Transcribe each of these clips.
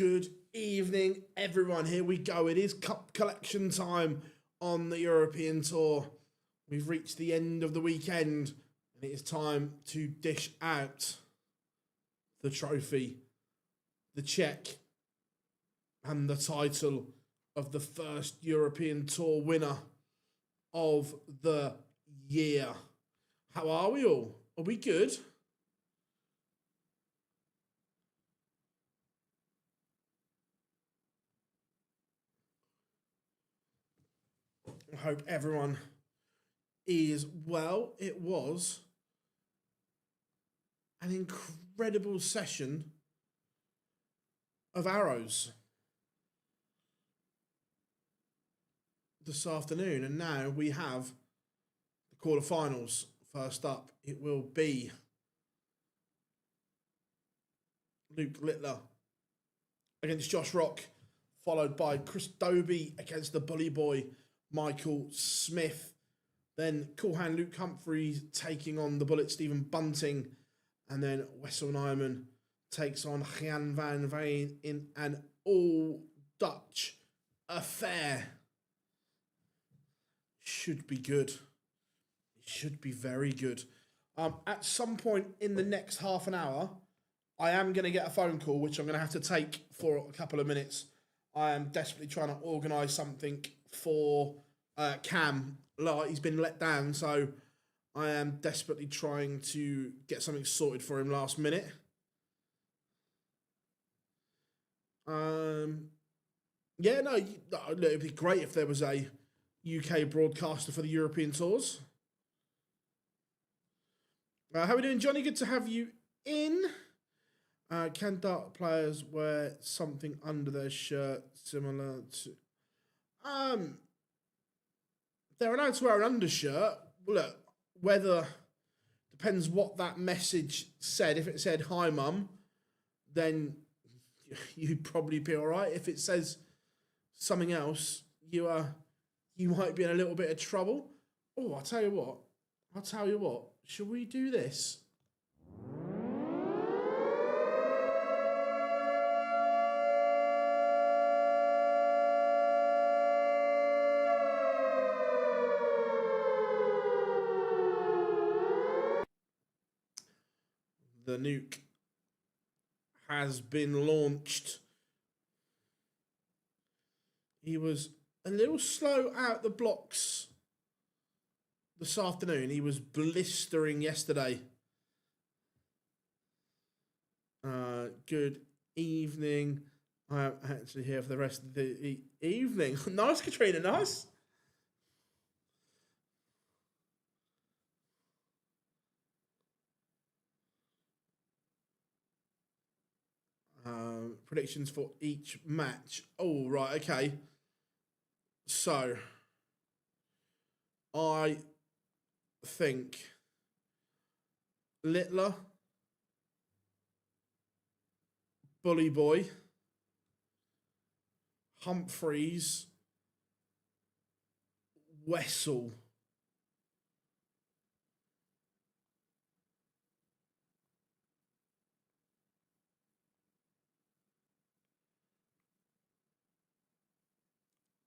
Good evening, everyone. Here we go. It is cup collection time on the European Tour. We've reached the end of the weekend, and it is time to dish out the trophy, the check, and the title of the first European Tour winner of the year. How are we all? Are we good? I hope everyone is well. It was an incredible session of arrows this afternoon, and now we have the quarterfinals. First up, it will be Litler against Josh Rock, followed by Chris Dobey against the bully boy Michael Smith. Then cool hand Luke Humphries taking on the bullet Stephen Bunting. And then Wessel Nijman takes on Gian van Veen in an all-Dutch affair. Should be good. It should be very good. At some point in the next half an hour, I am going to get a phone call, which I'm going to have to take for a couple of minutes. I am desperately trying to organise something for Cam. He's been let down, so I am desperately trying to get something sorted for him last minute. Yeah, no, it'd be great if there was a UK broadcaster for the European Tours. How are we doing, Johnny? Good to have you in. Can dart players wear something under their shirt similar to... They're allowed to wear an undershirt. Look, whether... Depends what that message said. If it said, "Hi, Mum," then you'd probably be all right. If it says something else, you might be in a little bit of trouble. Oh, I'll tell you what. Shall we do this? The nuke has been launched. He was a little slow out the blocks this afternoon. He was blistering yesterday. Good evening. I'm actually here for the rest of the evening. Nice, Katrina, nice. Predictions for each match. Oh, right, okay. So, I think Litler, Bully Boy, Humphries, Wessel.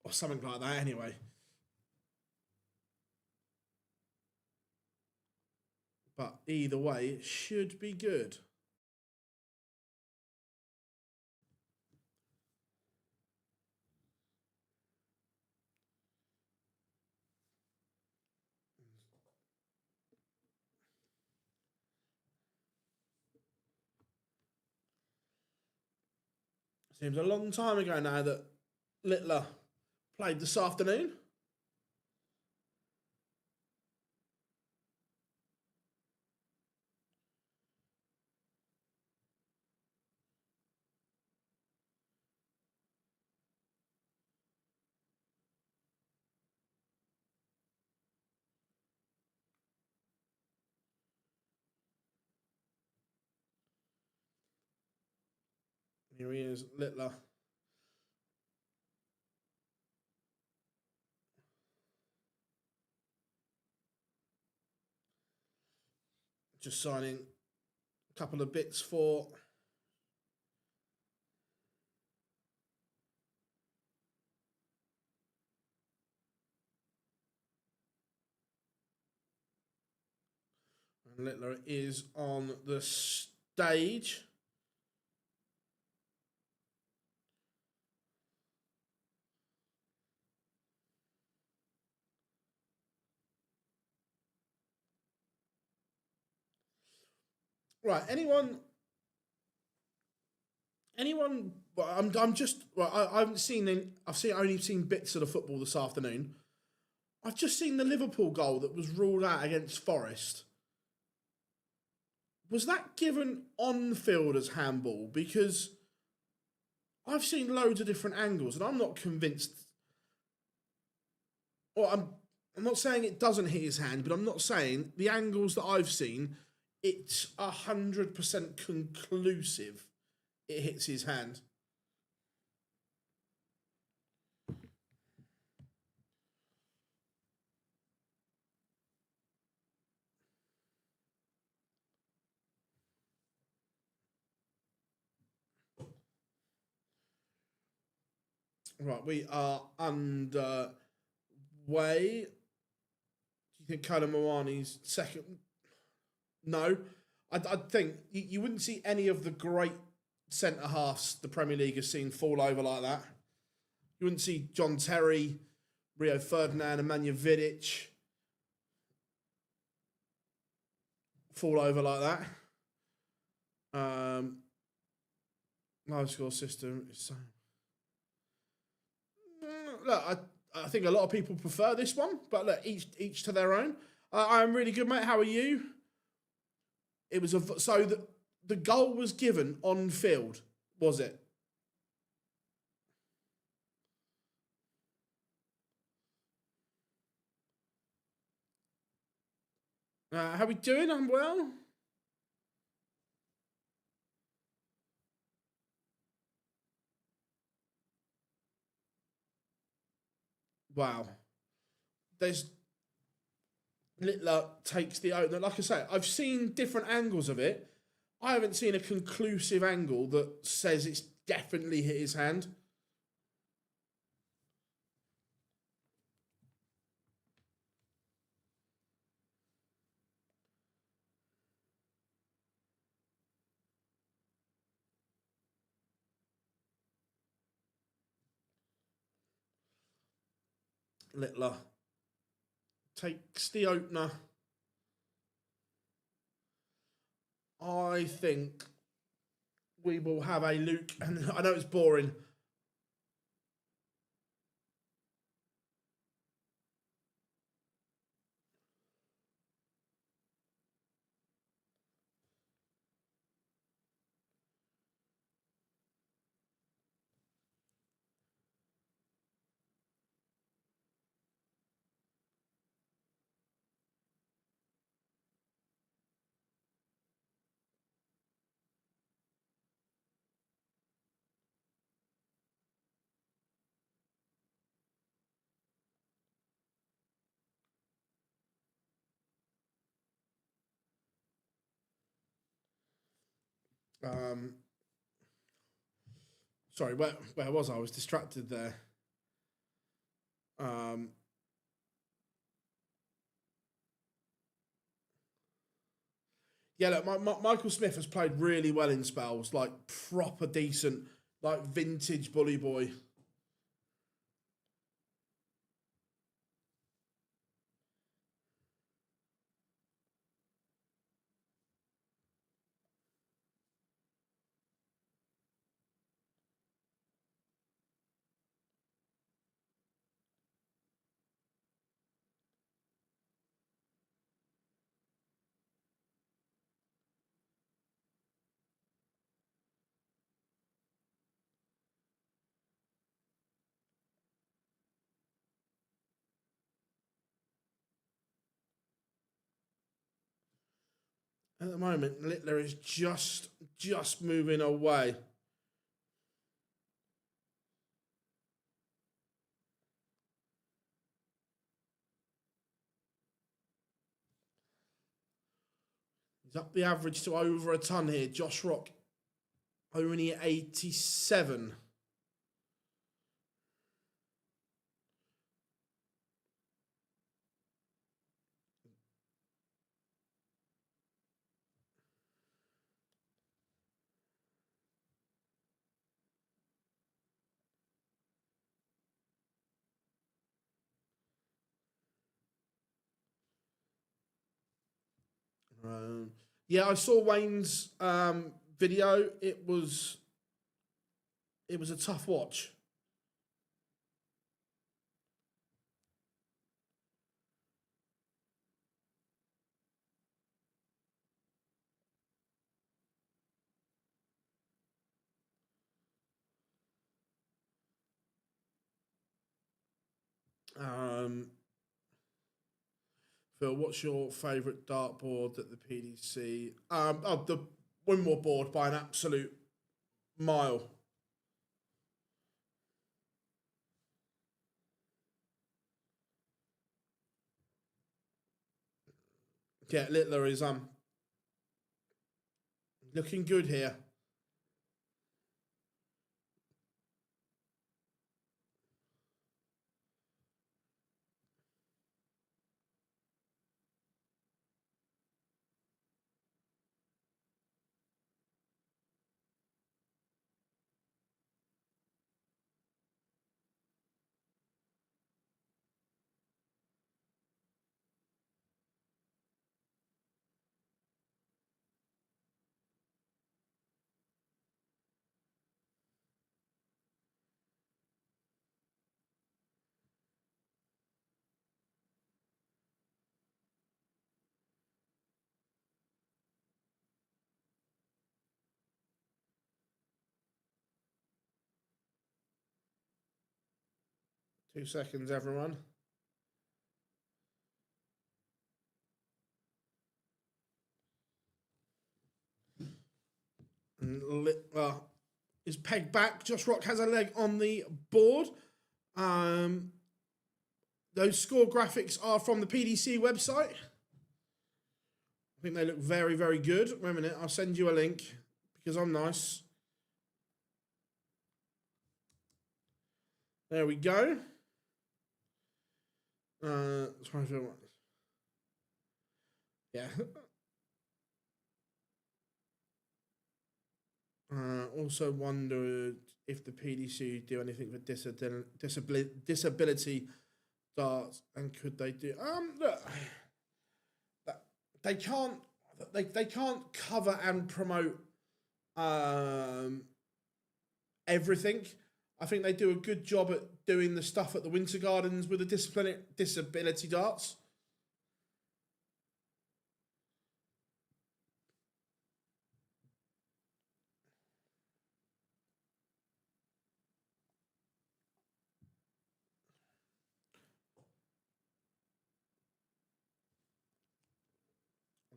Or something like that, anyway. But either way, it should be good. Seems a long time ago now that Litler played this afternoon. Here he is, Litler. Just signing a couple of bits for And Litler is on the stage. Right, anyone? Well, I'm just. Well, I haven't seen. Only seen bits of the football this afternoon. I've just seen the Liverpool goal that was ruled out against Forest. Was that given on field as handball? Because I've seen loads of different angles, and I'm not convinced. Or I'm not saying it doesn't hit his hand, but I'm not saying the angles that I've seen, it's 100% conclusive. It hits his hand. Right, we are underway. Do you think Kalam Mawani's second? No. I think you wouldn't see any of the great centre halves the Premier League has seen fall over like that. You wouldn't see John Terry, Rio Ferdinand, Emmanuel Vidic fall over like that. Live score system is so. Look, I think a lot of people prefer this one, but look, each to their own. I'm really good, mate. How are you? It was so the goal was given on field, was it? How we doing? I'm well. Wow. There's Litler takes the opener. Like I say, I've seen different angles of it. I haven't seen a conclusive angle that says it's definitely hit his hand. Litler takes the opener. I think we will have a Luke, and I know it's boring. Um, sorry, where was I? I was distracted there. Um, yeah, look, Michael Smith has played really well in spells, like proper decent, like vintage bully boy. At the moment, Littler is just moving away. He's up the average to over a ton here. Josh Rock only at 87. Yeah, I saw Wayne's video. It was a tough watch. Um, Phil, what's your favourite dartboard at the PDC? The Winmore board by an absolute mile. Yeah, Litler is looking good here. Two seconds, everyone. Is pegged back. Josh Rock has a leg on the board. Those score graphics are from the PDC website. I think they look very, very good. Wait a minute, I'll send you a link because I'm nice. There we go. Yeah. Also wondered if the PDC do anything for disability darts, and could they do? Look, they can't. They can't cover and promote everything. I think they do a good job at doing the stuff at the Winter Gardens with the disability darts.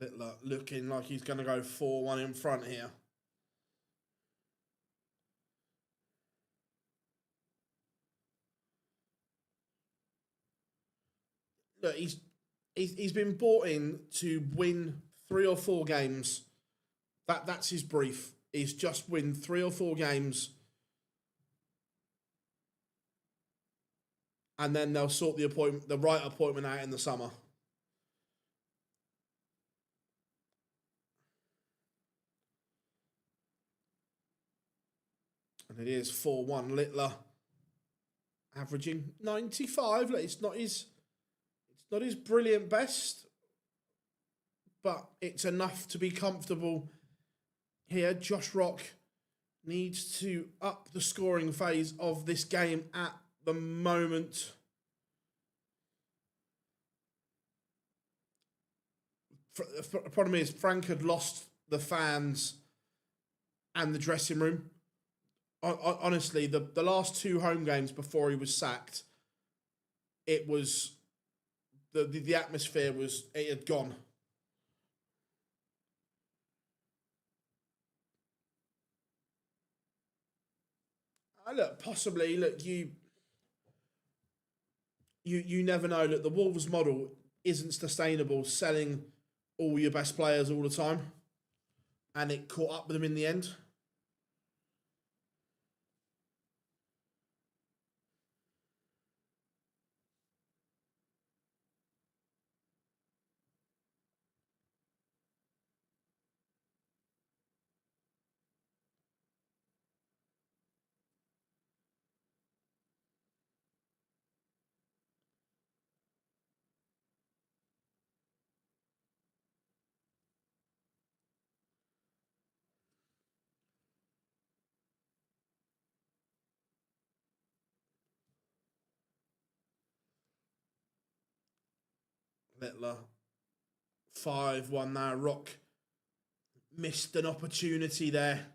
Litler looking like he's going to go 4-1 in front here. Look, he's been brought in to win 3 or 4 games. That's his brief. Is just win 3 or 4 games, and then they'll sort the right appointment out in the summer. And it is 4-1. Litler averaging 95. Look, it's not his brilliant best, but it's enough to be comfortable here. Josh Rock needs to up the scoring phase of this game at the moment. The problem is Frank had lost the fans and the dressing room. Honestly, the last 2 home games before he was sacked, it was the atmosphere it had gone. Look, possibly, look, you never know. Look, the Wolves model isn't sustainable, selling all your best players all the time, and it caught up with them in the end. Litler 5-1 now. Rock missed an opportunity there.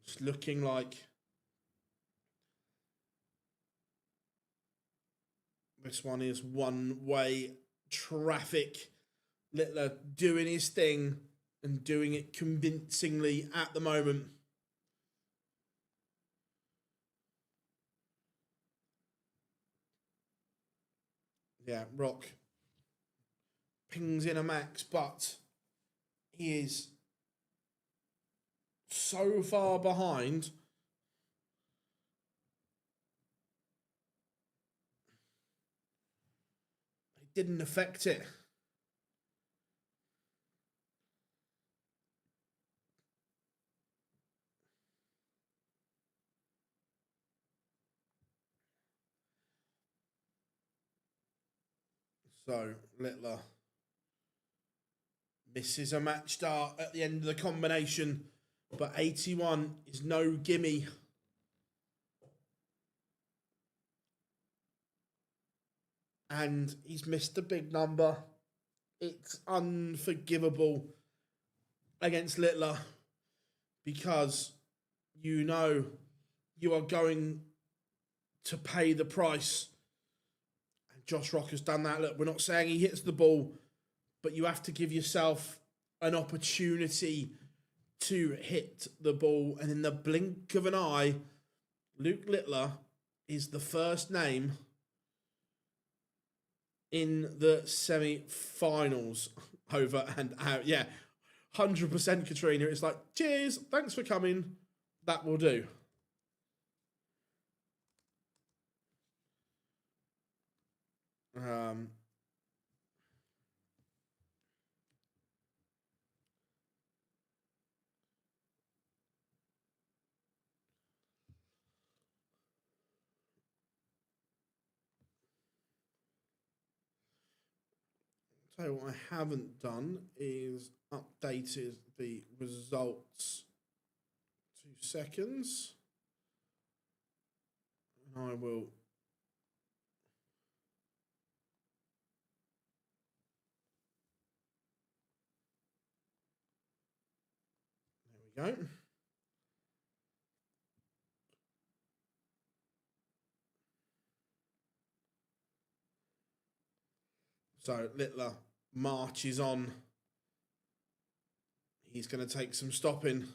It's looking like this one is one-way traffic. Litler doing his thing and doing it convincingly at the moment. Yeah, Rock pings in a max, but he is so far behind. It didn't affect it. So, Litler misses a match start at the end of the combination, but 81 is no gimme. And he's missed a big number. It's unforgivable against Litler because you know you are going to pay the price. And Josh Rock has done that. Look, we're not saying he hits the ball, but you have to give yourself an opportunity to hit the ball. And in the blink of an eye, Luke Littler is the first name in the semi-finals. Over and out. Yeah, 100% Katrina. It's like, cheers, thanks for coming. That will do. So what I haven't done is updated the results. 2 seconds. And I will there we go. So Littler marches on. He's going to take some stopping.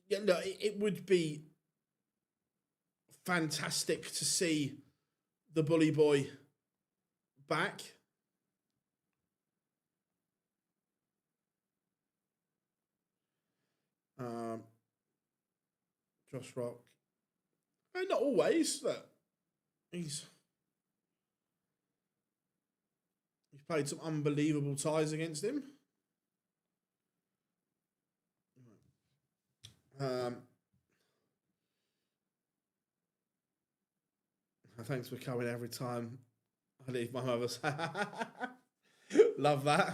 Yeah, no, it would be fantastic to see the bully boy back. Josh Rock. And not always, but he's played some unbelievable ties against him. Thanks for coming every time I leave my mother's. Love that.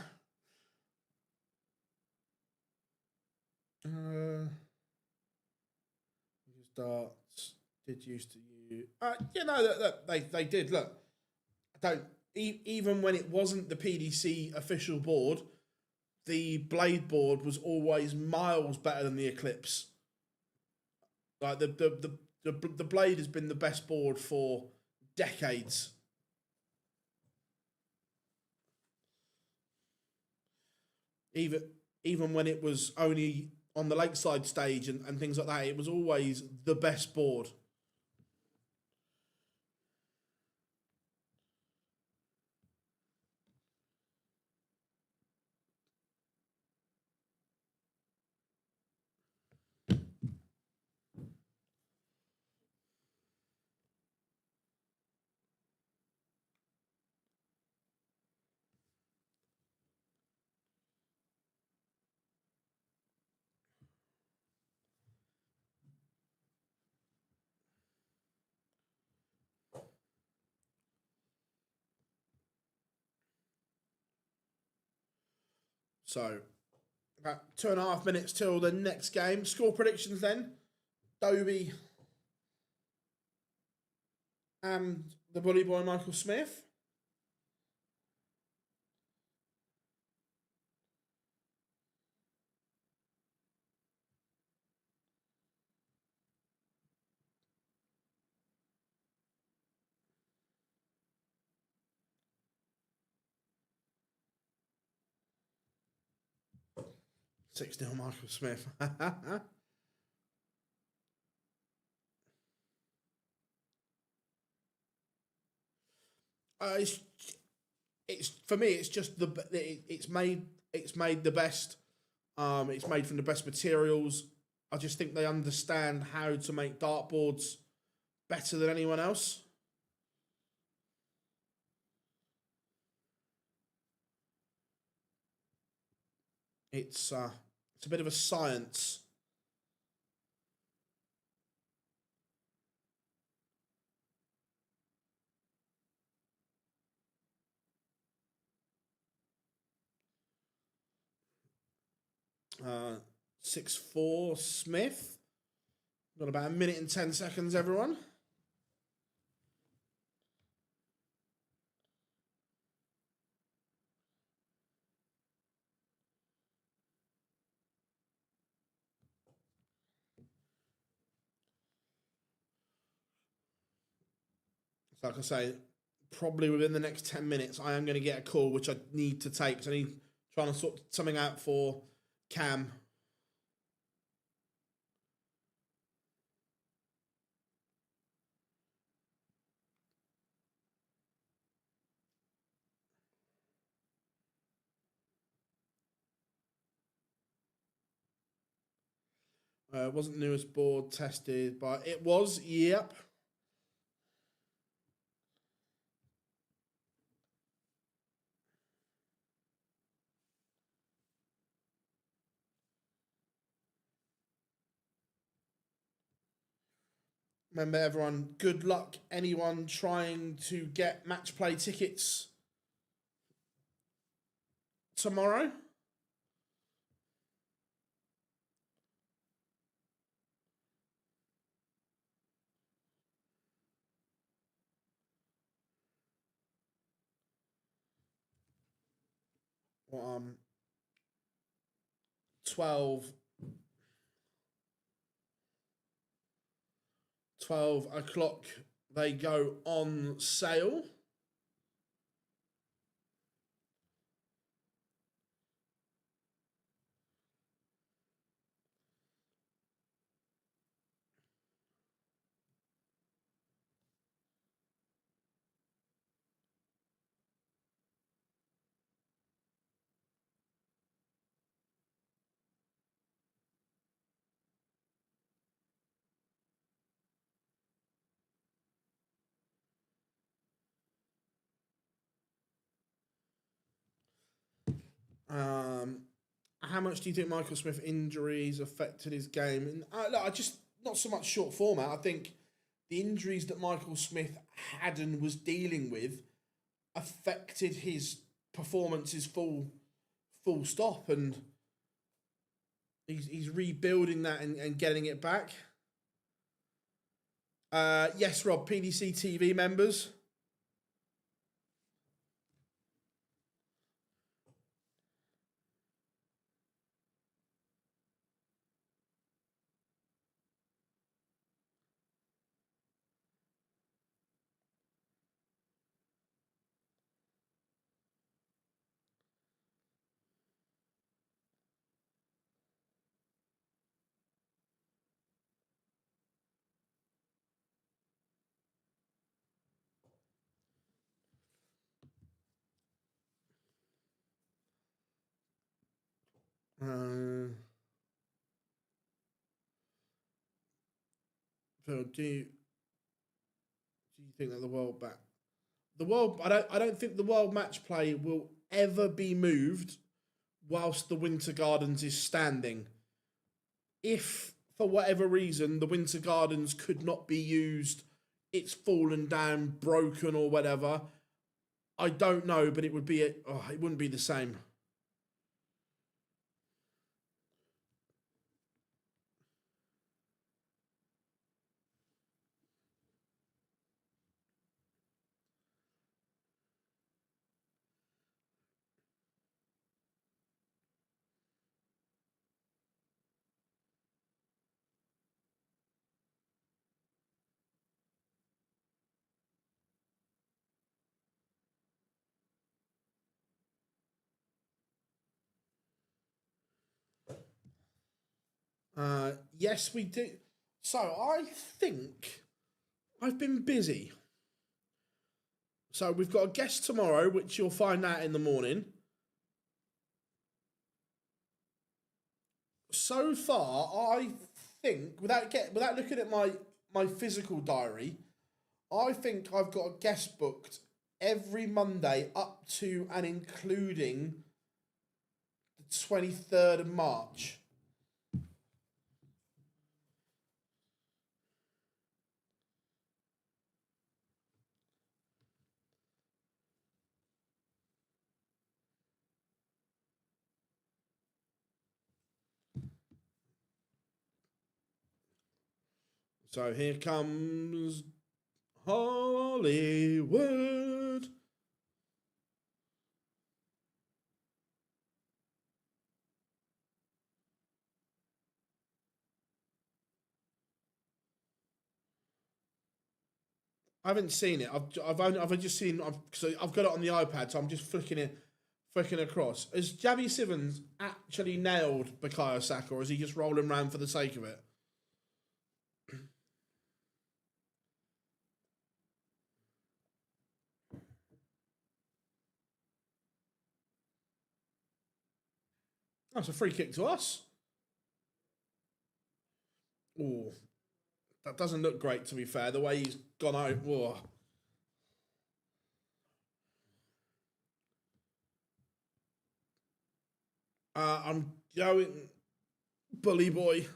Starts did used to you. You know that they did. Look, I don't even when it wasn't the PDC official board, the Blade board was always miles better than the Eclipse. Like the Blade has been the best board for decades. Even when it was only on the lakeside stage and things like that, it was always the best board. So, about 2.5 minutes till the next game. Score predictions then. Dobey and the bully boy Michael Smith. Six 0 Michael Smith. It's for me. It's just it's made the best. It's made from the best materials. I just think they understand how to make dartboards better than anyone else. It's a bit of a science. Uh, 6-4 Smith. Got about a minute and 10 seconds, everyone. Like I say, probably within the next 10 minutes, I am going to get a call, which I need to take. So I need trying to sort something out for Cam. Wasn't newest board tested, but it was, yep. Remember, everyone, good luck. Anyone trying to get match play tickets tomorrow? Well, 12 o'clock they go on sale. How much do you think Michael Smith injuries affected his game? And I just not so much short format. I think the injuries that Michael Smith had and was dealing with affected his performances full stop, and he's rebuilding that and getting it back. Yes, Rob, PDC TV members. So do you think that I don't think the world match play will ever be moved whilst the Winter Gardens is standing. If for whatever reason the Winter Gardens could not be used, it's fallen down, broken or whatever, I don't know, but it wouldn't be the same. Yes, we do. So I think I've been busy. So we've got a guest tomorrow, which you'll find out in the morning. So far, I think without looking at my physical diary, I think I've got a guest booked every Monday up to and including the 23rd of March. So here comes Hollywood. I haven't seen it. I've just seen. I've got it on the iPad, so I'm just flicking across. Has Javi Sivens actually nailed Bukayo Saka, or is he just rolling around for the sake of it? That's a free kick to us. Oh, that doesn't look great, to be fair. The way he's gone out. Whoa. I'm going Bully Boy.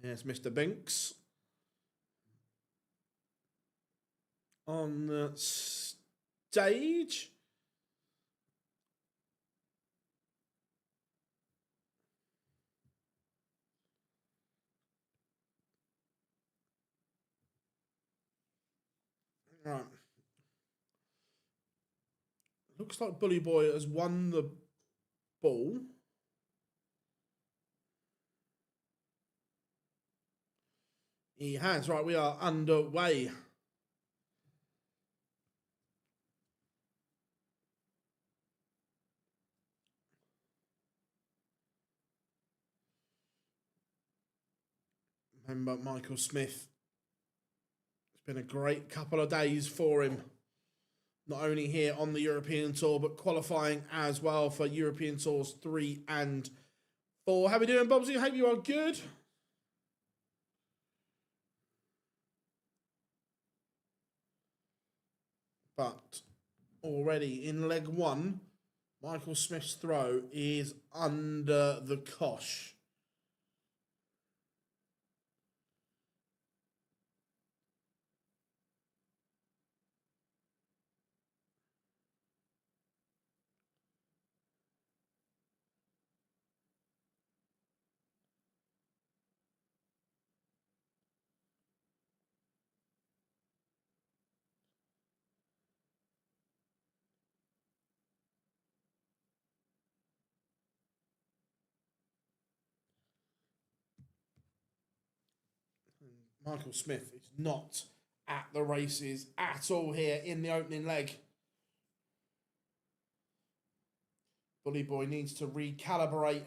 Yes, Mr. Binks on the stage. Right. Looks like Bully Boy has won the ball. He has. Right, we are underway. Remember Michael Smith. It's been a great couple of days for him. Not only here on the European Tour, but qualifying as well for European Tours 3 and 4. How are we doing, Bobsy? Hope you are good. But already in leg one, Michael Smith's throw is under the cosh. Michael Smith is not at the races at all here in the opening leg. Bully Boy needs to recalibrate.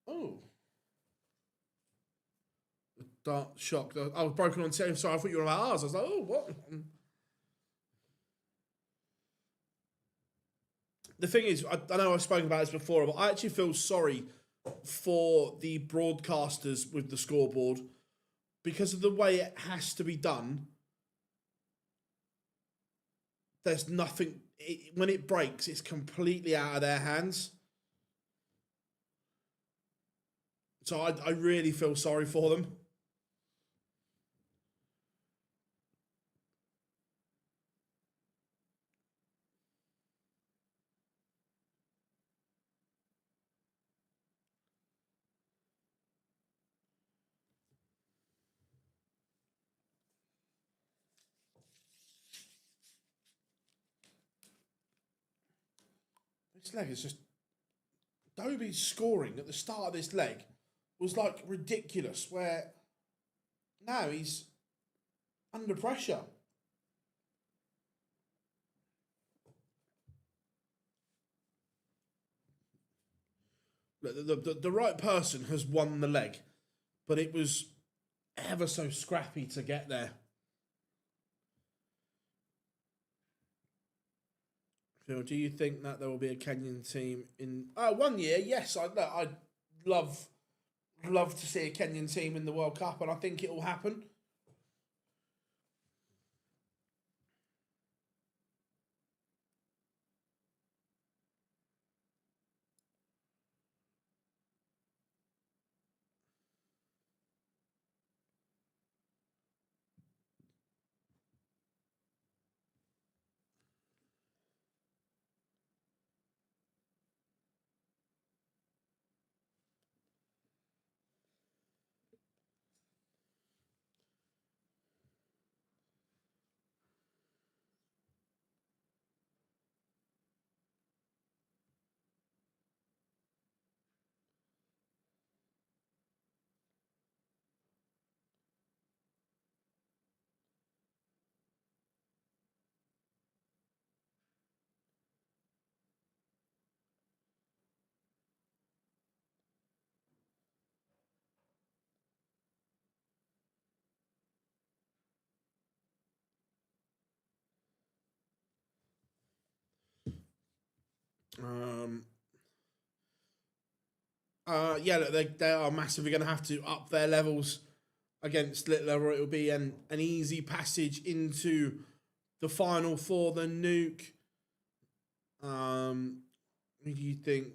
Oh. Dart shocked. I was broken on tape. Sorry, I thought you were about ours. I was like, oh, what? The thing is, I know I've spoken about this before, but I actually feel sorry for the broadcasters with the scoreboard because of the way it has to be done. There's nothing, when it breaks, it's completely out of their hands. So I really feel sorry for them. This leg is just Dobey's scoring at the start of this leg was like ridiculous. Where now he's under pressure. The right person has won the leg, but it was ever so scrappy to get there. Phil, do you think that there will be a Kenyan team in 1 year? Yes, I'd love to see a Kenyan team in the World Cup, and I think it will happen. Um, yeah, look, they are massively going to have to up their levels against Litler, or it will be an easy passage into the final for the Nuke. Who do you think?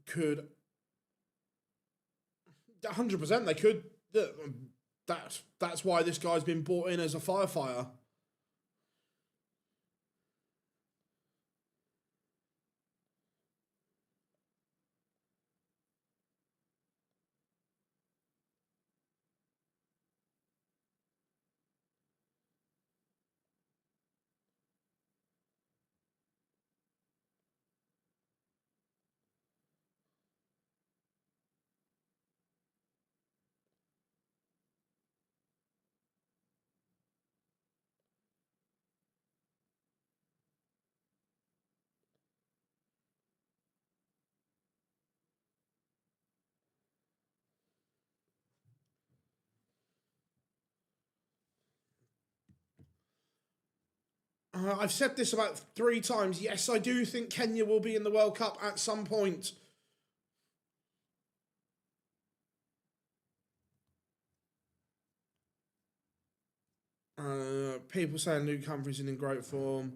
Could 100% they could. That's why this guy's been brought in as a firefighter. I've said this about 3 times. Yes, I do think Kenya will be in the World Cup at some point. People saying Luke Humphries is in great form,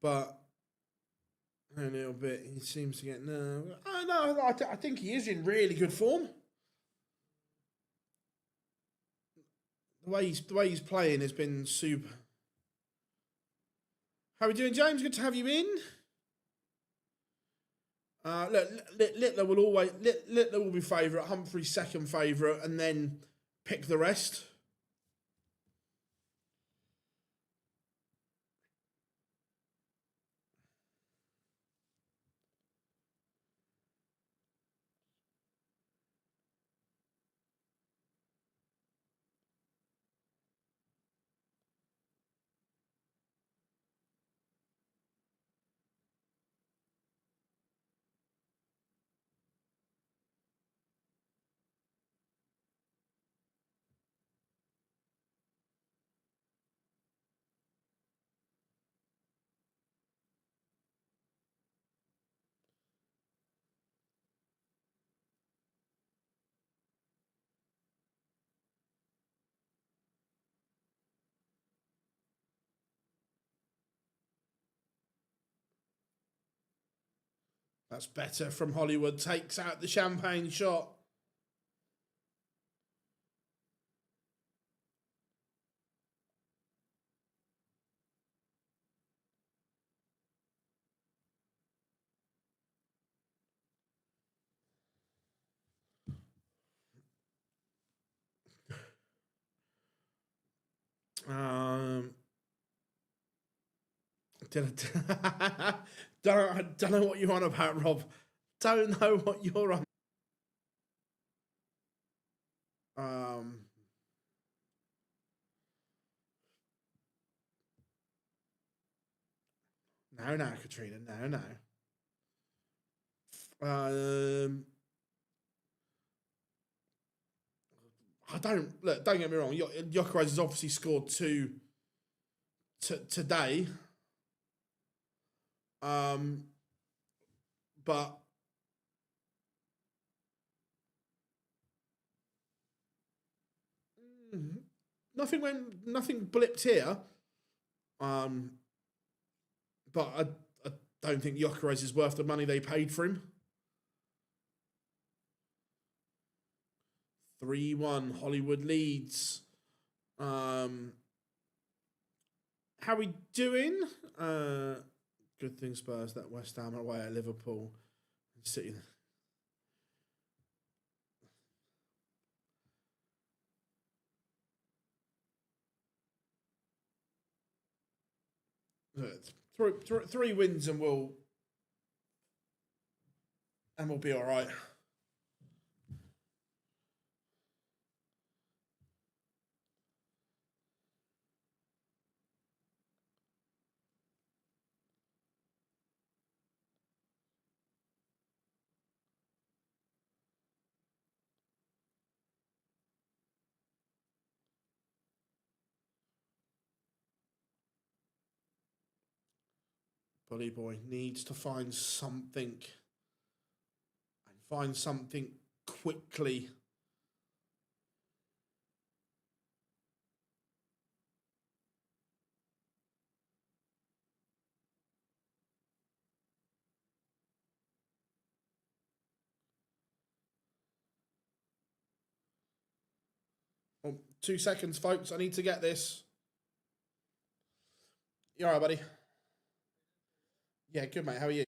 but a little bit he seems to get no. I think he is in really good form. The way he's playing has been super. How are we doing, James? Good to have you in. Look, Littler will always Littler will be favourite. Humphries second favourite, and then pick the rest. That's better from Hollywood. Takes out the champagne shot. Um, don't know what you're on about, Rob. Don't know what you're on. Um, no, Katrina, no. Um, I don't look. Don't get me wrong. Gyökeres has obviously scored two today. But nothing blipped here. Um, but I don't think Gyökeres is worth the money they paid for him. 3-1 Hollywood leads. How we doing? Good thing Spurs that West Ham away at Liverpool. City. Three wins and we'll be all right. Bully boy needs to find something quickly. Oh, 2 seconds, folks. I need to get this. You all right, buddy? Yeah, good, mate. How are you?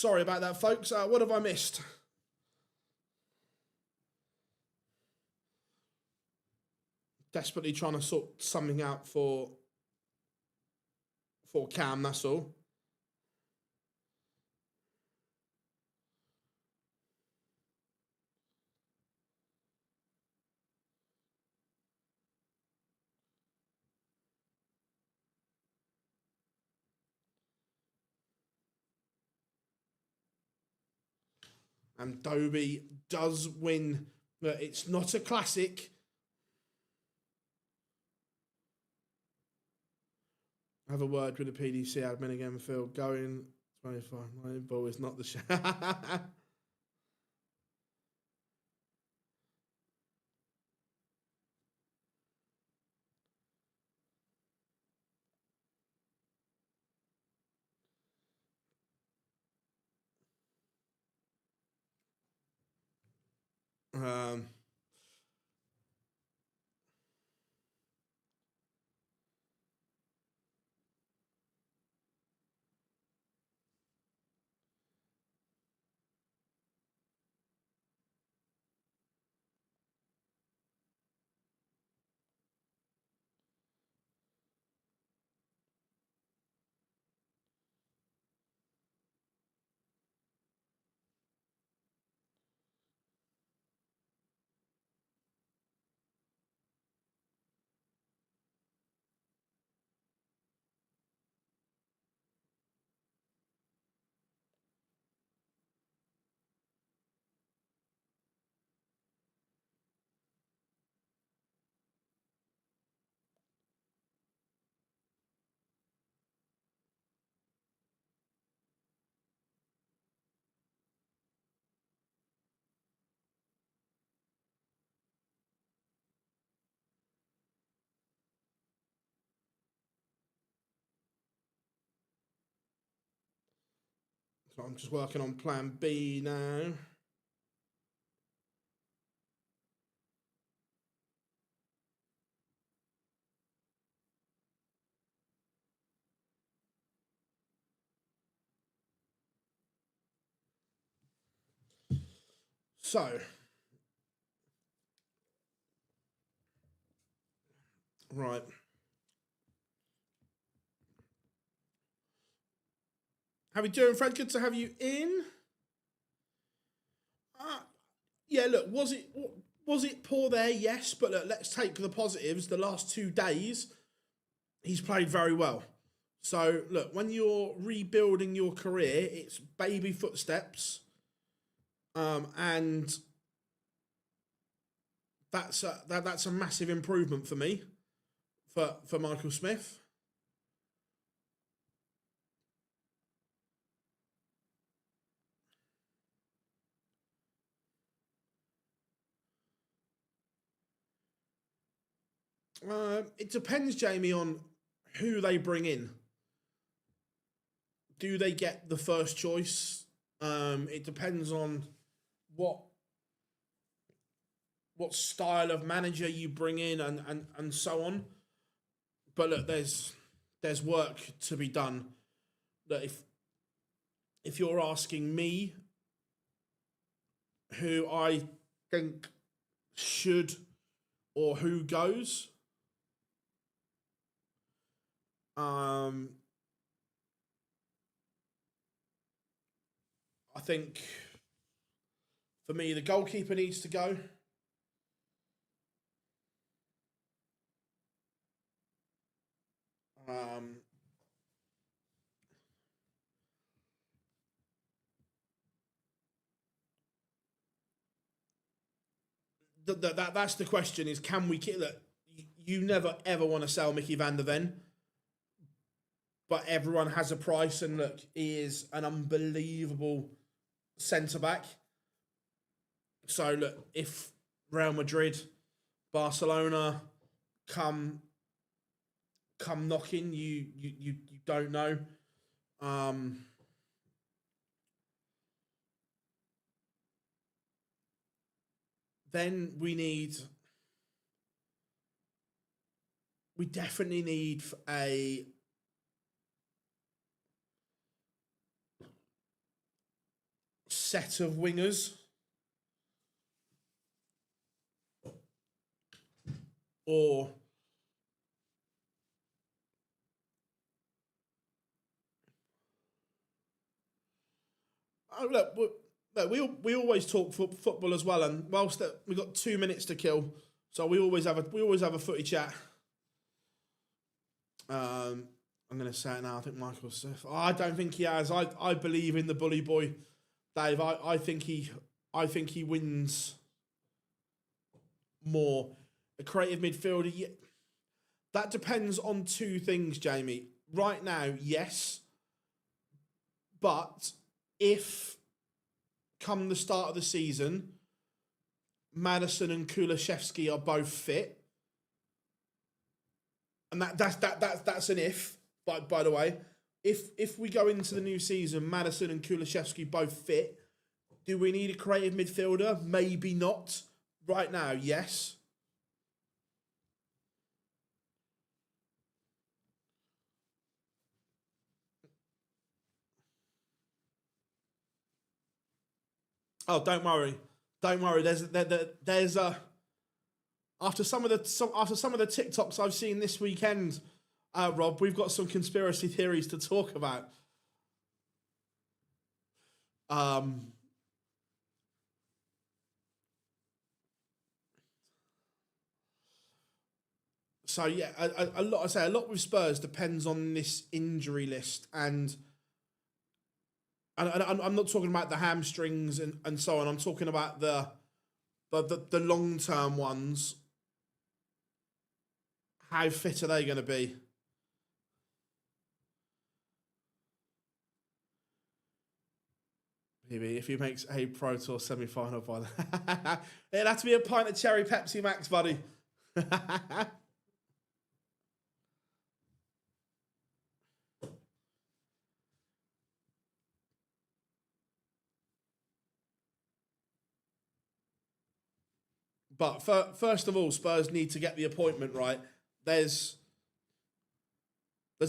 Sorry about that, folks. What have I missed? Desperately trying to sort something out for Cam, that's all. And Dobey does win. It's not a classic. Have a word with the PDC admin again, Phil. Going 25. My ball is not the shot. So I'm just working on plan B now. So, right. How we doing, Fred? Good to have you in. Yeah, look, was it poor there? Yes, but look, let's take the positives. The last 2 days, he's played very well. So look, when you're rebuilding your career, it's baby footsteps, and that's a massive improvement for me, for Michael Smith. It depends, Jamie, on who they bring in. Do they get the first choice? It depends on what style of manager you bring in, and so on. But look, there's work to be done. That if you're asking me who I think should or who goes, I think for me the goalkeeper needs to go. That's the question: is can we keep that? You never ever want to sell Mickey van der Ven, but everyone has a price, and look, he is an unbelievable centre back. So look, if Real Madrid, Barcelona come knocking, you don't know. Then we definitely need a set of wingers. Or look, we always talk football as well, and whilst we've got 2 minutes to kill, so we always have a footy chat. I'm going to say it now. I think Michael Smith. I don't think he has. I believe in the bully boy, Dave. I think he wins more. A creative midfielder. Yeah, that depends on two things, Jamie. Right now, yes, but if come the start of the season, Madison and Kulishevsky are both fit, and that's an if. By the way, if we go into the new season, Madison and Kulishevsky both fit, do we need a creative midfielder? Maybe not. Right now, yes. Oh, don't worry. There's a after some of the TikToks I've seen this weekend, Rob, we've got some conspiracy theories to talk about. So yeah, a lot with Spurs depends on this injury list, and I'm not talking about the hamstrings and so on. I'm talking about the long term ones. How fit are they going to be? Maybe if he makes a Pro Tour semi-final by then. It'll have to be a pint of cherry Pepsi Max, buddy. But first of all, Spurs need to get the appointment right. There's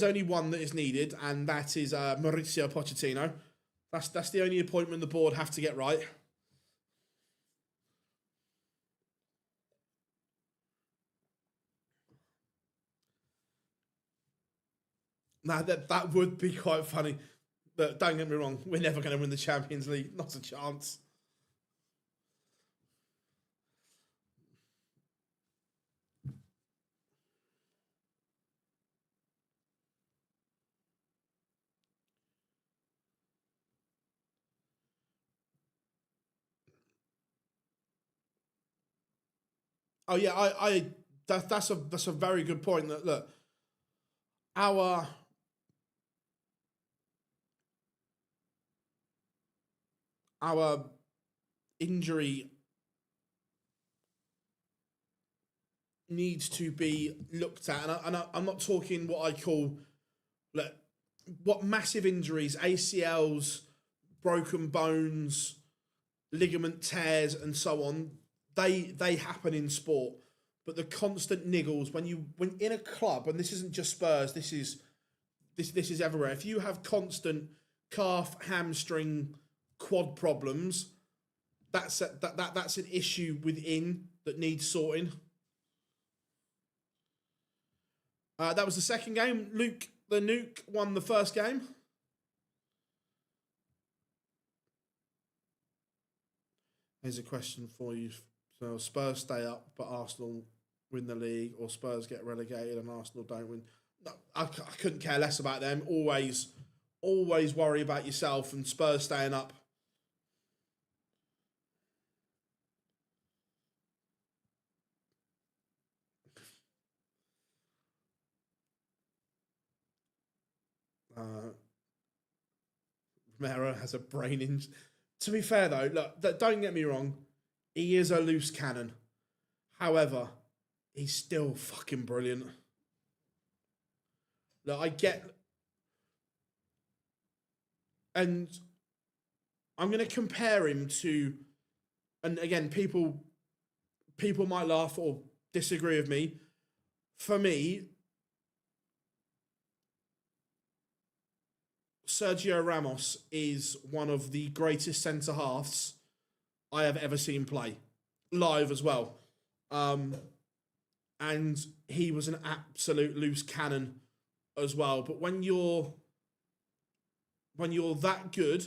only one that is needed, and that is Mauricio Pochettino. That's the only appointment the board have to get right. Now that would be quite funny. But don't get me wrong, we're never going to win the Champions League. Not a chance. Oh yeah, that's a very good point. That look, our injury needs to be looked at, and I'm not talking what I call like what massive injuries, ACLs, broken bones, ligament tears, and so on. They happen in sport, but the constant niggles when in a club, and this isn't just Spurs, this is everywhere. If you have constant calf, hamstring, quad problems, that's an issue within that needs sorting. That was the second game. Luke the Nuke won the first game. Here's a question for you. So Spurs stay up, but Arsenal win the league, or Spurs get relegated and Arsenal don't win. No, I couldn't care less about them. Always worry about yourself and Spurs staying up. Romero has a brain injury. To be fair though, look, don't get me wrong, he is a loose cannon. However, he's still fucking brilliant. Look, I get, and I'm going to compare him to, and again, people might laugh or disagree with me. For me, Sergio Ramos is one of the greatest centre halves I have ever seen play, live as well. And he was an absolute loose cannon as well. But when you're that good,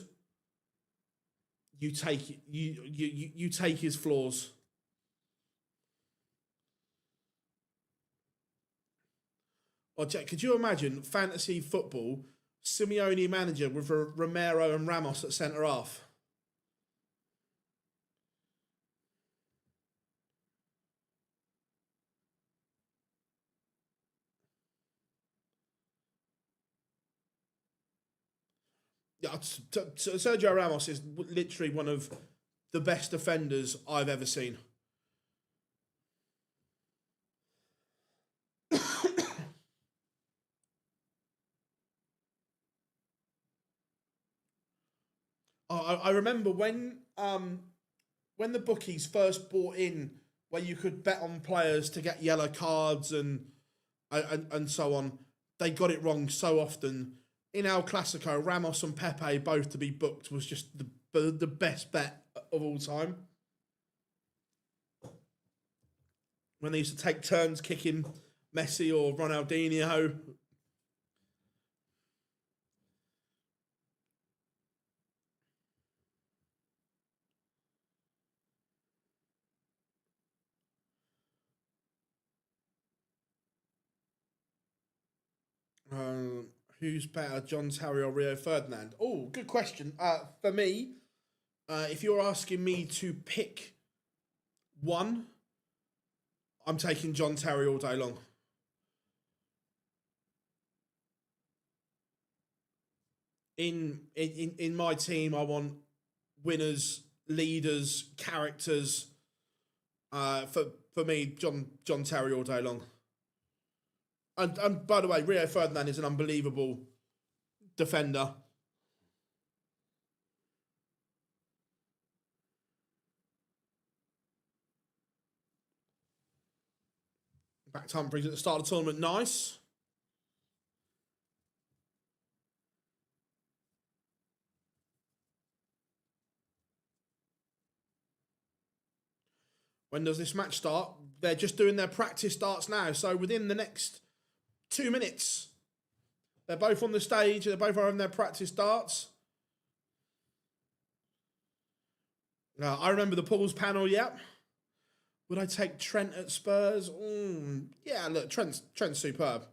you take his flaws. Or could you imagine fantasy football, Simeone manager with Romero and Ramos at centre half? Yeah, Sergio Ramos is literally one of the best defenders I've ever seen. I remember when the bookies first bought in, where you could bet on players to get yellow cards and so on. They got it wrong so often. In El Clasico, Ramos and Pepe both to be booked was just the best bet of all time. When they used to take turns kicking Messi or Ronaldinho. Who's better, John Terry or Rio Ferdinand? Oh, good question. For me, if you're asking me to pick one, I'm taking John Terry all day long. In my team, I want winners, leaders, characters. For me, John Terry all day long. And by the way, Rio Ferdinand is an unbelievable defender. Back to Humphries at the start of the tournament. Nice. When does this match start? They're just doing their practice starts now. So within the next 2 minutes, they're both on the stage. They're both having their practice starts. I remember the Pools panel, yep. Would I take Trent at Spurs? Yeah, look, Trent's superb.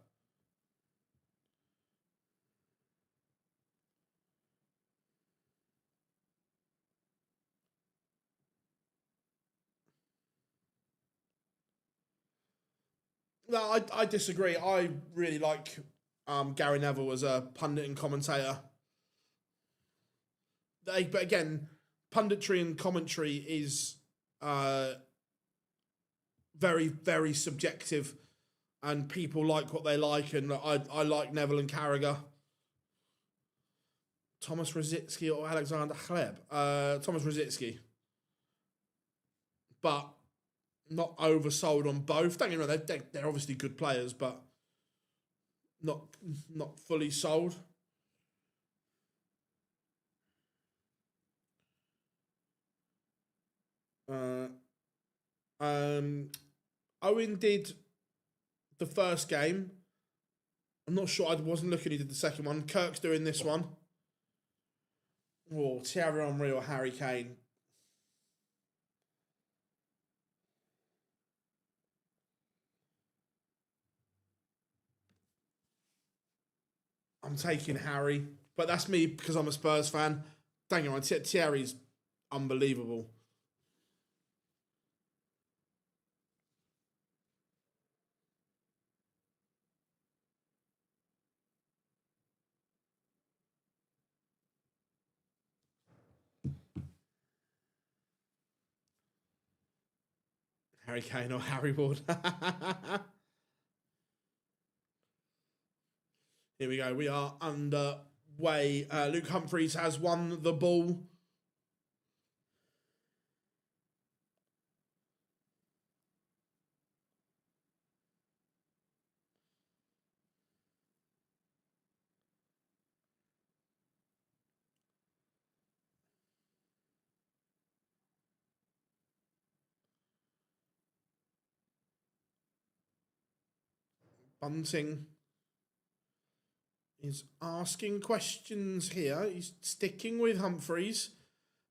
No, I disagree. I really like Gary Neville as a pundit and commentator. But again, punditry and commentary is very, very subjective, and people like what they like, and I like Neville and Carragher. Thomas Rositzky or Alexander Hleb? Thomas Rositzky. But not oversold on both. Don't get me wrong, they're obviously good players, but not fully sold. Owen did the first game. I'm not sure. I wasn't looking. He did the second one. Kirk's doing this one. Oh, Thierry Henry or Harry Kane. I'm taking Harry, but that's me because I'm a Spurs fan. Don't get me wrong, Thierry's unbelievable. Harry Kane or Harry Ward. Here we go. We are underway. Luke Humphries has won the ball. Bunting is asking questions here. He's sticking with Humphries.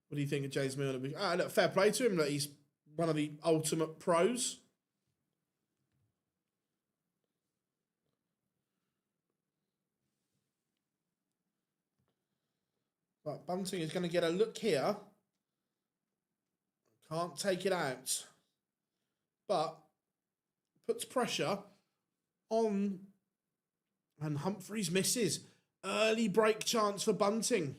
What do you think of James Milner? Look, fair play to him. Look, he's one of the ultimate pros. But Bunting is going to get a look here. Can't take it out. But puts pressure on, and Humphries misses. Early break chance for Bunting.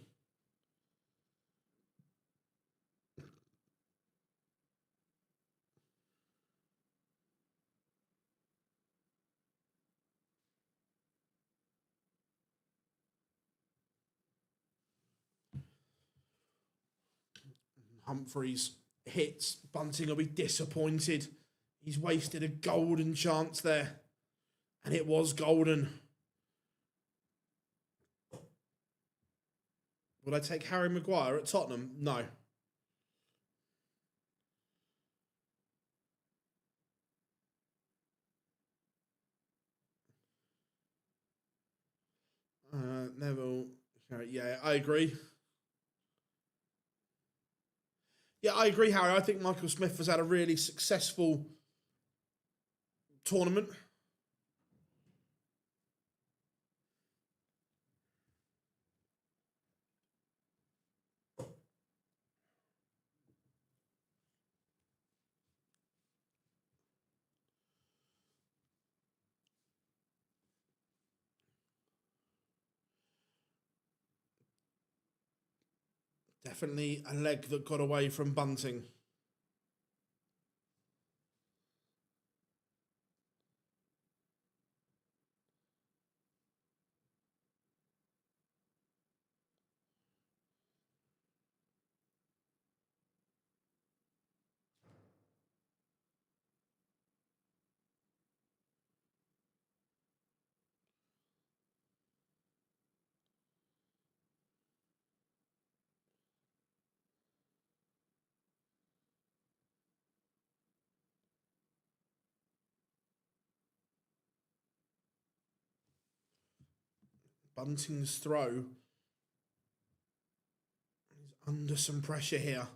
Humphries hits. Bunting will be disappointed. He's wasted a golden chance there. And it was golden. Would I take Harry Maguire at Tottenham? No. Neville. Yeah, I agree. Yeah, I agree, Harry. I think Michael Smith has had a really successful tournament. Definitely a leg that got away from Bunting. Bunting's throw is under some pressure here.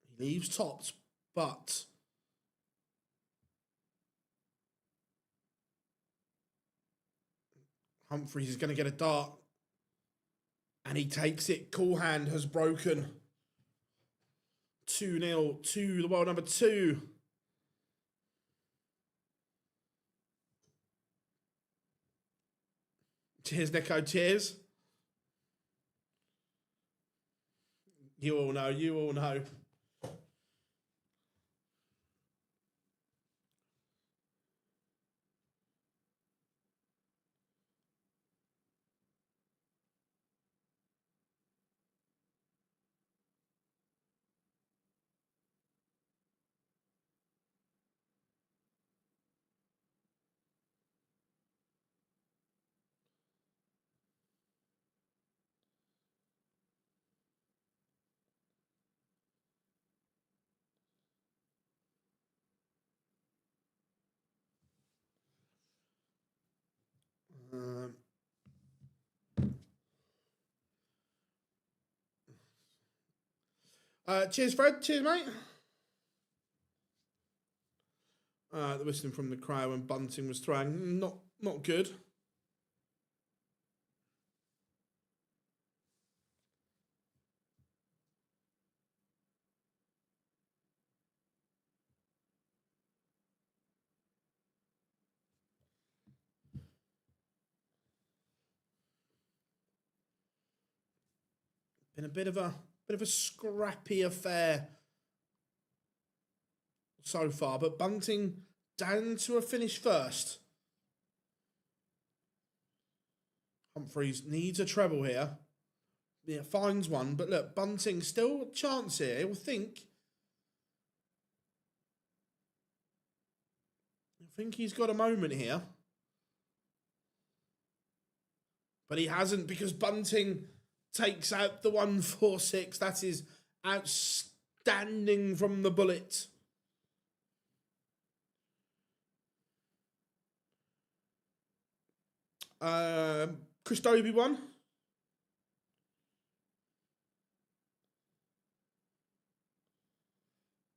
He leaves tops, but Humphries is going to get a dart. And he takes it. Cool hand has broken. 2-0 to the world number 2. Cheers, Nico. Cheers. You all know. You all know. Cheers, Fred. Cheers, mate. The whistling from the crowd when Bunting was throwing. Not good. Been a bit of a scrappy affair so far, but Bunting down to a finish first. Humphries needs a treble here. Yeah, finds one, but look, Bunting still a chance here. He'll think. I think he's got a moment here. But he hasn't, because Bunting takes out the 1-4-6. That is outstanding from the bullet. Chris Dobey won.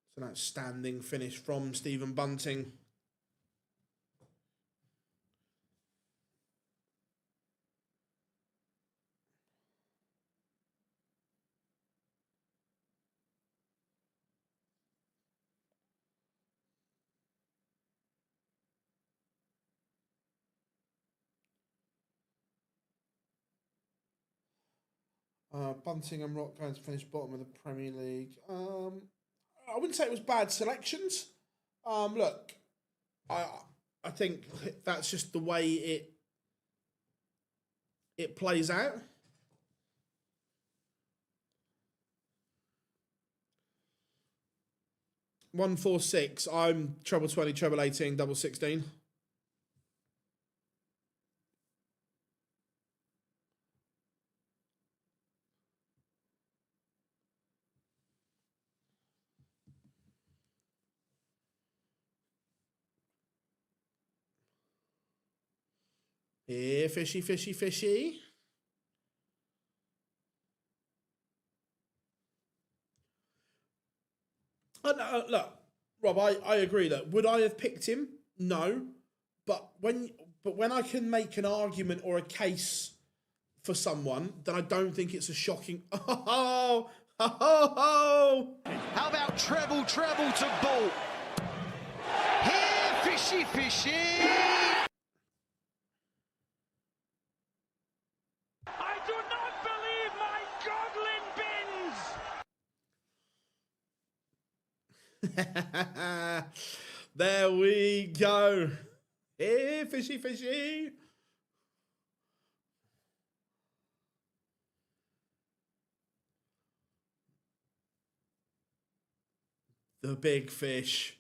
It's an outstanding finish from Stephen Bunting. Bunting and Rock going to finish bottom of the Premier League. I wouldn't say it was bad selections. Look, I think that's just the way it plays out. One, 4, 6. I'm treble 20, treble 18, double 16. Here, fishy, fishy, fishy. Look, Rob, I agree. Look, would I have picked him? No, but when I can make an argument or a case for someone, then I don't think it's a shocking. Oh, oh, oh. How about treble to ball? Here, fishy, fishy. I do not believe my Godlin bins. There we go. Here, fishy, fishy. The big fish.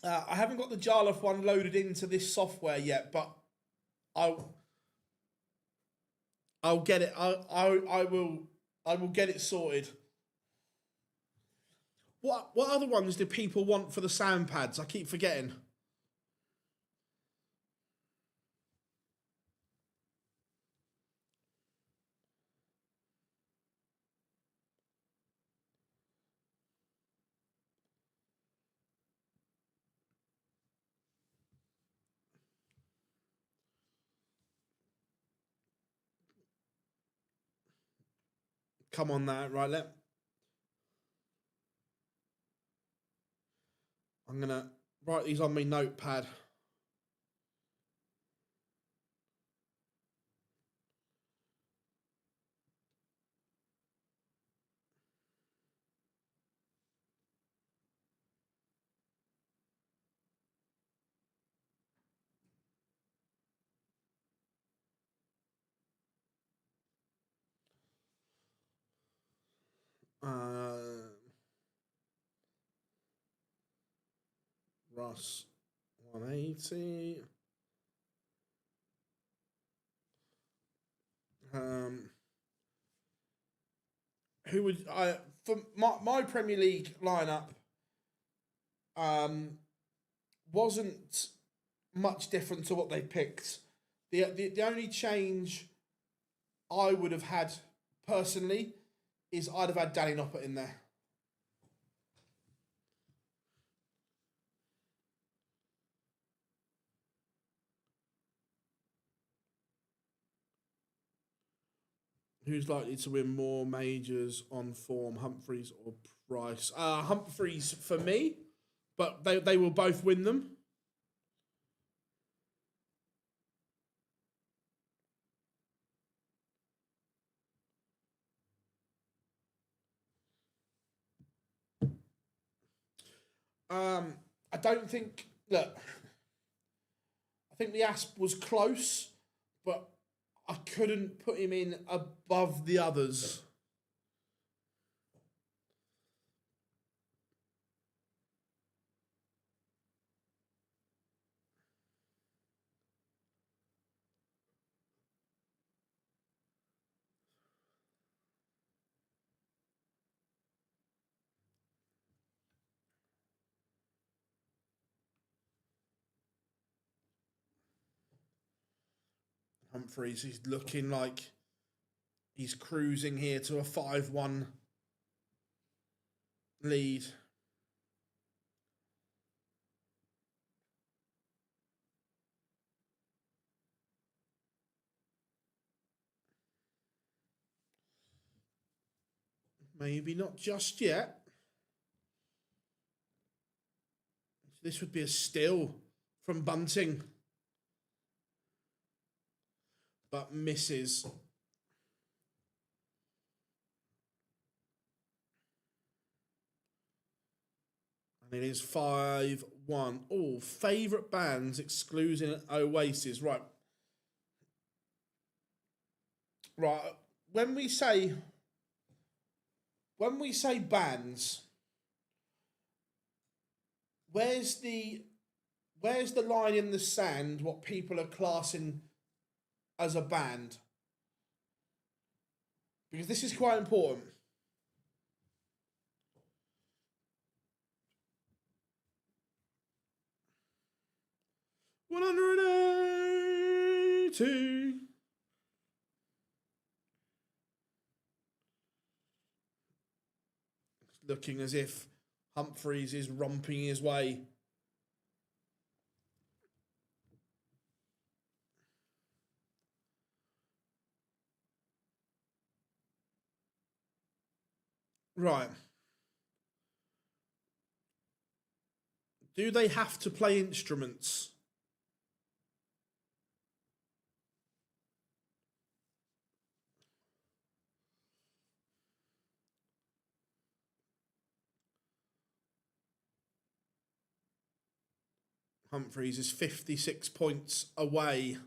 I haven't got the Jarlath one loaded into this software yet, but I'll get it. I will get it sorted. What other ones do people want for the sound pads? I keep forgetting. Come on now, right? I'm gonna write these on my notepad. Russ 180. Who would I for my Premier League lineup? Wasn't much different to what they picked. The only change I would have had personally is I'd have had Danny Noppert in there. Who's likely to win more majors on form, Humphries or Price? Humphries for me, but they will both win them. I don't think. Look, I think the Asp was close, but I couldn't put him in above the others. Humphries is looking like he's cruising here to a 5-1 lead. Maybe not just yet. This would be a steal from Bunting. But misses. And it is 5-1. Oh, favourite bands excluding Oasis. Right. Right. When we say bands, where's the line in the sand what people are classing as a band? Because this is quite important. $180. Looking as if Humphries is romping his way. Right. Do they have to play instruments? Humphries is 56 points away.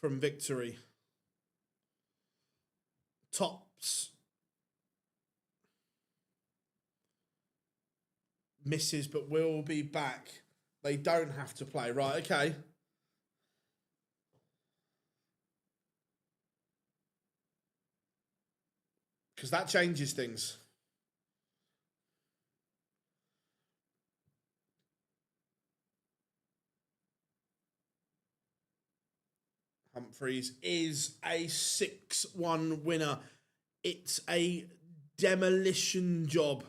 From victory. Tops. Misses, but will be back. They don't have to play. Right, okay. Because that changes things. Humphries is a 6-1 winner. It's a demolition job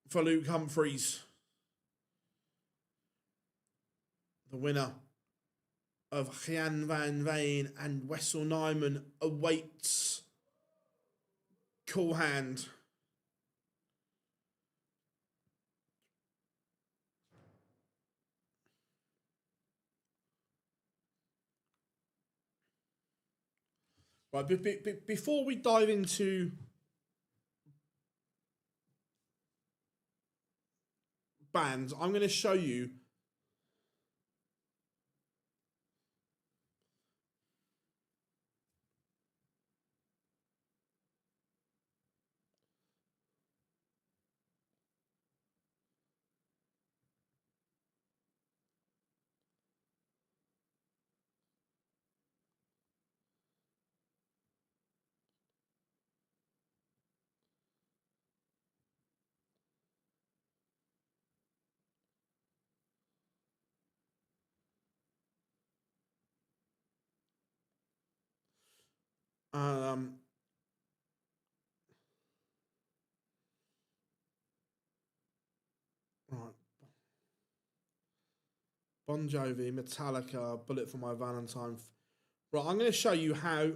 for Luke Humphries. The winner of Gian van Veen and Wessel Nijman awaits Cool Hand. Right, before we dive into bands, I'm going to show you right. Bon Jovi, Metallica, Bullet for My Valentine. Right, I'm going to show you how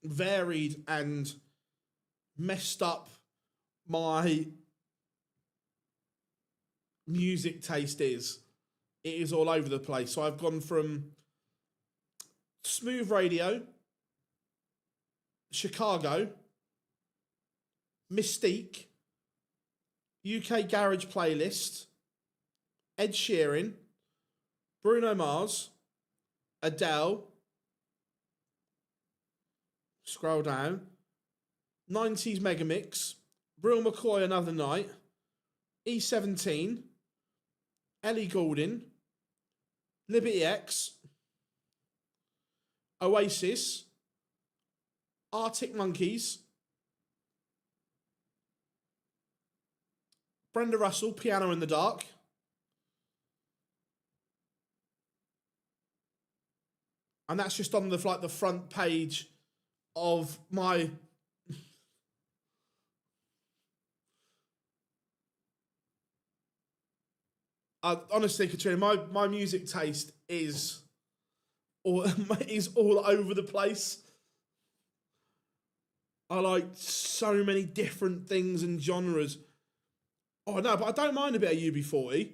varied and messed up my music taste is. It is all over the place. So I've gone from smooth radio, Chicago, Mystique, UK Garage Playlist, Ed Sheeran, Bruno Mars, Adele, scroll down, 90s Megamix, Brill McCoy Another Night, E17, Ellie Goulding, Liberty X, Oasis, Arctic Monkeys, Brenda Russell, Piano in the Dark, and that's just on the front page of my honestly, Katrina, my music taste is all over the place. I like so many different things and genres. Oh no, but I don't mind a bit of UB40.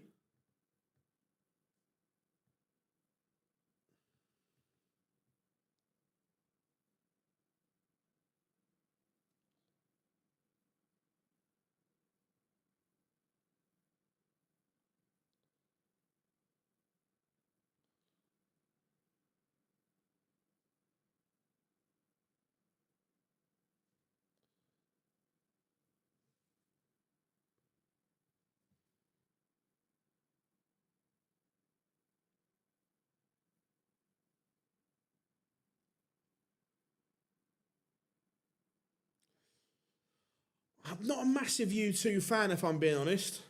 I'm not a massive U2 fan, if I'm being honest.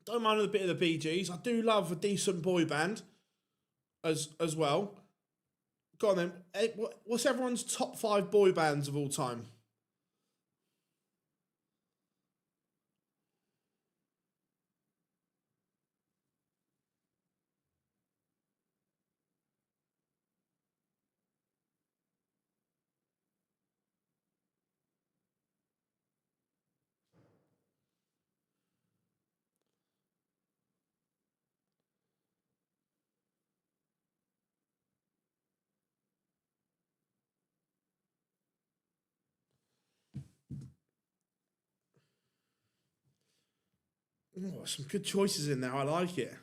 Don't mind a bit of the Bee Gees. I do love a decent boy band as well. Go on then. What's everyone's top 5 boy bands of all time? Oh, some good choices in there. I like it.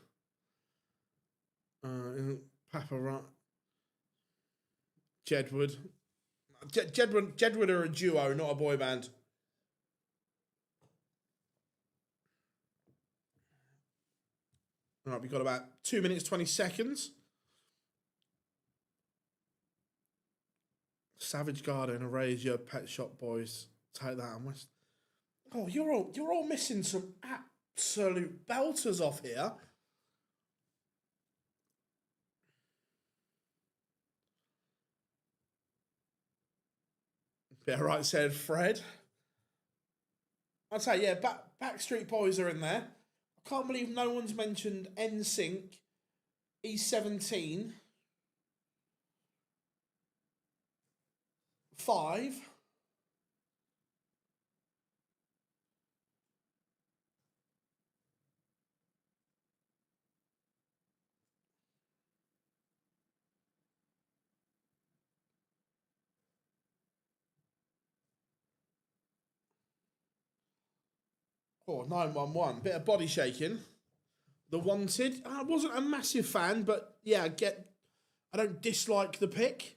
Papa Jedward. Jedward are a duo, not a boy band. All right, we've got about 2 minutes, 20 seconds. Savage Garden, Erasure, Pet Shop Boys. Take that and West. Oh, you're all missing some absolute belters off here. Yeah, right, said Fred. I'd say, yeah, Backstreet Boys are in there. I can't believe no one's mentioned NSYNC, E17, 5. Oh, 911. Bit of body shaking. The Wanted. I wasn't a massive fan, but yeah, I don't dislike the pick.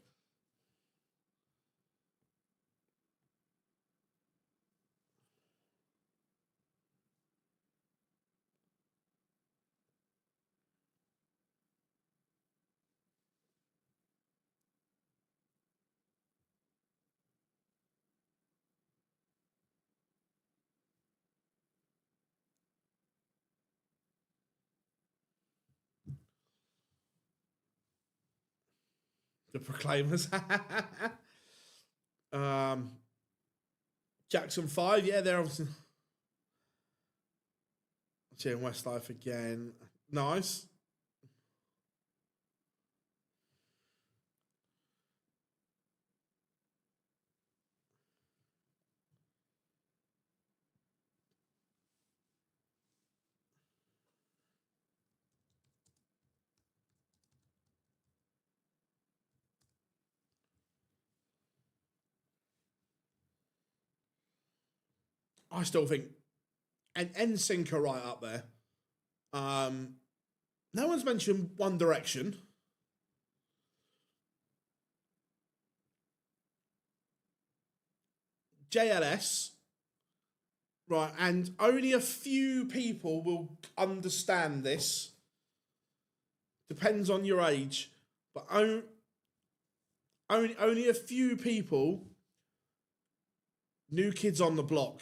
The Proclaimers. Jackson 5, yeah, they're obviously. Cheering Westlife again. Nice. I still think an NSYNC right up there. No one's mentioned One Direction. JLS. Right, and only a few people will understand this. Depends on your age. But only a few people. New Kids on the Block.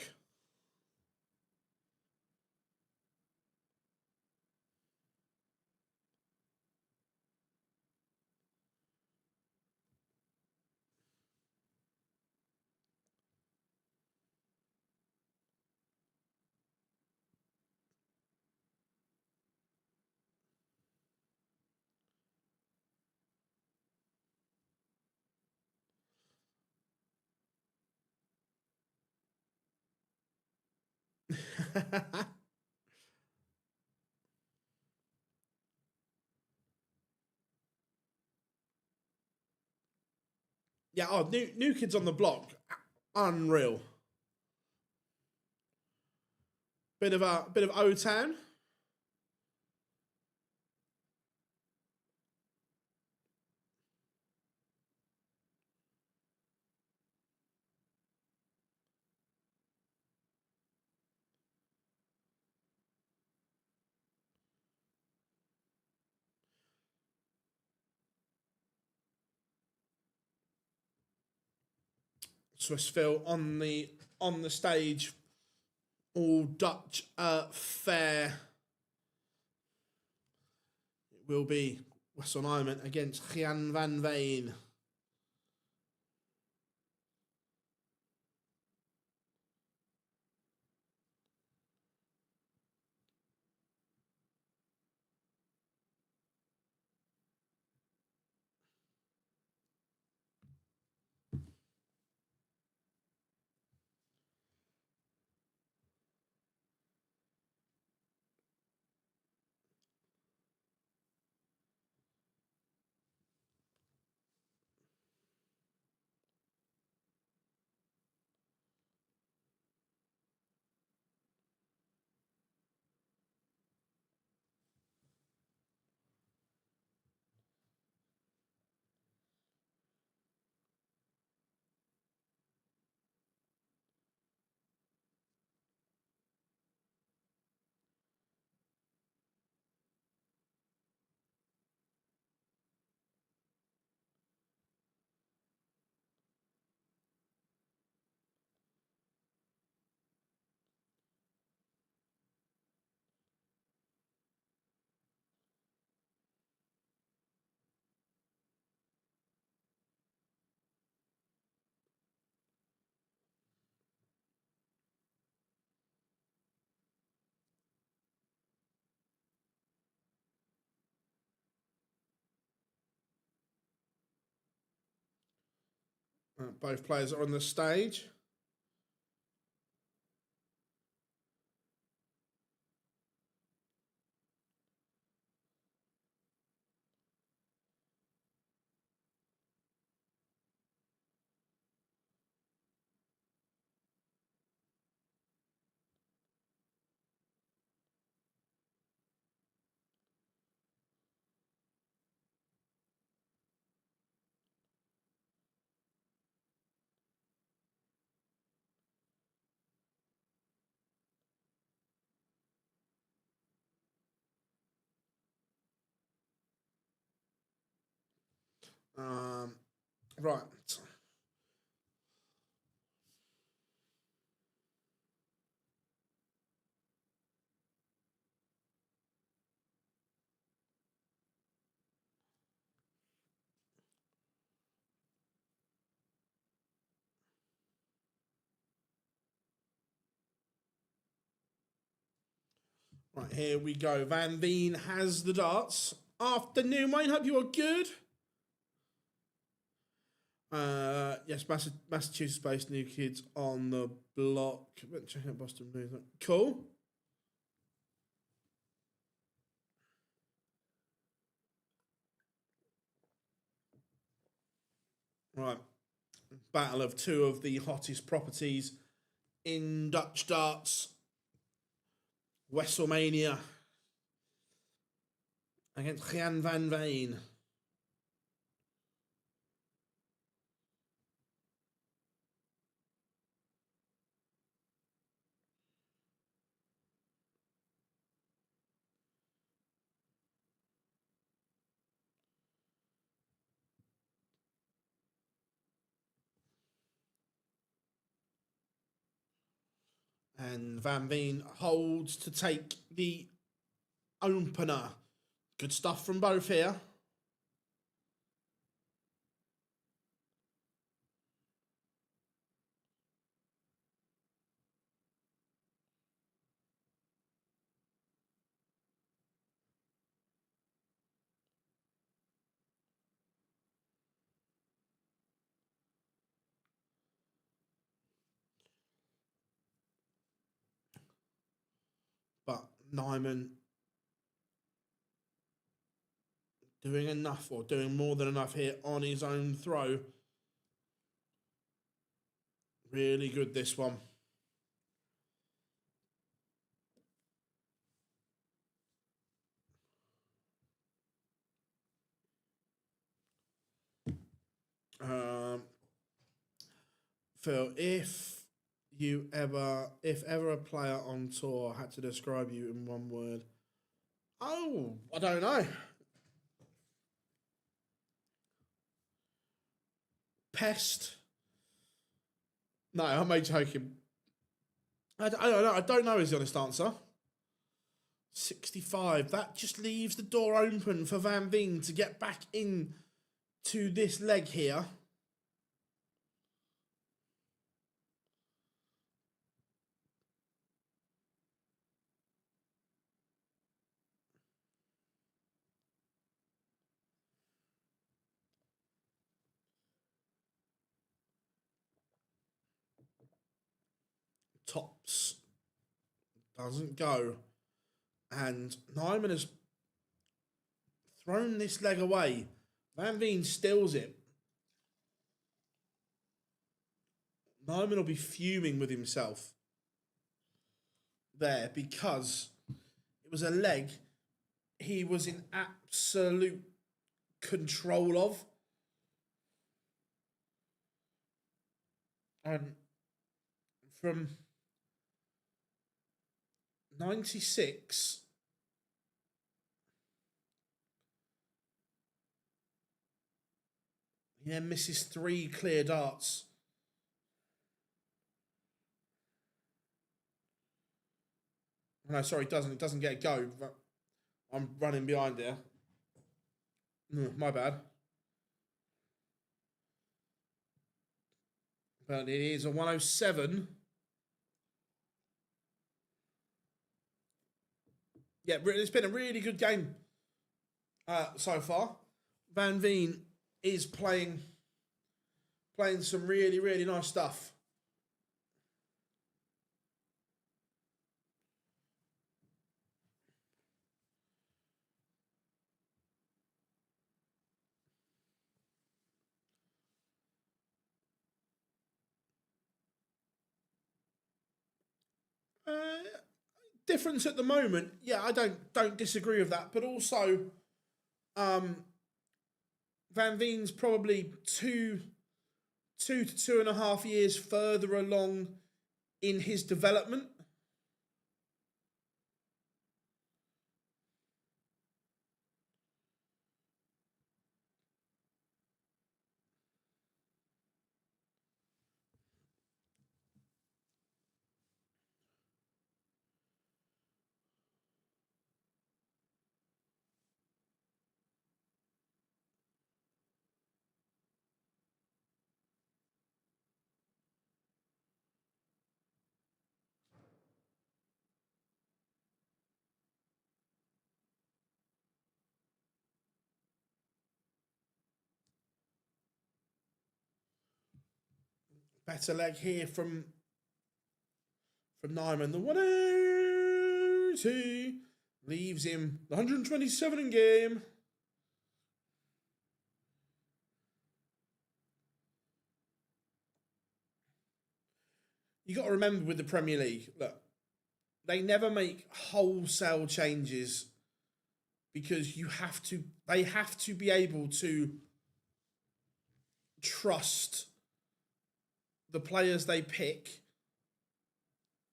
Yeah, New Kids on the Block. Unreal. Bit of O-Town. Swissville on the stage, all Dutch fair. It will be Wessel Nijman against Gian van Veen. Both players are on the stage. Right. Right, here we go. Van Veen has the darts. Afternoon, Wayne. Hope you are good. Yes, Massachusetts-based New Kids on the Block. Check out Boston Blues. Cool. Right. Battle of two of the hottest properties in Dutch darts. Wesselmania against Gian van Veen. And Van Veen holds to take the opener. Good stuff from both here. But Nijman doing enough, or doing more than enough here on his own throw. Really good, this one. Phil, if ever a player on tour had to describe you in one word, I don't know. Pest. No, I'm only joking. I don't know. I don't know is the honest answer. 65. That just leaves the door open for Van Veen to get back in to this leg here. Tops. Doesn't go. And Nijman has thrown this leg away. Van Veen stills it. Nijman will be fuming with himself there, because it was a leg he was in absolute control of. And from 96, he then misses 3 clear darts. No, sorry, it doesn't. It doesn't get a go. I'm running behind there. My bad. But it is a 107. Yeah, it's been a really good game so far. Van Veen is playing some really, really nice stuff. Difference at the moment, yeah, I don't disagree with that, but also, Van Veen's probably 2 to 2.5 years further along in his development. Better leg here from Nijman. The 180 leaves him 127 in game. You got to remember with the Premier League, look, they never make wholesale changes because they have to be able to trust the players they pick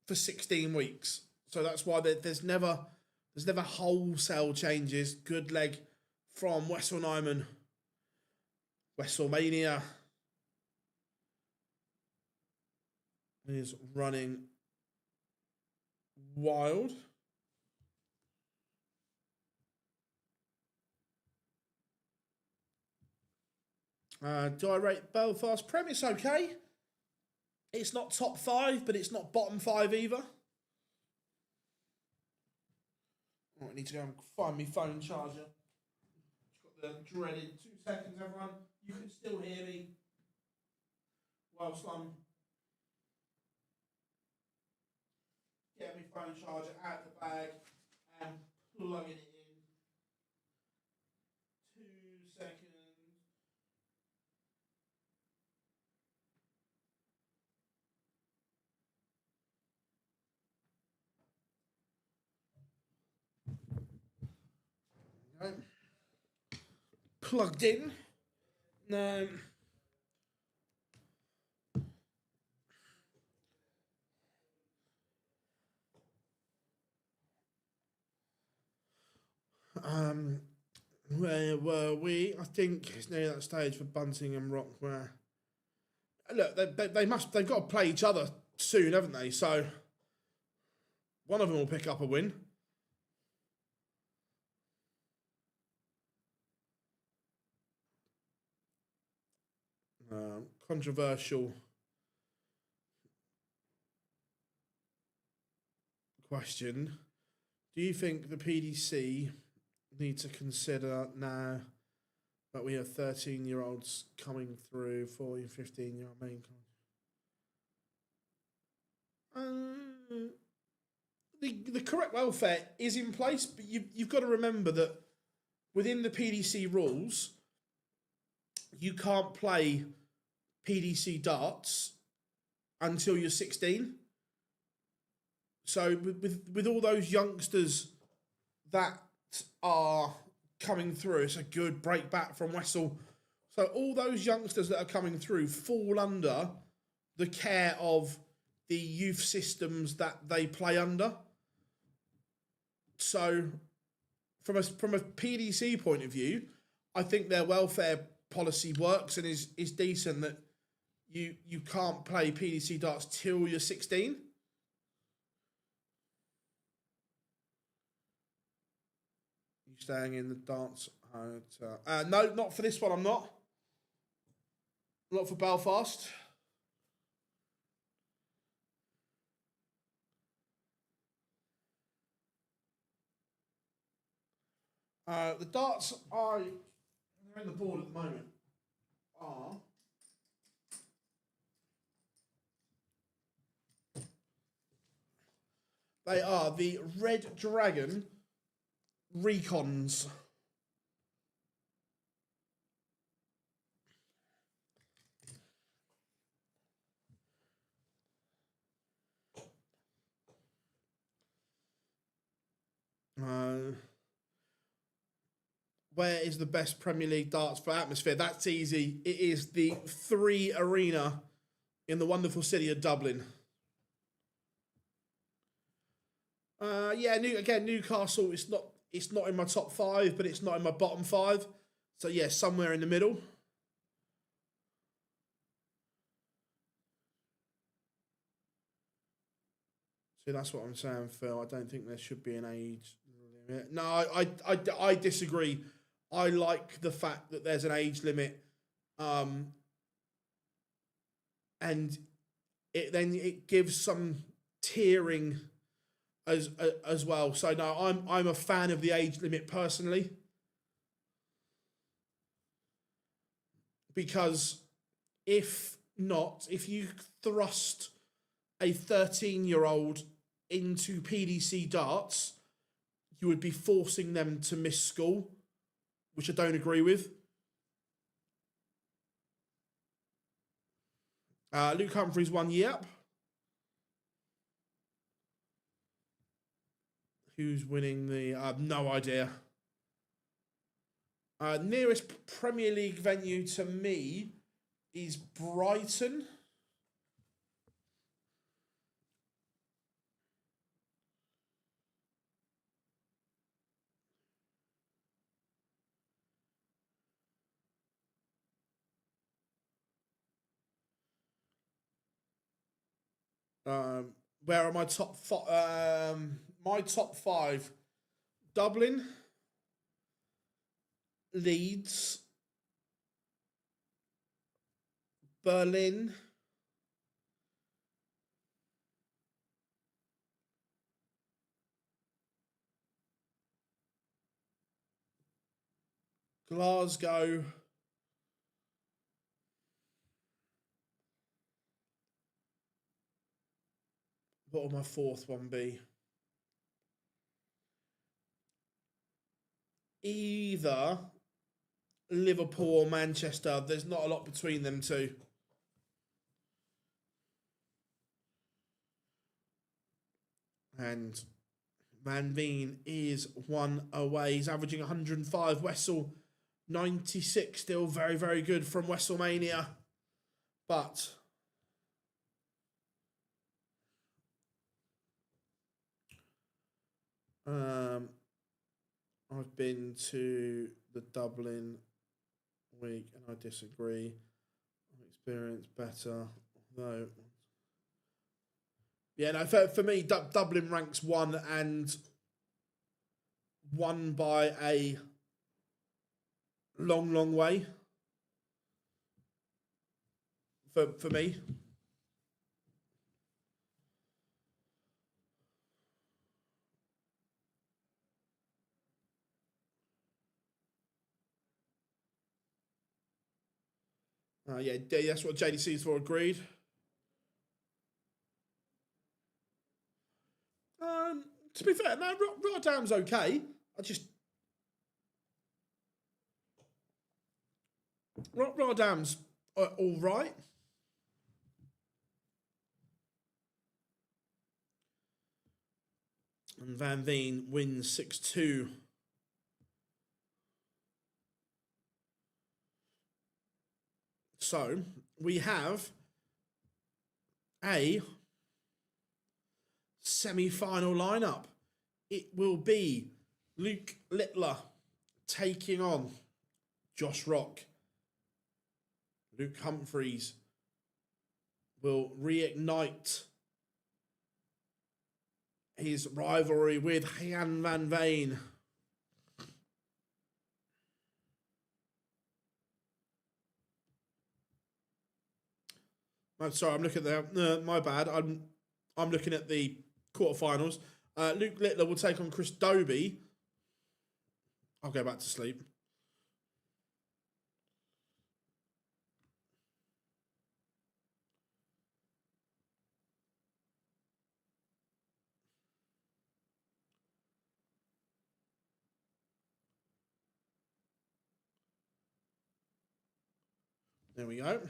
for 16 weeks. So that's why there's never wholesale changes. Good leg from Wessel Nijman. Wesselmania is running wild. Do I rate Belfast Prem? It's okay. It's not top 5, but it's not bottom 5 either. Oh, I need to go and find my phone charger. It's got the dreaded 2 seconds, everyone. You can still hear me whilst I'm getting my phone charger out the bag and plugging it in. 2 seconds. Right. Plugged in. No. Where were we? I think it's near that stage for Bunting and Rock where look, they've got to play each other soon, haven't they? So one of them will pick up a win. Controversial question. Do you think the PDC need to consider now that we have 13-year-olds coming through, 14, 15-year-old main the correct welfare is in place, but you've got to remember that within the PDC rules, you can't play PDC darts until you're 16. So with all those youngsters that are coming through, it's a good break back from Wessel. So all those youngsters that are coming through fall under the care of the youth systems that they play under. So from a PDC point of view, I think their welfare policy works and is decent that you can't play PDC darts till you're 16. You staying in the dance hotel? No, not for this one. I'm not. Not for Belfast. The darts they're in the board at the moment. They are the Red Dragon Recons. Where is the best Premier League darts for atmosphere? That's easy. It is the 3 Arena in the wonderful city of Dublin. Newcastle. It's not in my top 5, but it's not in my bottom 5. So yeah, somewhere in the middle. See, that's what I'm saying, Phil. I don't think there should be an age limit. No, I disagree. I like the fact that there's an age limit, and it gives some tiering as well. So no, I'm a fan of the age limit personally, because if not if you thrust a 13-year-old into PDC darts, you would be forcing them to miss school, which I don't agree with. Luke Humphries 1 year up. Who's winning the... I have no idea. Nearest Premier League venue to me is Brighton. Where are my top five? My top five: Dublin, Leeds, Berlin, Glasgow, what will my fourth one be? Either Liverpool or Manchester. There's not a lot between them two. And Van Veen is one away. He's averaging 105. Wessel, 96. Still very, very good from Wesselmania. But I've been to the Dublin week and I disagree. I've experienced better, though. Yeah, no, for me, Dublin ranks one and won by a long, long way. For me. Yeah, that's what JDC is for, agreed. To be fair, no, Rotterdam's okay. Rotterdam's all right. And Van Veen wins 6-2. So we have a semi-final lineup. It will be Luke Litler taking on Josh Rock. Luke Humphries will reignite his rivalry with Gian Van Veen. I'm sorry, I'm looking at the... my bad. I'm looking at the quarterfinals. Luke Litler will take on Chris Dobey. I'll go back to sleep. There we go.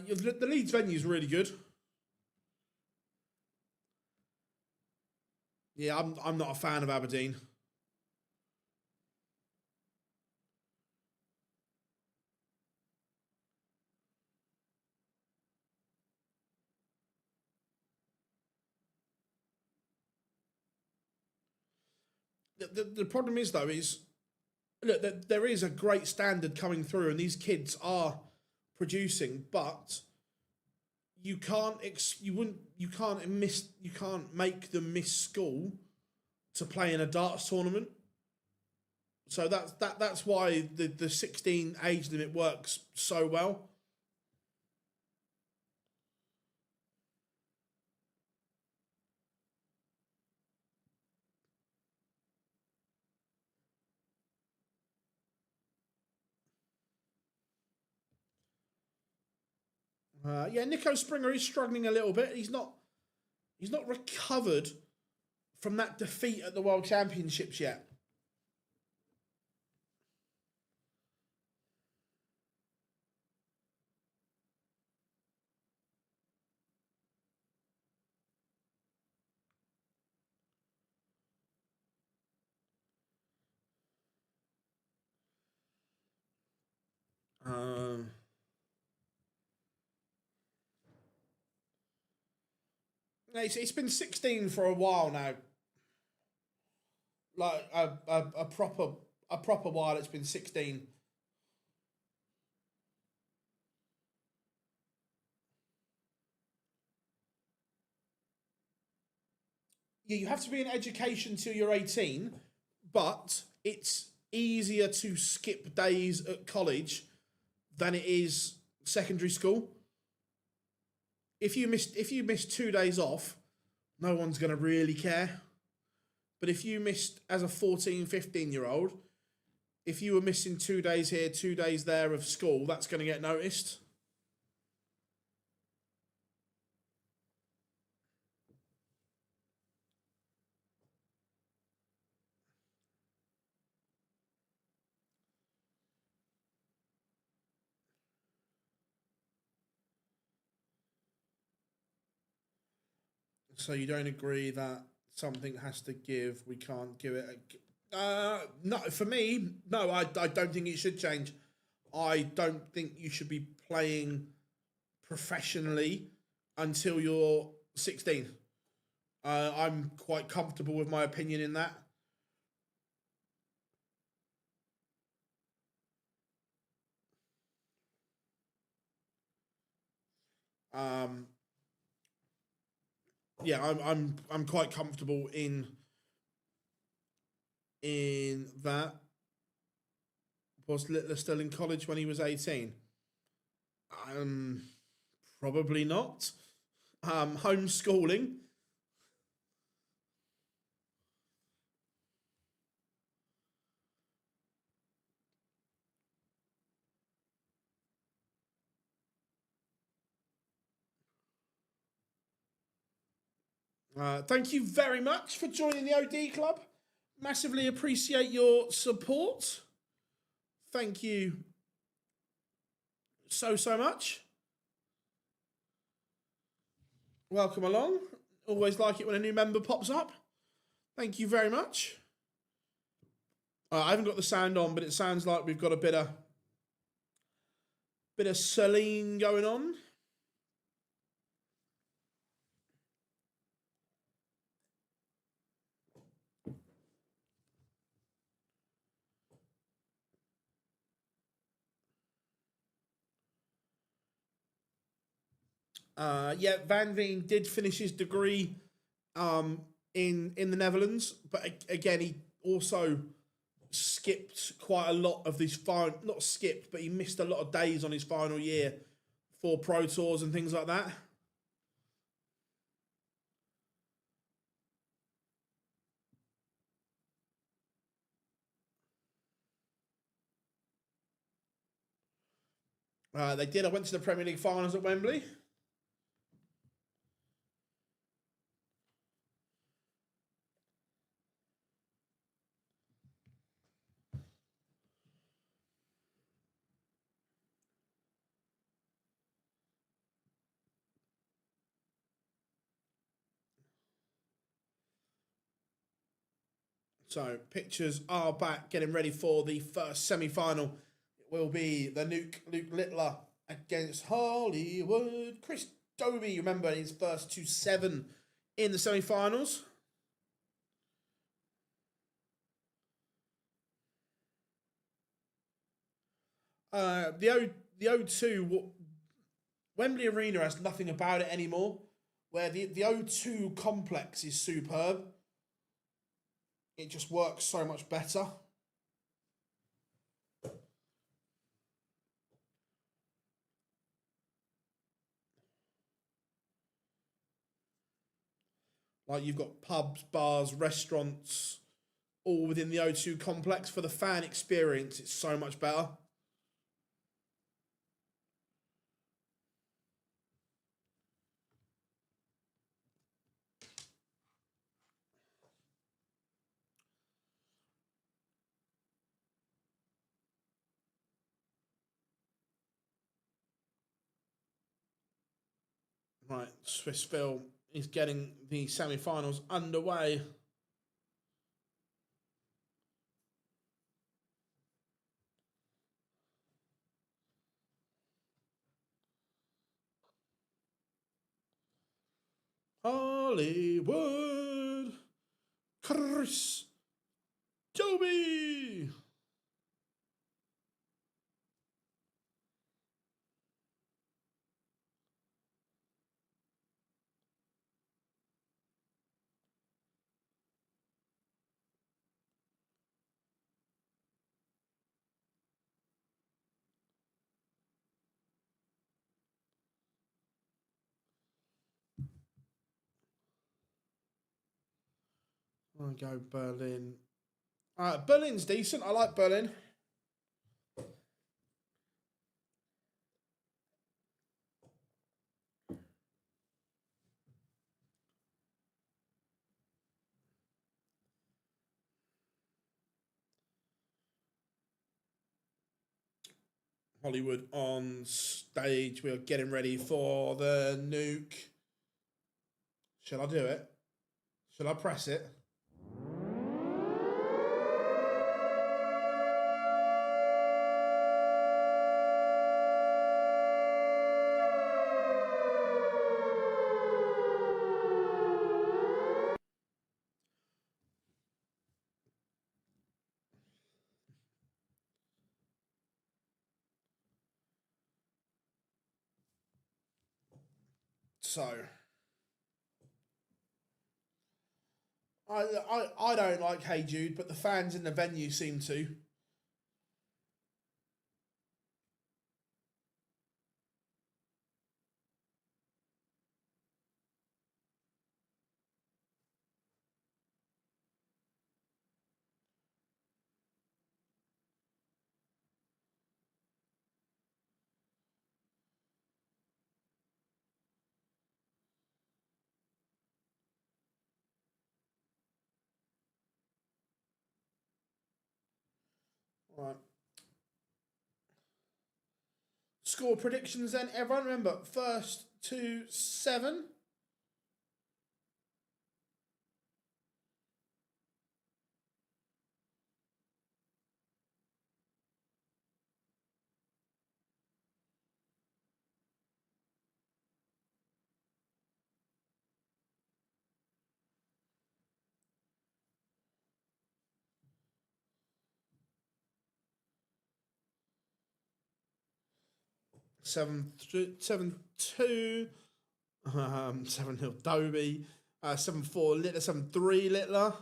The Leeds venue is really good. Yeah, I'm not a fan of Aberdeen. The problem is, though, is look, there is a great standard coming through, and these kids are producing, but you can't make them miss school to play in a darts tournament. So that's why the 16 age limit works so well. Yeah, Nico Springer is struggling a little bit. He's not recovered from that defeat at the World Championships yet. It's been 16 for a while now. Like a proper while. It's been 16. Yeah, you have to be in education till you're 18, but it's easier to skip days at college than it is secondary school. If you miss 2 days off, no one's going to really care. But if you missed as a 14, 15-year-old, if you were missing 2 days here, 2 days there of school, that's going to get noticed. So you don't agree that something has to give, we can't give it no, for me, no, I don't think it should change. I don't think you should be playing professionally until you're 16. I'm quite comfortable with my opinion in that. Yeah, I'm quite comfortable in that. Was Litler still in college when he was 18? Probably not. Homeschooling. Thank you very much for joining the OD Club. Massively appreciate your support. Thank you so much. Welcome along. Always like it when a new member pops up. Thank you very much. I haven't got the sound on, but it sounds like we've got a bit of Celine going on. Yeah, Van Veen did finish his degree in the Netherlands, but again, he also skipped quite a lot of his final, not skipped, but he missed a lot of days on his final year for Pro Tours and things like that. They did. I went to the Premier League finals at Wembley. So pictures are back, getting ready for the first semi-final. It will be the Luke Littler against Hollywood. Chris Dobey, remember his first 2-7 in the semi-finals. The O2, Wembley Arena has nothing about it anymore, where the O2 complex is superb. It just works so much better. Like you've got pubs, bars, restaurants, all within the O2 complex. For the fan experience, it's so much better. Right, Swissville is getting the semi-finals underway. Hollywood, Chris, Dobey. I'll go Berlin. Berlin's decent. I like Berlin. Hollywood on stage. We are getting ready for the nuke. Shall I do it? Shall I press it? So, I don't like Hey Jude, but the fans in the venue seem to. Right. Score predictions then, everyone. Remember, first to 7. Seven 2. 7-0 Dobey. 7-4 Litler. 7-3 Litler.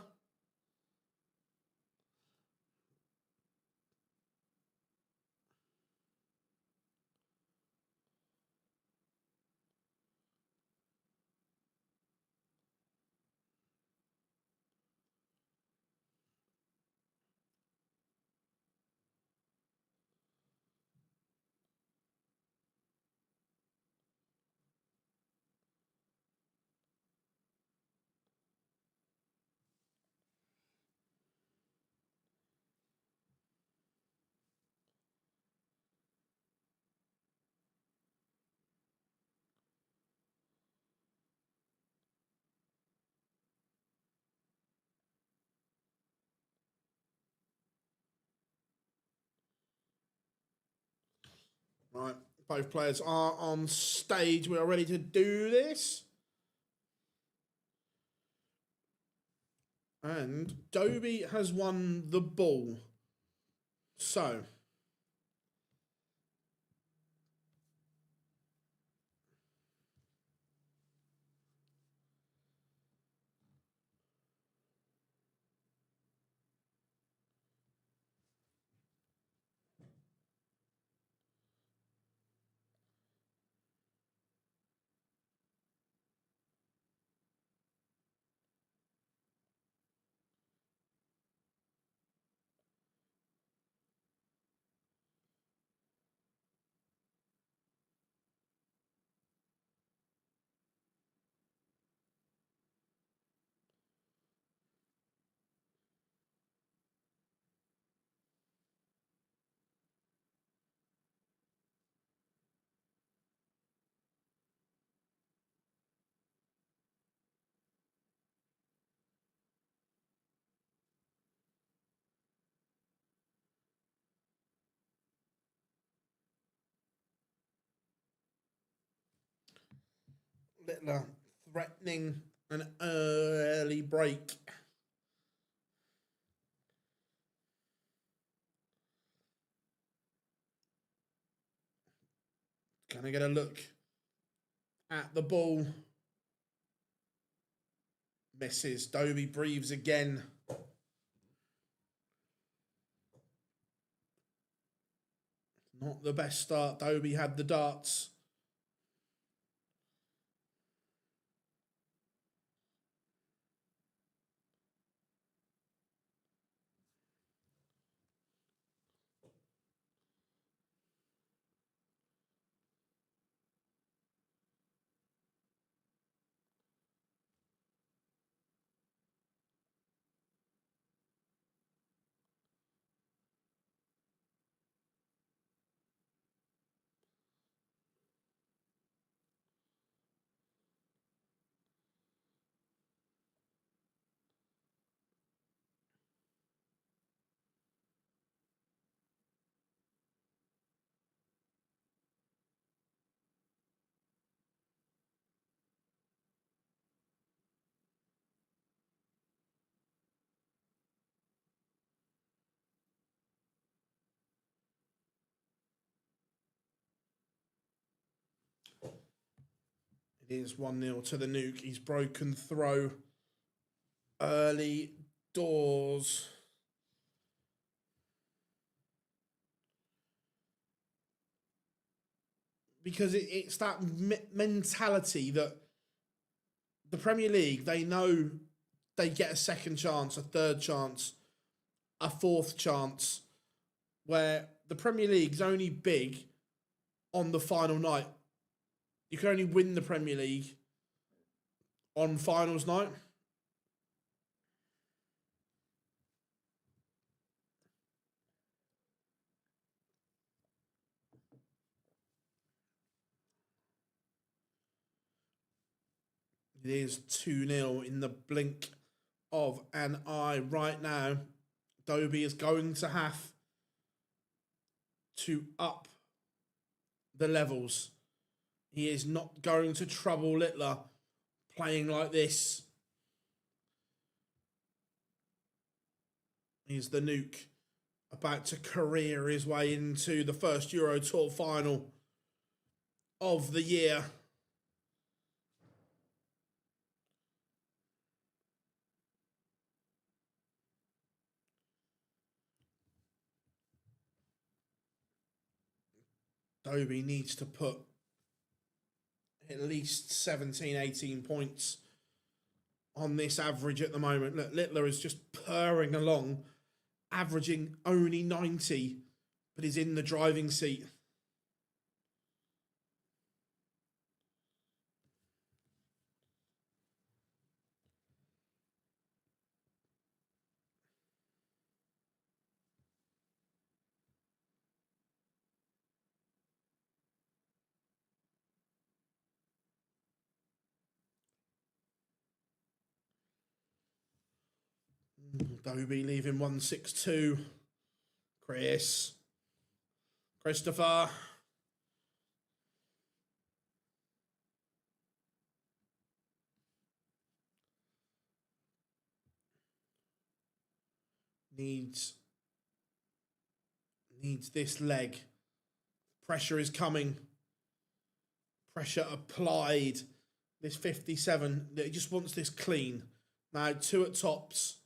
Right, both players are on stage. We are ready to do this. And Dobey has won the ball. So, Litler threatening an early break. Gonna get a look at the ball. Misses. Dobey breathes again. Not the best start. Dobey had the darts. It is 1-0 to the Nuke. He's broken throw early doors. Because it's that mentality that the Premier League, they know they get a second chance, a third chance, a fourth chance, where the Premier League's only big on the final night. You can only win the Premier League on finals night. It is 2-0 in the blink of an eye right now. Dobey is going to have to up the levels. He is not going to trouble Litler playing like this. He's the Nuke about to career his way into the first Euro Tour final of the year. Dobey needs to put at least 17, 18 points on this average at the moment. Look, Littler is just purring along, averaging only 90, but he's in the driving seat. Dobey leaving 162. Christopher. Needs this leg. Pressure is coming. Pressure applied. This 57. He just wants this clean. Now 2 at tops.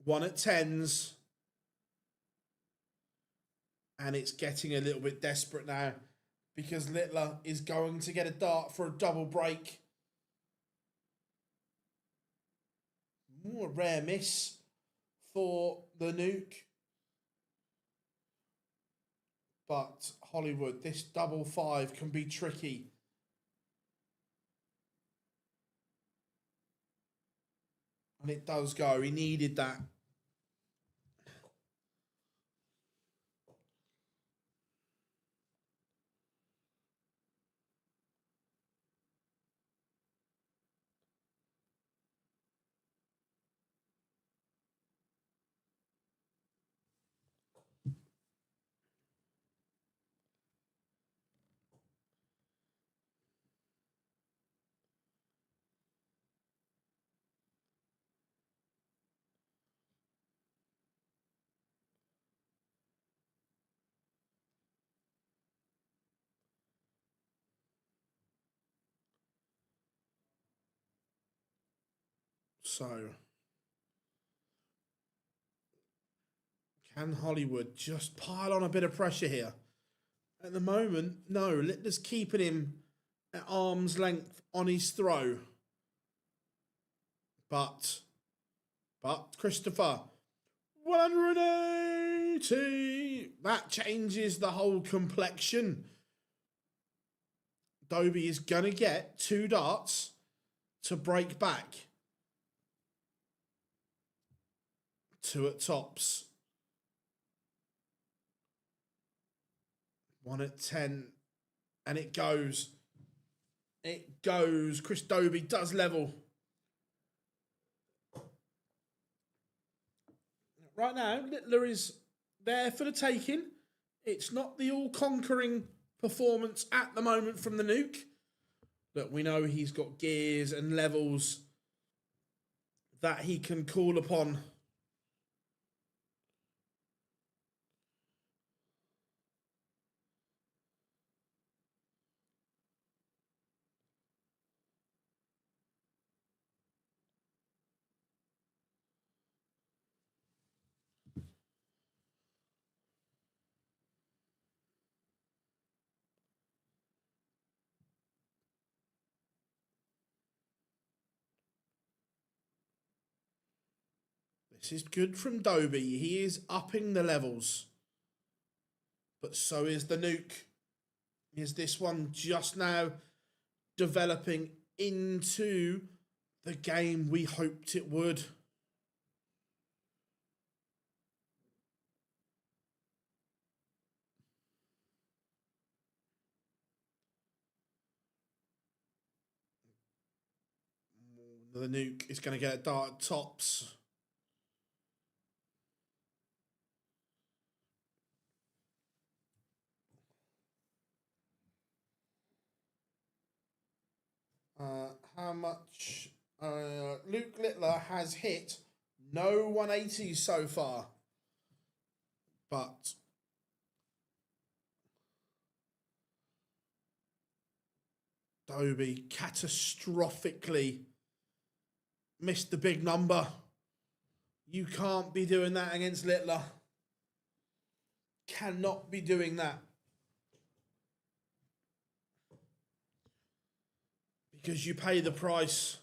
1 at 10s. And it's getting a little bit desperate now because Littler is going to get a dart for a double break. A rare miss for the Nuke. But Hollywood, this double 5 can be tricky. And it does go. He needed that. So, can Hollywood just pile on a bit of pressure here? At the moment, no. Littler's keeping him at arm's length on his throw. But Christopher, 180. That changes the whole complexion. Dobey is going to get 2 darts to break back. 2 at tops. 1 at 10. And it goes. It goes. Chris Dobey does level. Right now, Littler is there for the taking. It's not the all-conquering performance at the moment from the Nuke. But we know he's got gears and levels that he can call upon. This is good from Dobey. He is upping the levels. But so is the Nuke. Is this one just now developing into the game we hoped it would? The Nuke is going to get a dart at tops. How much? Luke Littler has hit no 180s so far. But Dobey catastrophically missed the big number. You can't be doing that against Littler. Cannot be doing that. Because you pay the price.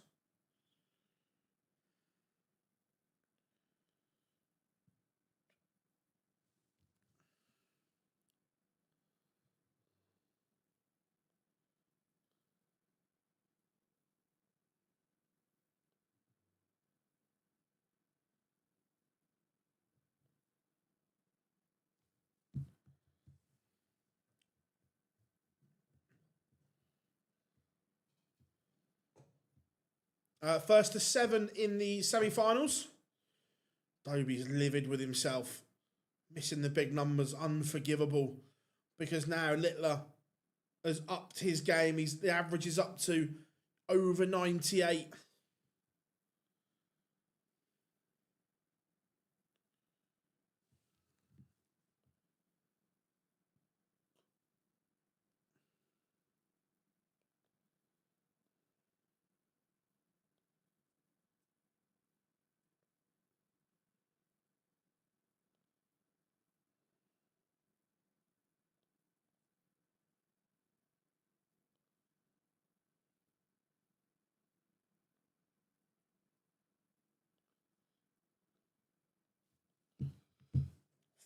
First to 7 in the semi-finals. Dobey's livid with himself. Missing the big numbers, unforgivable. Because now Littler has upped his game. The average is up to over 98.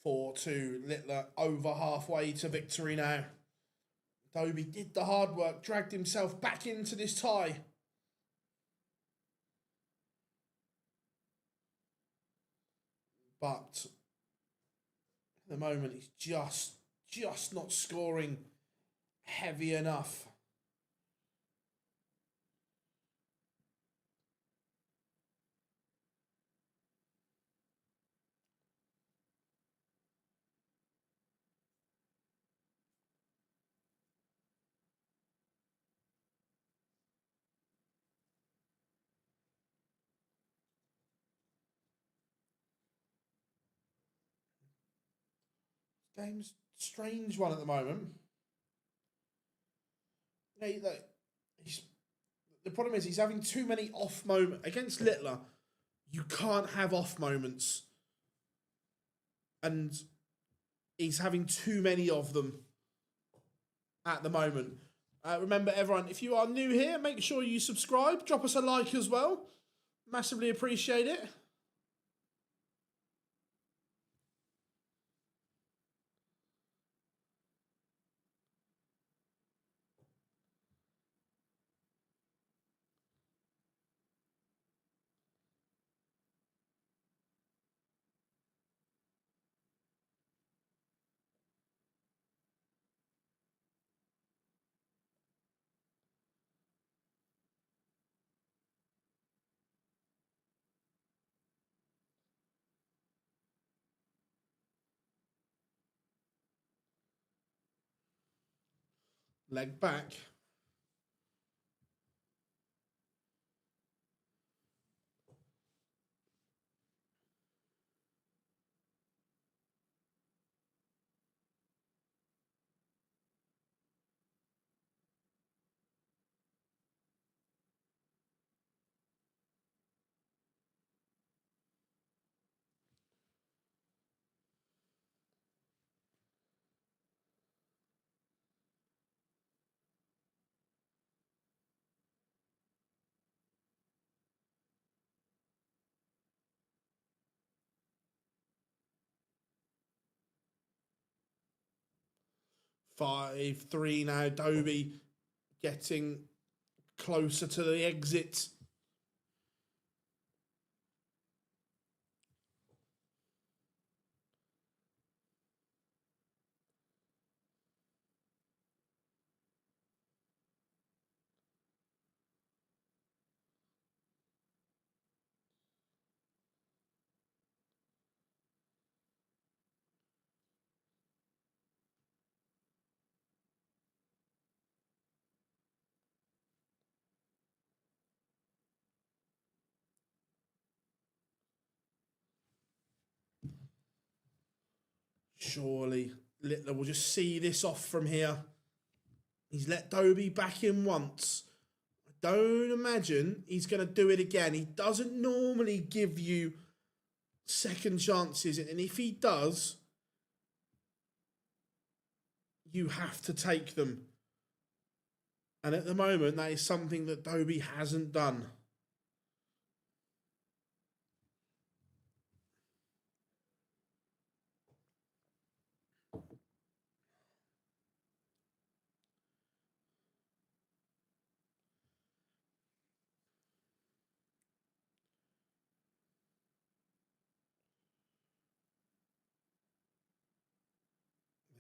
Four two, Littler over halfway to victory now. Dobey did the hard work, dragged himself back into this tie. But at the moment, he's just not scoring heavy enough. Game's a strange one at the moment. The problem is he's having too many off moments against Littler. You can't have off moments. And he's having too many of them at the moment. Remember, everyone, if you are new here, make sure you subscribe. Drop us a like as well. Massively appreciate it. Leg back. Five, three now. Dobey getting closer to the exit. Surely Litler will just see this off from here. He's let Dobey back in once. I don't imagine he's going to do it again. He doesn't normally give you second chances. And if he does, you have to take them. And at the moment, that is something that Dobey hasn't done.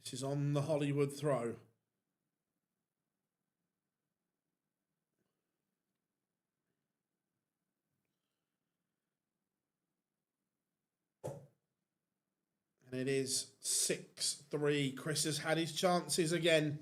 This is on the Hollywood throw. And it is 6-3. Chris has had his chances again.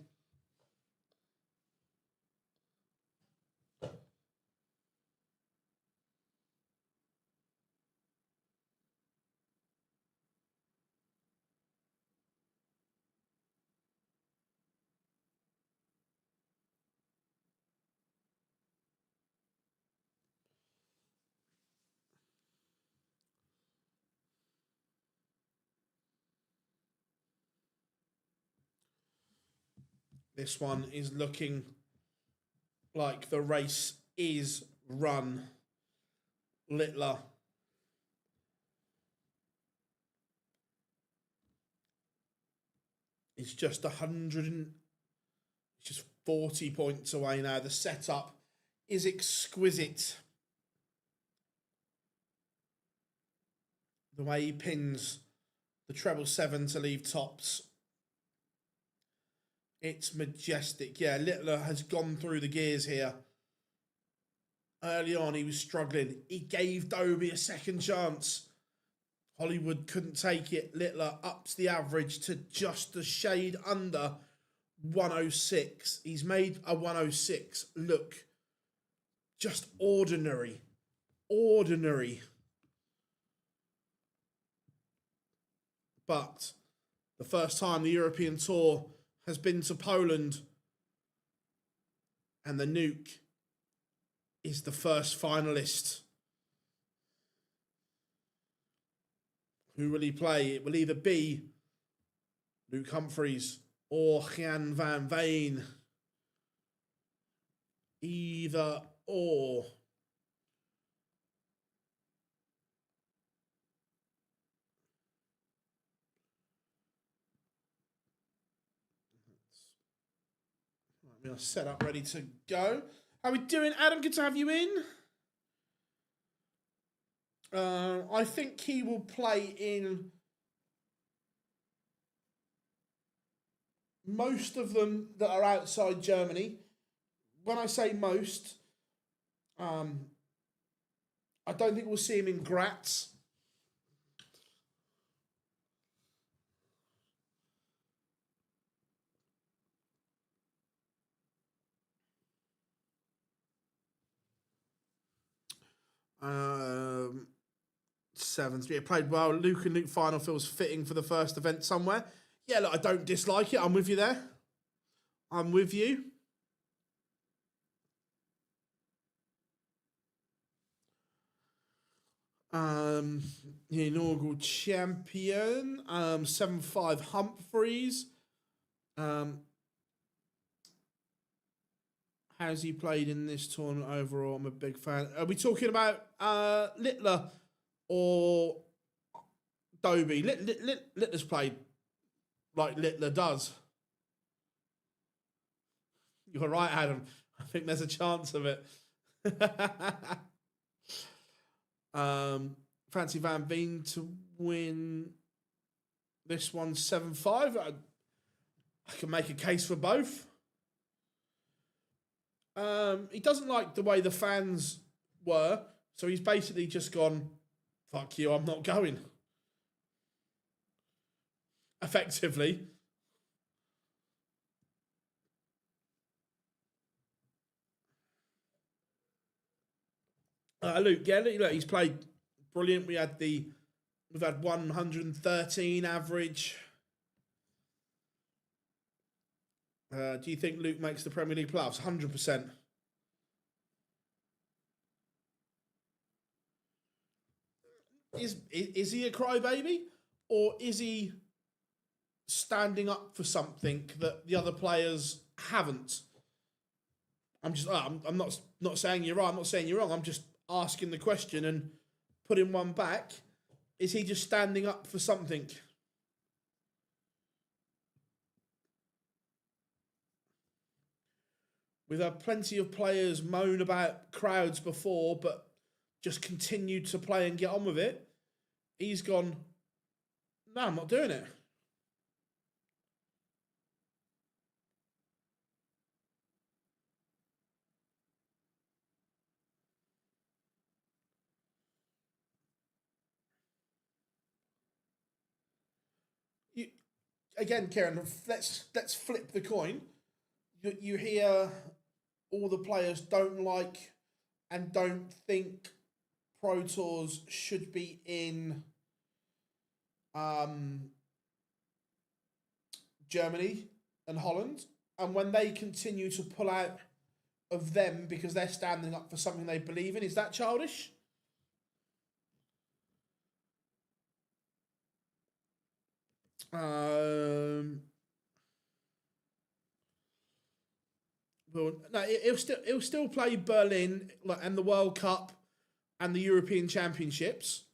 This one is looking like the race is run. Litler. It's just 40 points away now. The setup is exquisite. The way he pins the treble 7 to leave tops. It's majestic. Yeah, Litler has gone through the gears here. Early on, he was struggling. He gave Dobey a second chance. Hollywood couldn't take it. Litler ups the average to just a shade under 106. He's made a 106 look just ordinary. Ordinary. But the first time the European Tour has been to Poland, and the Nuke is the first finalist. Who will he play? It will either be Luke Humphries or Gian van Veen. Either or. We are set up, ready to go. How are we doing, Adam? Good to have you in. I think he will play in most of them that are outside Germany. When I say most, I don't think we'll see him in Graz. Sevens. Yeah, played well. Luke and Luke final feels fitting for the first event somewhere. Yeah, look, I don't dislike it. I'm with you there. I'm with you. The inaugural champion. 7-5 Humphries. How's he played in this tournament overall? I'm a big fan. Are we talking about Litler or Dobey? Littler's played like Litler does. You're right, Adam. I think there's a chance of it. Fancy Van Veen to win this one 7-5. I can make a case for both. He doesn't like the way the fans were, so he's basically just gone, fuck you, I'm not going. Effectively. Luke, yeah, look, he's played brilliant. We've had 113 average. Do you think Luke makes the Premier League playoffs? 100%. Is he a crybaby, or is he standing up for something that the other players haven't? I'm not saying you're right. I'm not saying you're wrong. I'm just asking the question and putting one back. Is he just standing up for something? We've had plenty of players moan about crowds before, but just continued to play and get on with it. He's gone, no, I'm not doing it. Again, Kieran, let's flip the coin. You hear all the players don't like and don't think Pro Tours should be in Germany and Holland. And when they continue to pull out of them because they're standing up for something they believe in, is that childish? Well, no, he'll still play Berlin and the World Cup and the European Championships.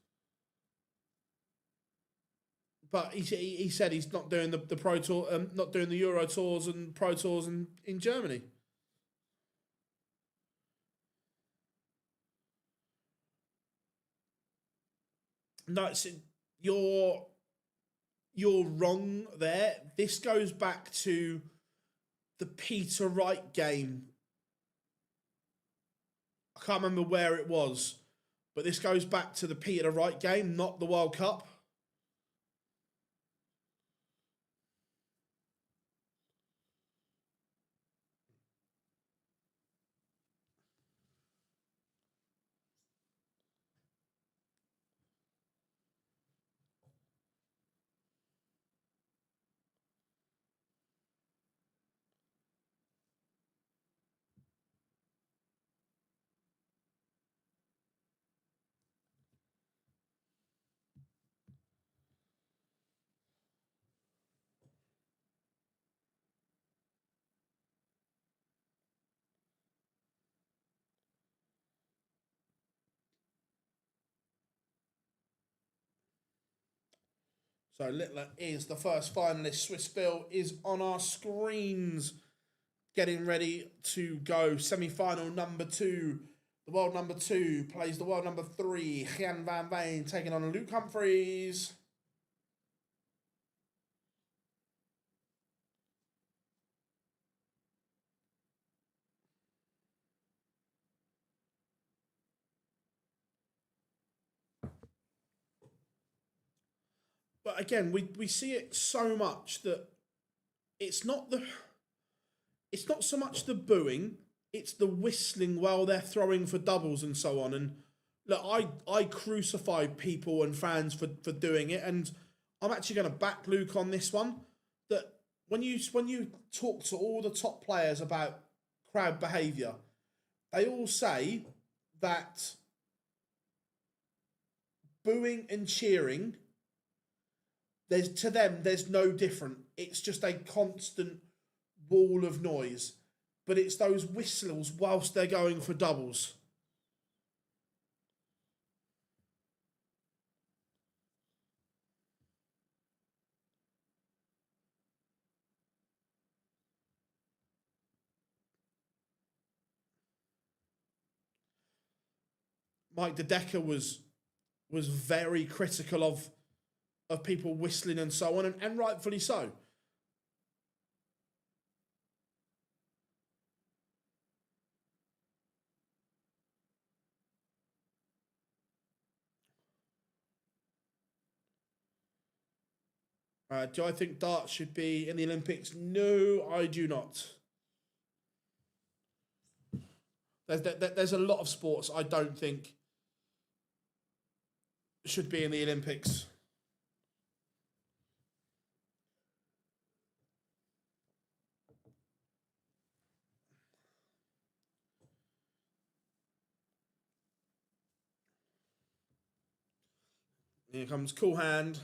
But he said he's not doing the Pro Tour, not doing the Euro Tours and Pro Tours in Germany. No, you're wrong there. This goes back to the Peter Wright game. I can't remember where it was, but this goes back to the Peter Wright game, not the World Cup. So Litler is the first finalist. Swiss Bill is on our screens, getting ready to go. Semi-final number 2. The world number 2 plays the world number 3. Gian van Veen taking on Luke Humphries. But again, we see it so much that it's not so much the booing, it's the whistling while they're throwing for doubles and so on. And look, I crucify people and fans for doing it, and I'm actually going to back Luke on this one. That when you talk to all the top players about crowd behaviour, they all say that booing and cheering, to them, there's no different. It's just a constant wall of noise. But it's those whistles whilst they're going for doubles. Mike De Decker was very critical of people whistling and so on, and rightfully so. Do I think darts should be in the Olympics? No, I do not. There's a lot of sports I don't think should be in the Olympics. Here comes Cool Hand.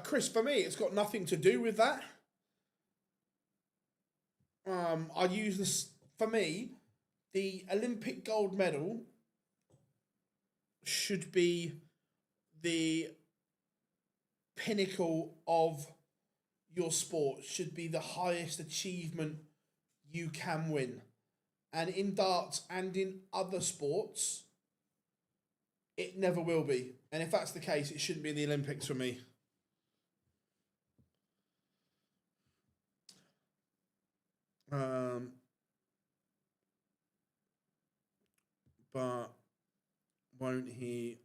Chris, for me, it's got nothing to do with that. I use this, for me, the Olympic gold medal should be the pinnacle of your sport, should be the highest achievement you can win. And in darts and in other sports, it never will be. And if that's the case, it shouldn't be in the Olympics for me. But won't he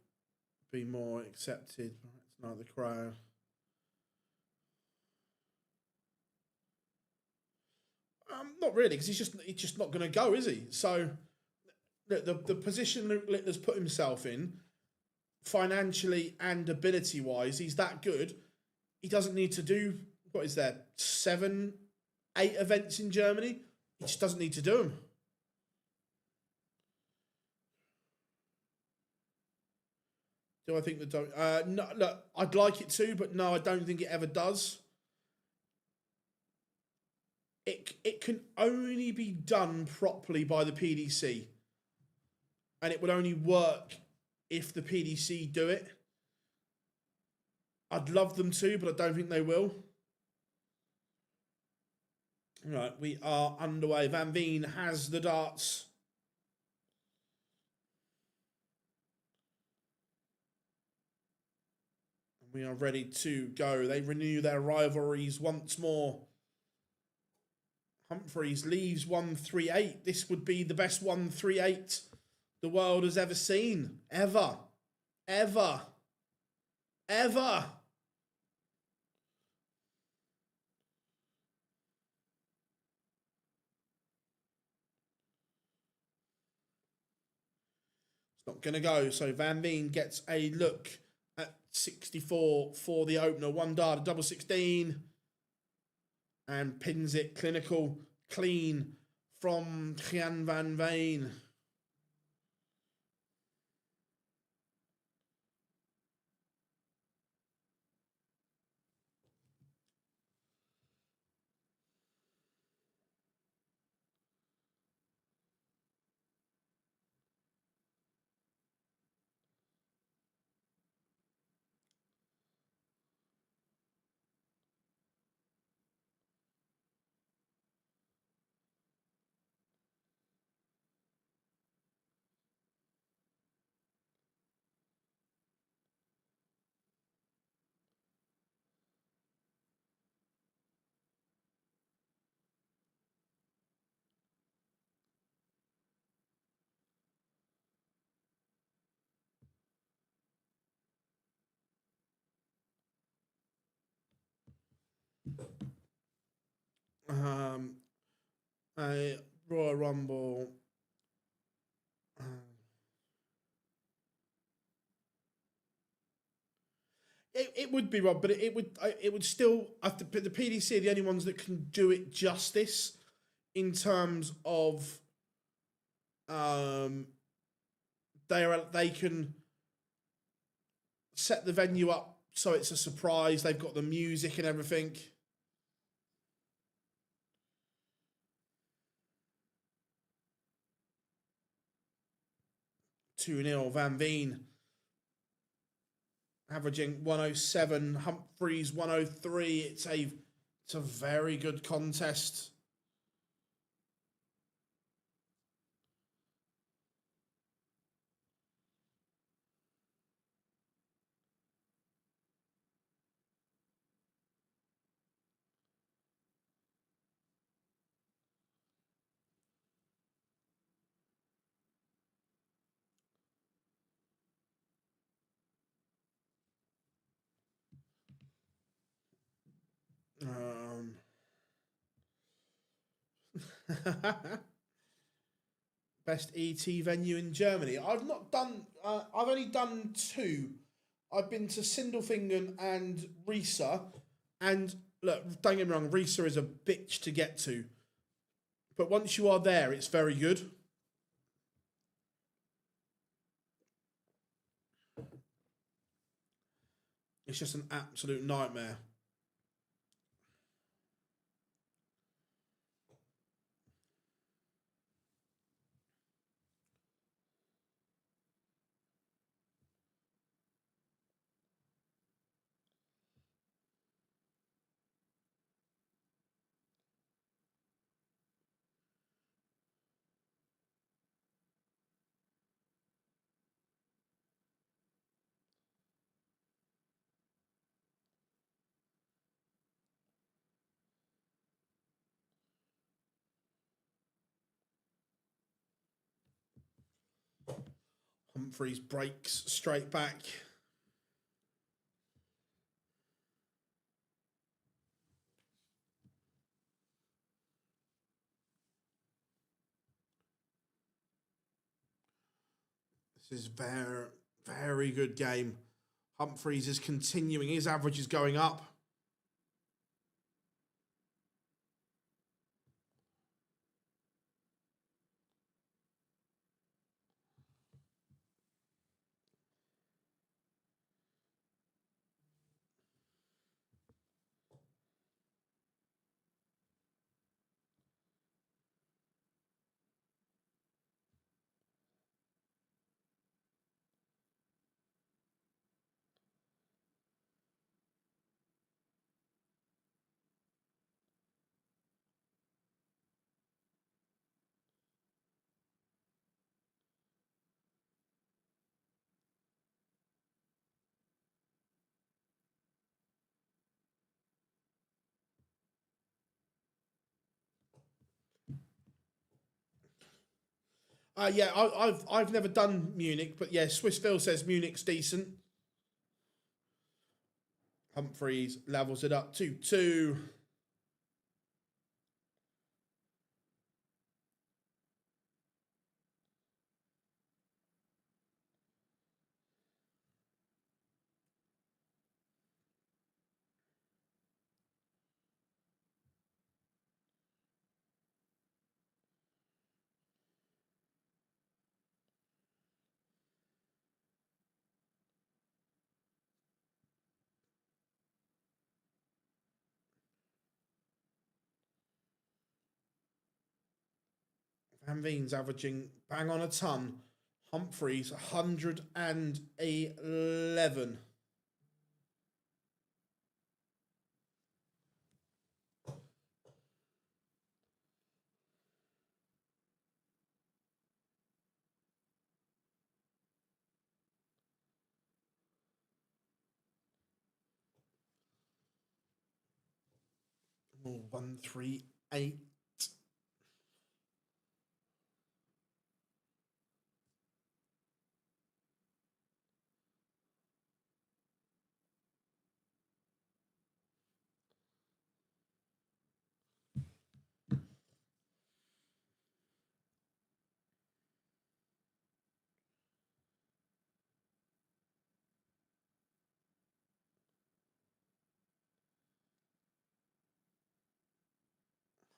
be more accepted? It's not the crowd. Not really, because he's just not going to go, is he? So the position Luke Littler's put himself in, financially and ability wise, he's that good. He doesn't need to do, what is there, 7, 8 events in Germany. He just doesn't need to do them. Do I think that no, look, I'd like it to, but no, I don't think it ever does. It can only be done properly by the PDC. And it will only work if the PDC do it. I'd love them to, but I don't think they will. Right, we are underway. Van Veen has the darts. We are ready to go. They renew their rivalries once more. Humphries leaves 138. This would be the best 138 the world has ever seen. Ever. Ever. Ever. It's not going to go. So Van Veen gets a look at 64 for the opener. One dart, a double 16. And pins it clinical, clean from Gian Van Veen. A Royal Rumble. It would be, Rob, but it would still. The PDC are the only ones that can do it justice in terms of they can set the venue up so it's a surprise. They've got the music and everything. Two 0 Van Veen averaging 107, Humphries 103. It's a very good contest. Best ET venue in Germany. I've not done. I've only done two. I've been to Sindelfingen and Riesa, and look, don't get me wrong, Riesa is a bitch to get to, but once you are there, it's very good. It's just an absolute nightmare. Humphries breaks straight back. This is very, very good game. Humphries is continuing. His average is going up. Yeah, I've never done Munich, but yeah, Swissville says Munich's decent. Humphries levels it up 2-2. Van Veen's averaging bang on a ton. Humphries 111. Oh, 138.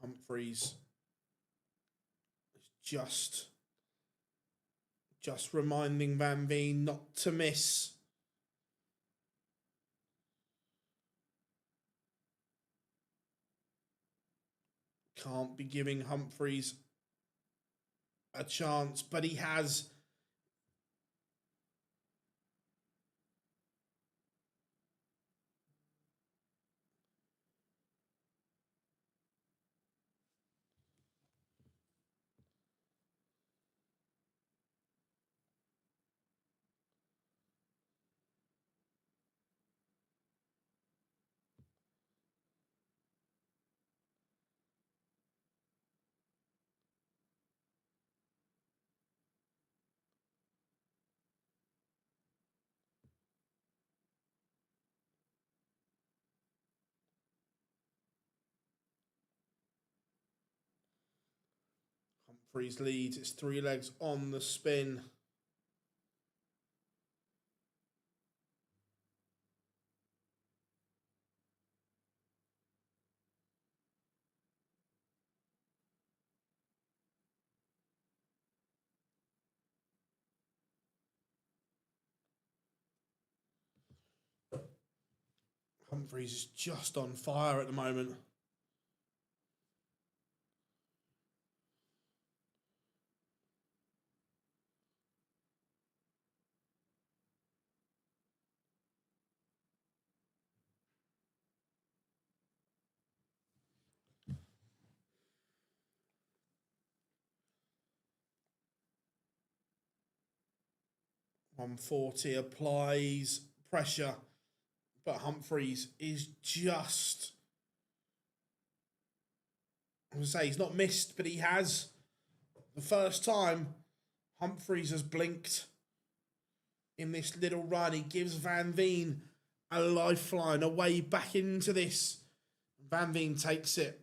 Humphries is just reminding Van Veen not to miss. Can't be giving Humphries a chance, but he has. Humphries leads. It's 3 legs on the spin. Humphries is just on fire at the moment. .140 applies pressure, but Humphries is just. I would say he's not missed, but he has. The first time Humphries has blinked in this little run, he gives Van Veen a lifeline, a way back into this. Van Veen takes it.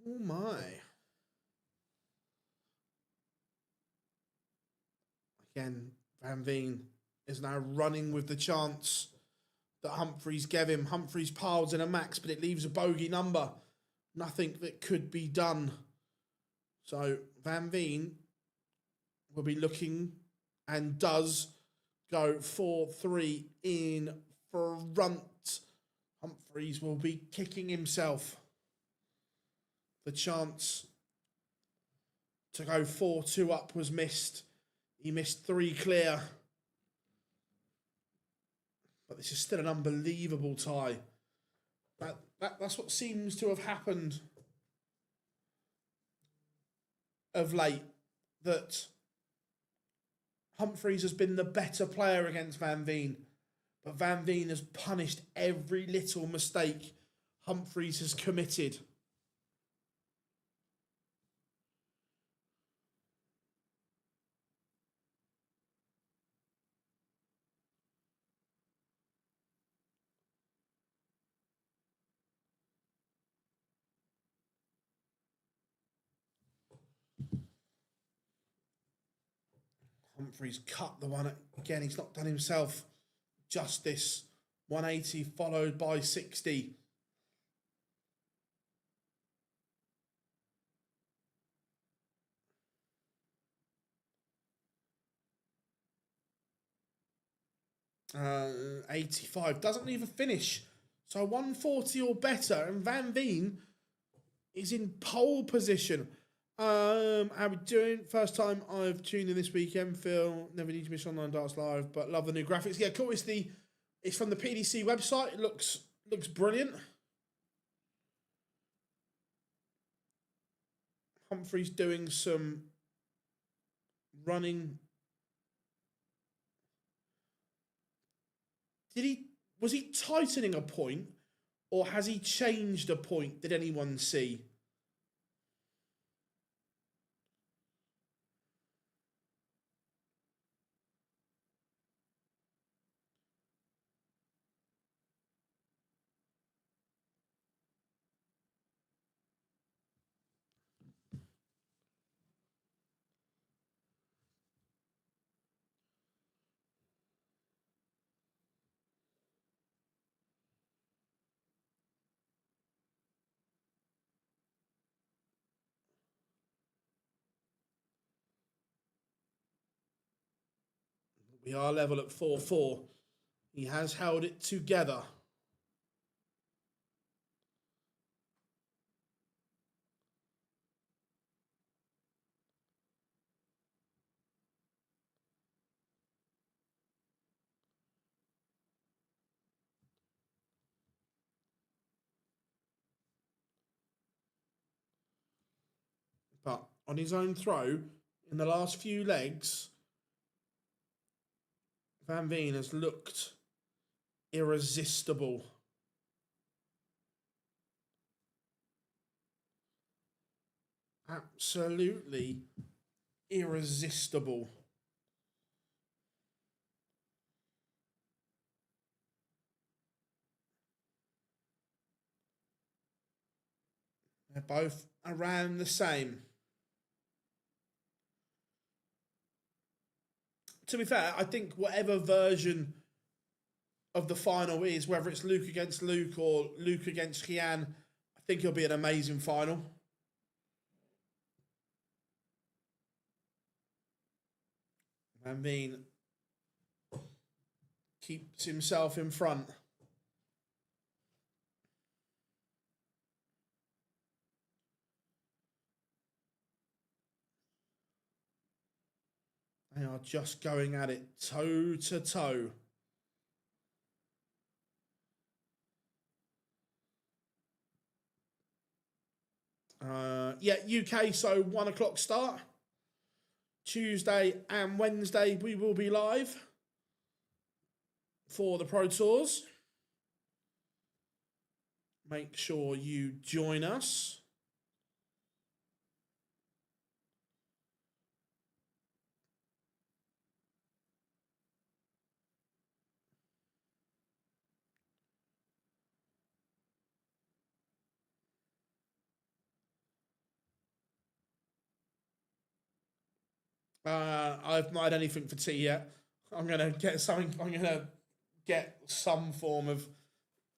Oh my. Again, Van Veen is now running with the chance that Humphries gave him. Humphries piles in a max, but it leaves a bogey number. Nothing that could be done. So Van Veen will be looking and does go 4-3 in front. Humphries will be kicking himself. The chance to go 4-2 up was missed. He missed 3 clear. But this is still an unbelievable tie. That's what seems to have happened of late. That Humphries has been the better player against Van Veen. But Van Veen has punished every little mistake Humphries has committed. Humphries cut the one again. He's not done himself justice. 180 followed by 60. Uh, 85 doesn't leave a finish. So 140 or better, and Van Veen is in pole position. How we doing? First time I've tuned in this weekend, Phil. Never need to miss online darts live, but love the new graphics. Yeah, cool. It's from the PDC website. It looks brilliant. Humphries doing some running. Was he tightening a point, or has he changed a point? Did anyone see? We are level at 4-4. He has held it together. But on his own throw, in the last few legs, Van Veen has looked irresistible. Absolutely irresistible. They're both around the same. To be fair, I think whatever version of the final is, whether it's Luke against Luke or Luke against Gian, I think it'll be an amazing final. Van Veen keeps himself in front. They are just going at it toe to toe. Yeah, UK, so 1 o'clock start. Tuesday and Wednesday we will be live for the Pro Tours. Make sure you join us. I've not had anything for tea yet. I'm going to get something. I'm going to get some form of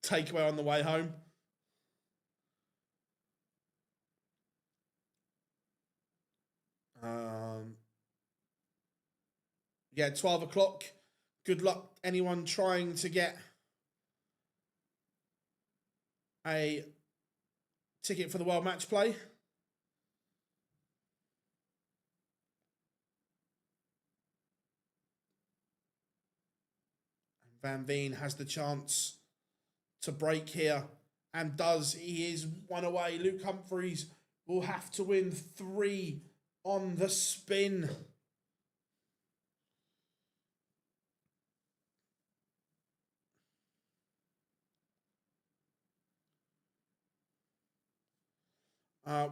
takeaway on the way home. Yeah, 12 o'clock. Good luck, anyone trying to get a ticket for the World Match Play. Van Veen has the chance to break here and does. He is one away. Luke Humphries will have to win 3 on the spin.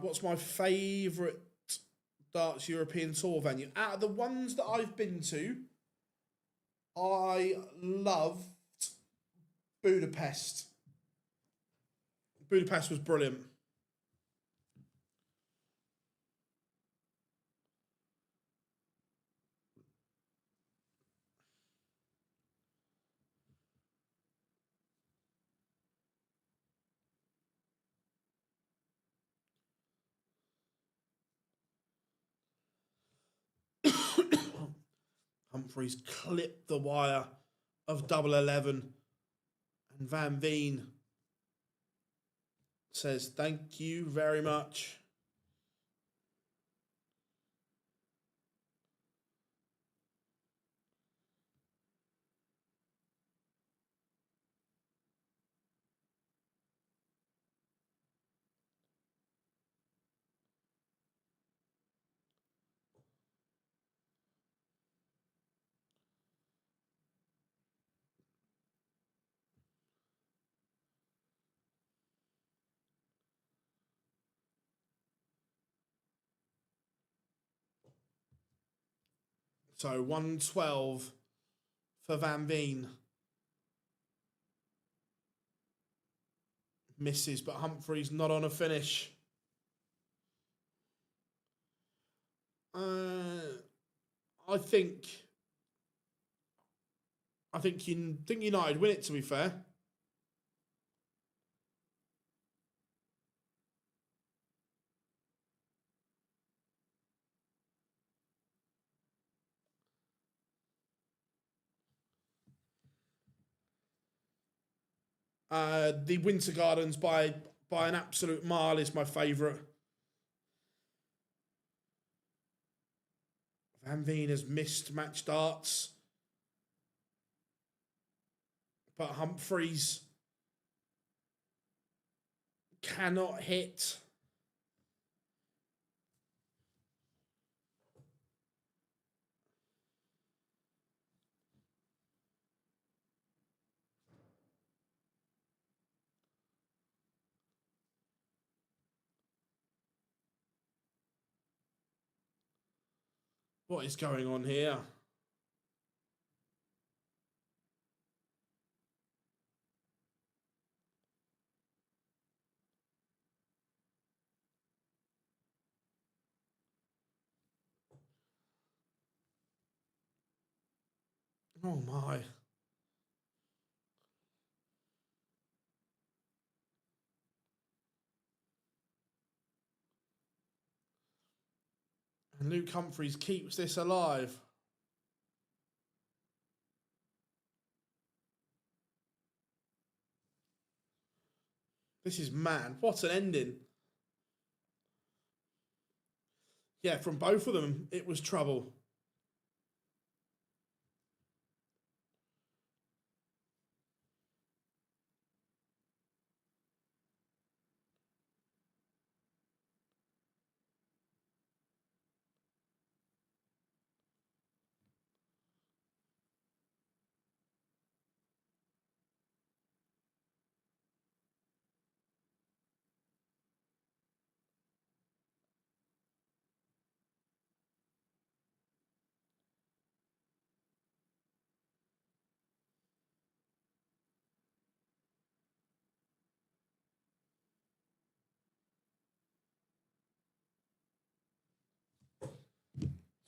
What's my favourite darts European Tour venue? Out of the ones that I've been to, I loved Budapest. Budapest was brilliant. Humphries clipped the wire of double 11. And Van Veen says, thank you very much. So 112 for Van Veen. Misses, but Humphries not on a finish. I think United win it, to be fair. The Winter Gardens by an absolute mile is my favourite. Van Veen has missed match darts. But Humphries cannot hit. What is going on here? Oh my. And Luke Humphries keeps this alive. This is mad. What an ending. Yeah, from both of them, it was trouble.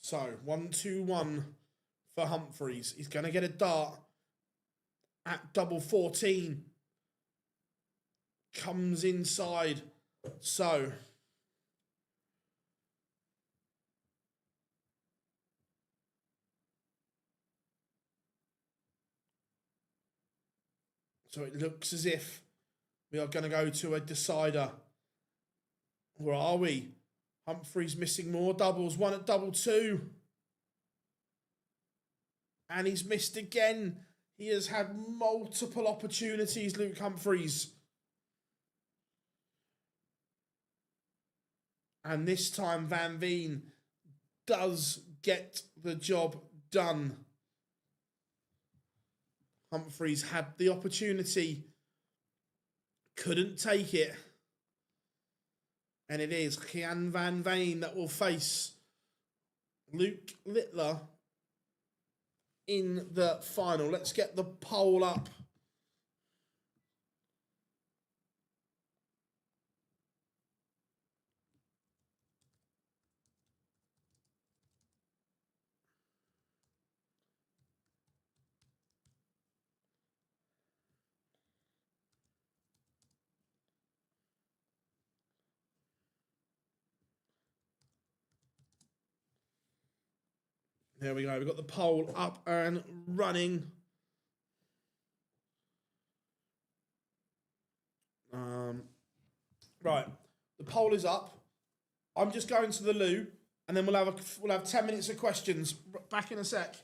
So, 1-2-1 for Humphries. He's going to get a dart at double 14. Comes inside. So it looks as if we are going to go to a decider. Where are we? Humphries missing more doubles. One at double 2. And he's missed again. He has had multiple opportunities, Luke Humphries. And this time Veen does get the job done. Humphries had the opportunity, couldn't take it. And it is Gian Veen that will face Luke Litler in the final. Let's get the poll up. There we go. We've got the poll up and running. Right. The poll is up. I'm just going to the loo, and then we'll have 10 minutes of questions. Back in a sec.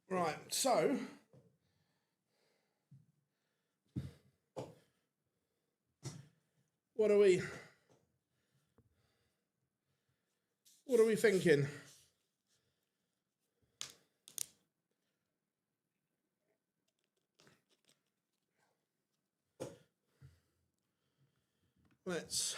Right, so what are we thinking? Let's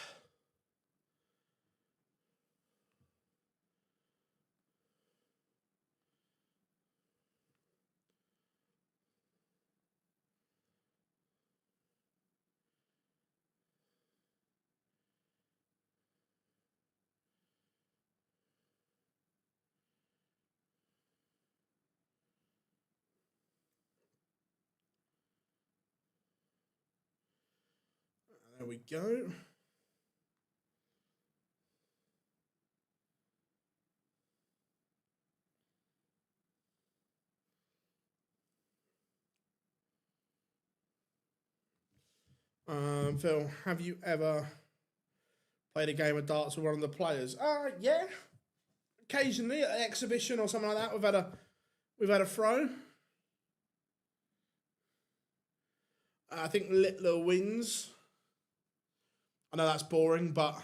there we go. Phil, have you ever played a game of darts with one of the players? Yeah. Occasionally at an exhibition or something like that, we've had a throw. I think Litler wins. I know that's boring, but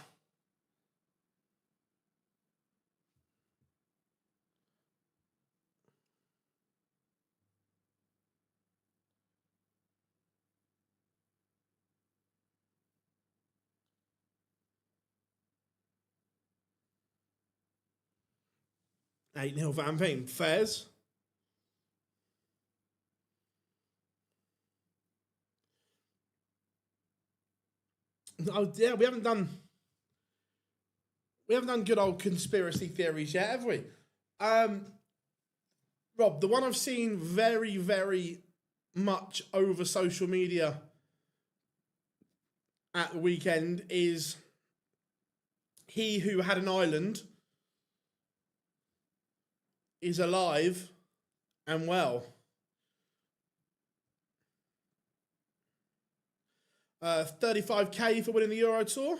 Eight 0 Veen. Fairs. Oh yeah, we haven't done good old conspiracy theories yet, have we? Rob, the one I've seen very, very much over social media at the weekend is he who had an island is alive and well. 35k for winning the Euro Tour.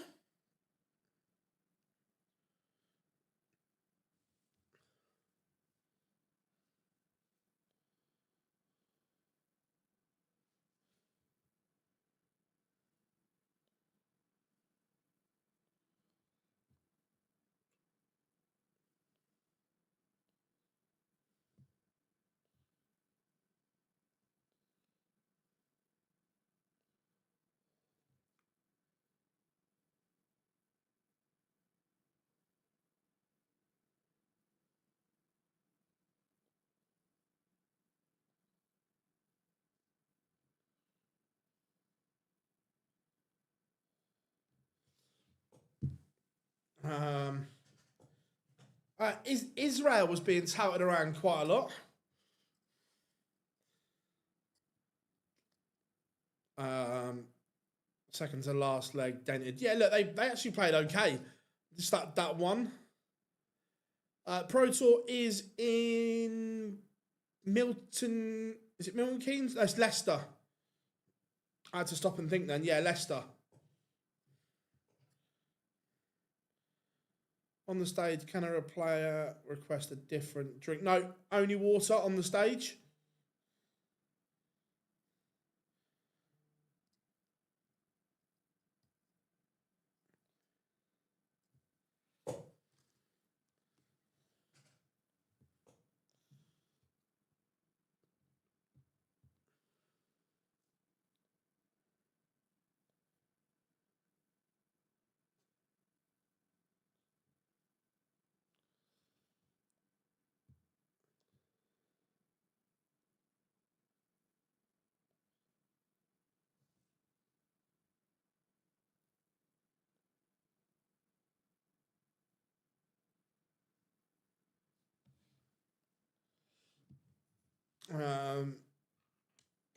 Israel was being touted around quite a lot. Second to last leg dented. Yeah, look, they actually played okay. Just that one. Pro Tour is in Milton. Is it Milton Keynes? That's Leicester. I had to stop and think then. Yeah, Leicester. On the stage, can a player request a different drink? No, only water on the stage.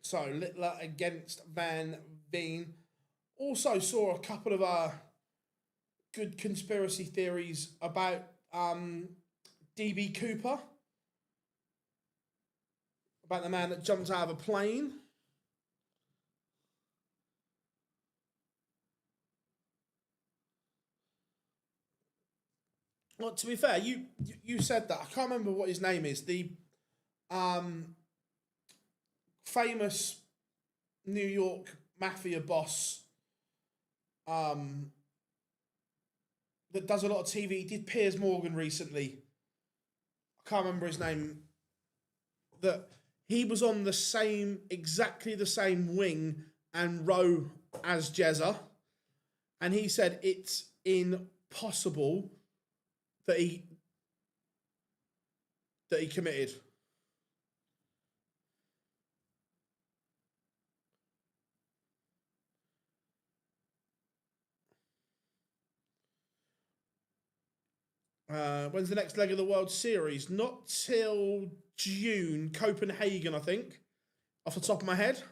So Litler against Veen. Also saw a couple of good conspiracy theories about DB Cooper, about the man that jumped out of a plane. Well, to be fair, you said that. I can't remember what his name is. The famous New York mafia boss that does a lot of TV. He did Piers Morgan recently. I can't remember his name. That he was on exactly the same wing and row as Jezza. And he said it's impossible that he committed. When's the next leg of the World Series? Not till June, Copenhagen, I think, off the top of my head.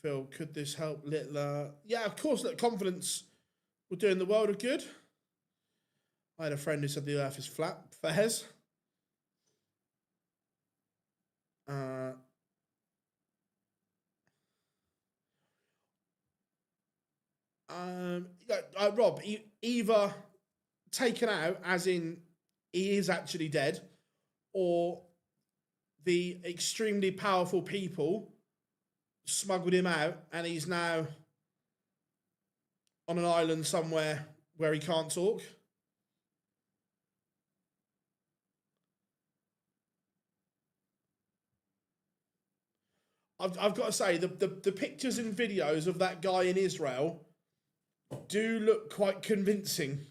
Phil, could this help Litler? Yeah, of course, that confidence would do in the world of good. I had a friend who said the earth is flat. Fairs. Rob, either taken out, as in he is actually dead, or the extremely powerful people smuggled him out and he's now on an island somewhere where he can't talk. I've got to say, the pictures and videos of that guy in Israel do look quite convincing.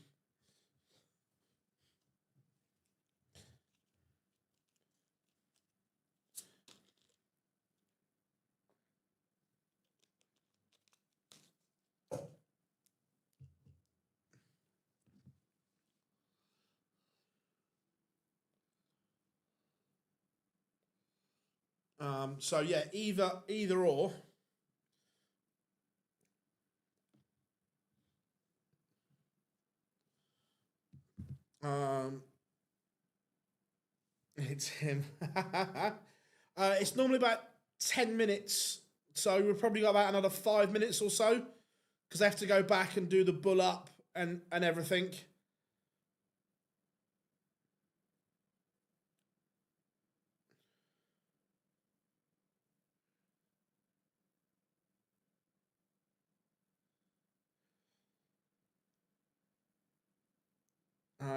So yeah, either or. It's him. It's normally about 10 minutes, so we've probably got about another 5 minutes or so, because I have to go back and do the bull up and everything.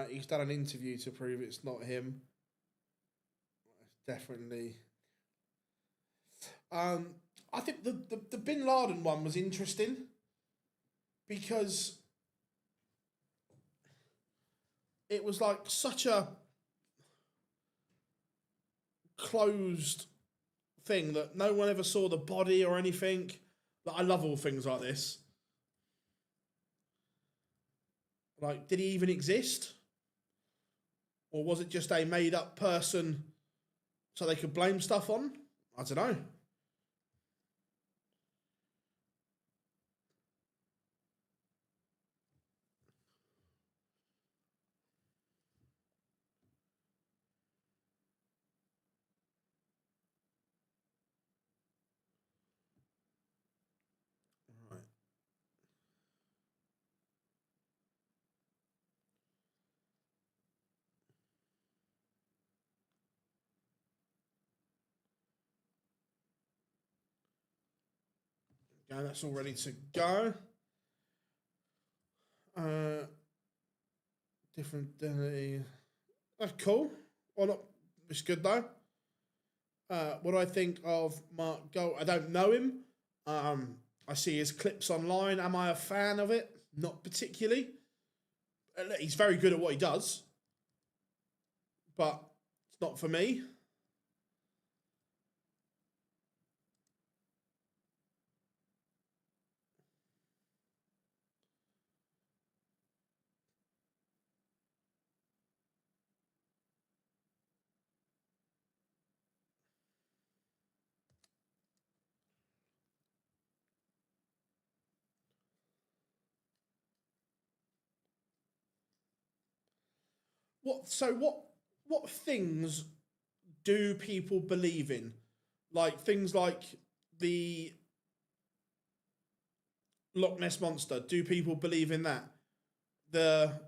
He's done an interview to prove it's not him. Definitely. I think the Bin Laden one was interesting because it was like such a closed thing that no one ever saw the body or anything. But I love all things like this. Like, did he even exist? Or was it just a made up person so they could blame stuff on? I don't know. Right. Okay, that's all ready to go. Different day. That's cool. Well, not. It's good though. What do I think of Mark Gold? I don't know him. I see his clips online. Am I a fan of it? Not particularly. He's very good at what he does, but it's not for me. What things do people believe in? Like things like the Loch Ness monster. Do people believe in that? The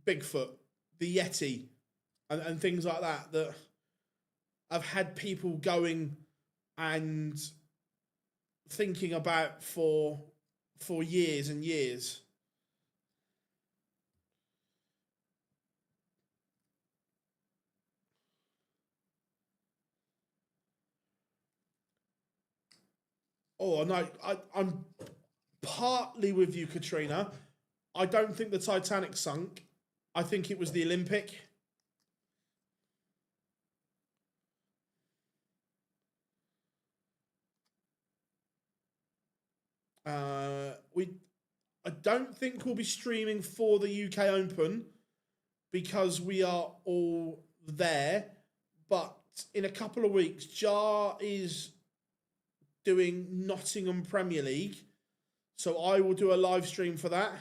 Bigfoot, the Yeti, and things like that that I've had people going and thinking about for years and years. Oh no, I'm partly with you, Katrina. I don't think the Titanic sunk. I think it was the Olympic. I don't think we'll be streaming for the UK Open because we are all there. But in a couple of weeks, Jar is doing Nottingham Premier League, so I will do a live stream for that.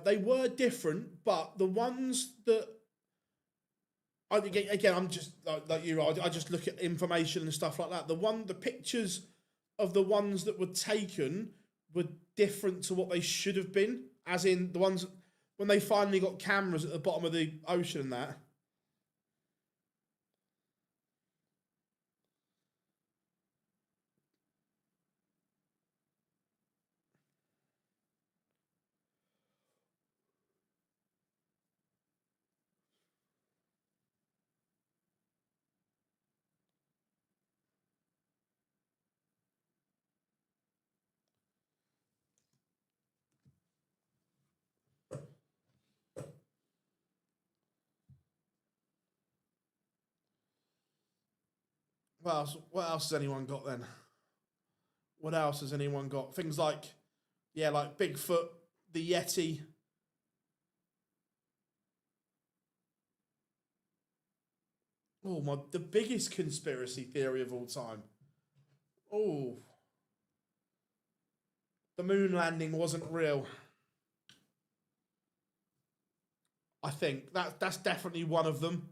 They were different, but the ones that again, I'm just like you. I just look at information and stuff like that. The pictures of the ones that were taken were different to what they should have been. As in the ones when they finally got cameras at the bottom of the ocean and that. What else has anyone got then? What else has anyone got? Things like, yeah, like Bigfoot, the Yeti. Oh, the biggest conspiracy theory of all time. Oh, the moon landing wasn't real. I think that's definitely one of them.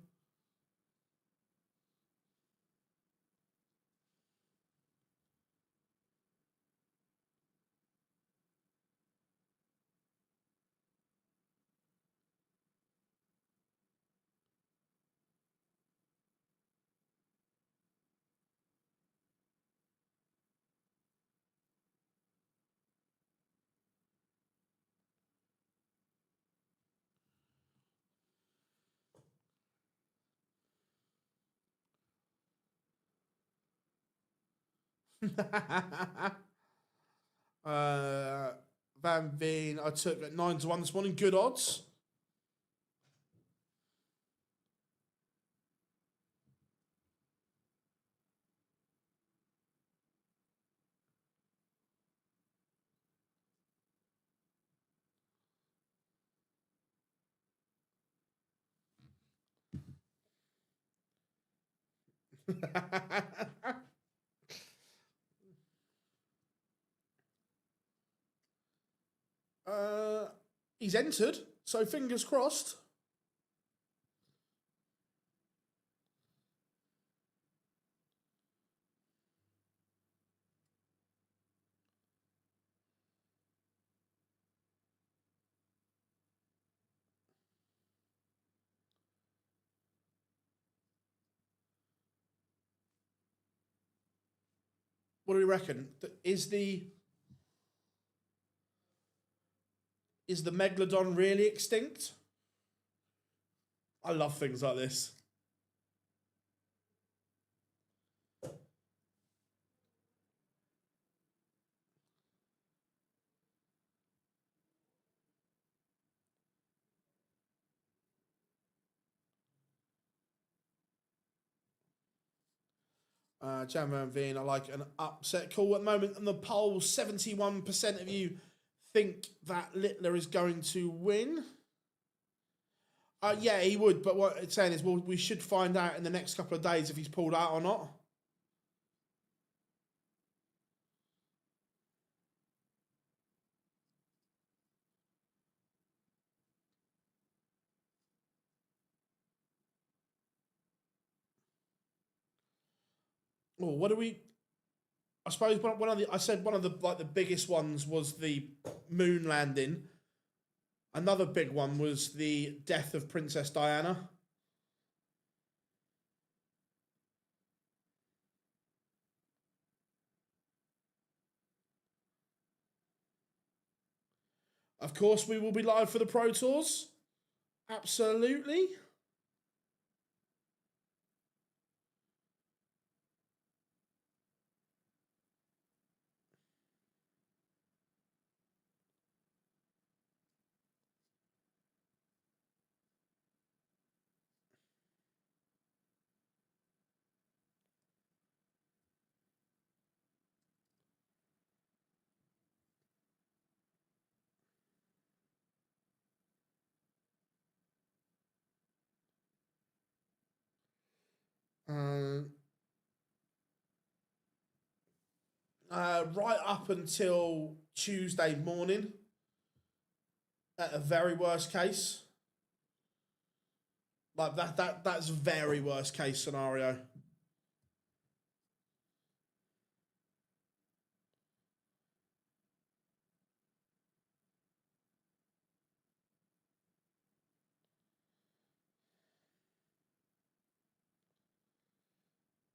uh, Van Veen, I took at 9-1 this morning. Good odds. He's entered, so fingers crossed. What do we reckon? Is the megalodon really extinct? I love things like this. Jan Van Veen, I like an upset call at the moment. On the poll, 71% of you think that Litler is going to win. Yeah, he would, but what it's saying is, well, we should find out in the next couple of days if he's pulled out or not. Oh, what do we? I suppose I said one of the biggest ones was the moon landing. Another big one was the death of Princess Diana. Of course, we will be live for the Pro Tours. Absolutely. Right up until Tuesday morning, at a very worst case. Like that's very worst case scenario.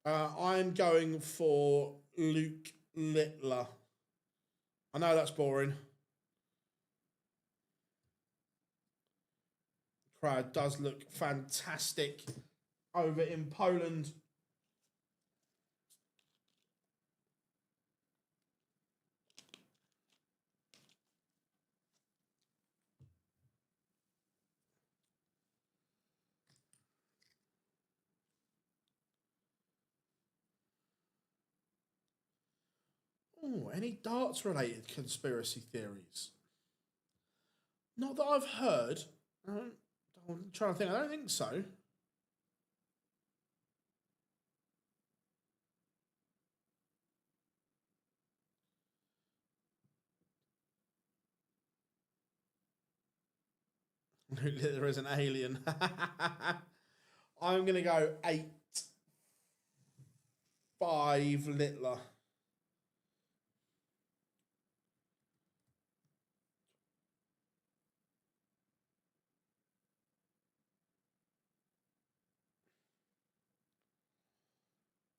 I'm going for Luke Littler. I know that's boring. Crowd does look fantastic over in Poland. Oh, any darts-related conspiracy theories? Not that I've heard. I'm trying to think. I don't think so. There is an alien. I'm going to go 8-5 Litler.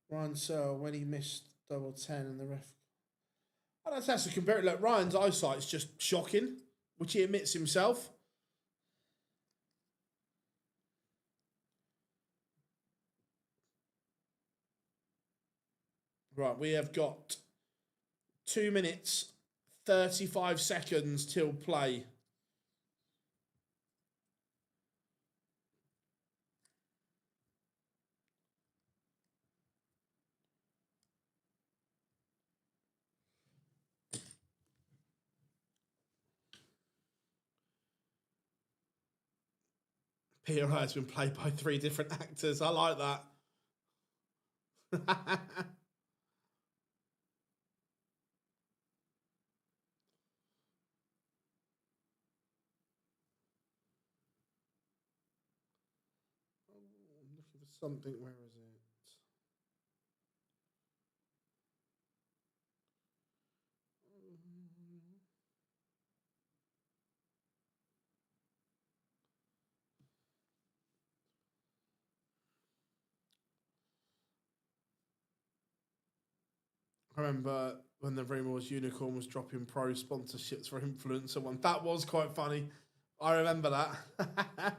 Ryan Searle, when he missed double 10 and the ref. I don't have to compare it. Look, Ryan's eyesight's just shocking, which he admits himself. Right, we have got 2 minutes, 35 seconds till play. Peter has been played by 3 different actors. I like that. I'm looking for something. Where is it? I remember when the rumour was Unicorn was dropping pro sponsorships for influencer one. That was quite funny. I remember that.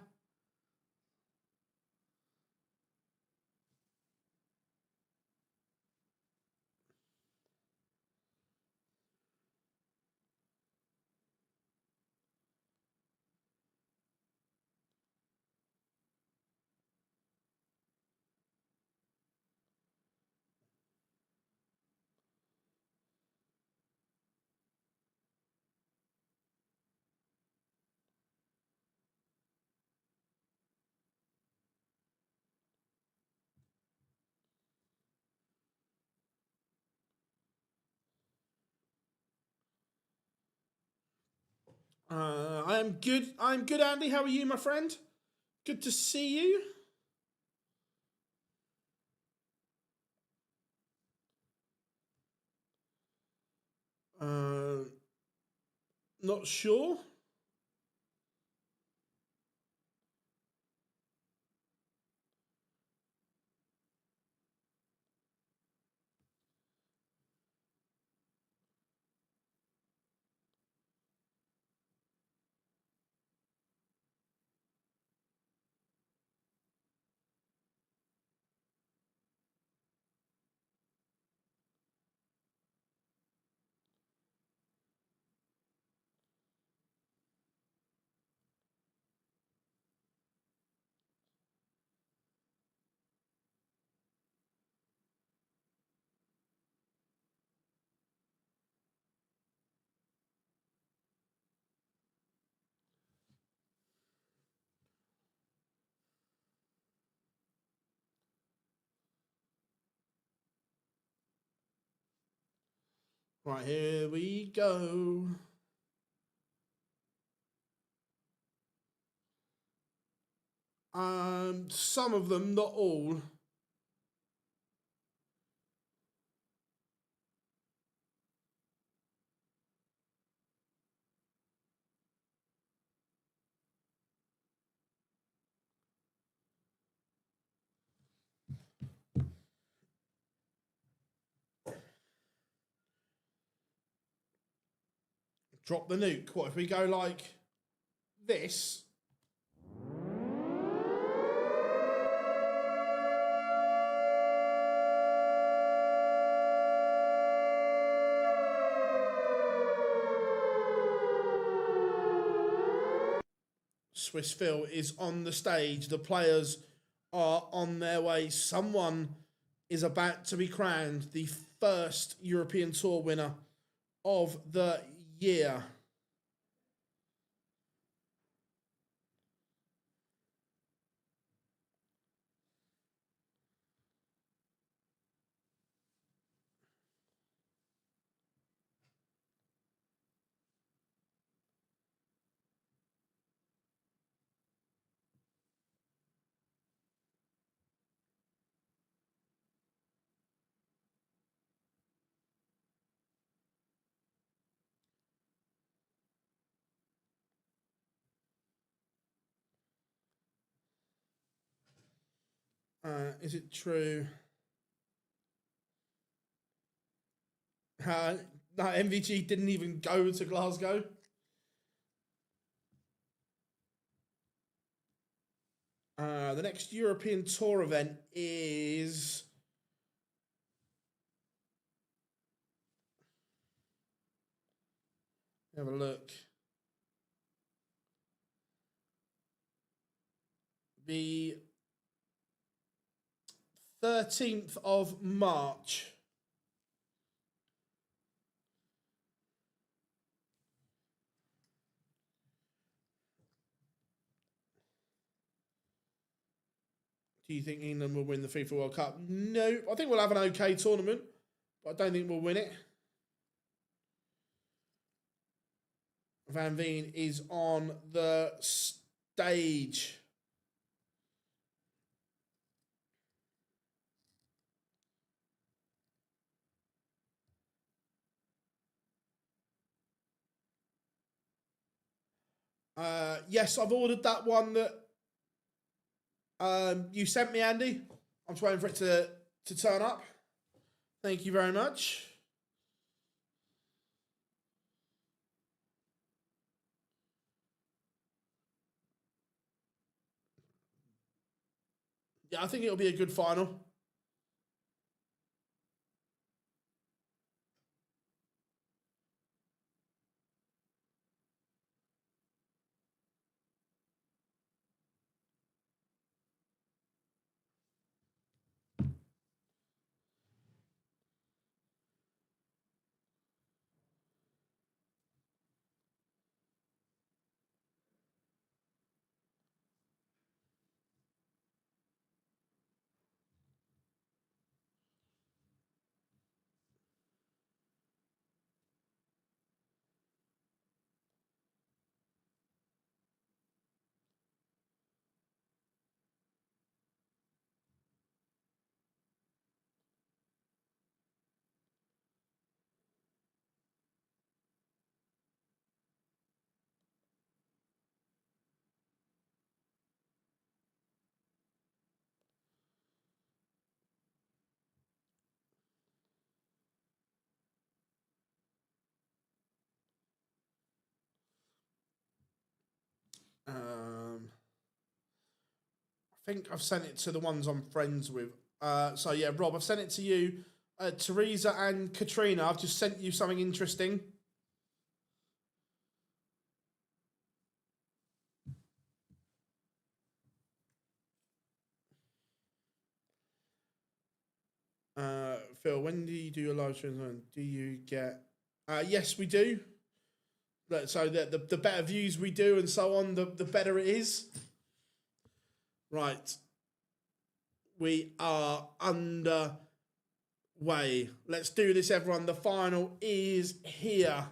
I am good. I'm good, Andy. How are you, my friend? Good to see you. Not sure. Right, here we go. Some of them, not all. Drop the nuke. What if we go like this? Swiss Phil is on the stage. The players are on their way. Someone is about to be crowned the first European Tour winner of the year. Is it true? No, MVG didn't even go to Glasgow. The next European Tour event is... Have a look. The 13th of March. Do you think England will win the FIFA World Cup? No, I think we'll have an okay tournament, but I don't think we'll win it. Van Veen is on the stage. Yes, I've ordered that one that you sent me, Andy. I'm just waiting for it to turn up. Thank you very much. Yeah, I think it'll be a good final. I think I've sent it to the ones I'm friends with. So yeah, Rob, I've sent it to you. Teresa and Katrina, I've just sent you something interesting. Phil, when do you do your live streams? Do you get... yes, we do. So the better views we do and so on, the better it is. Right. We are underway. Let's do this, everyone. The final is here.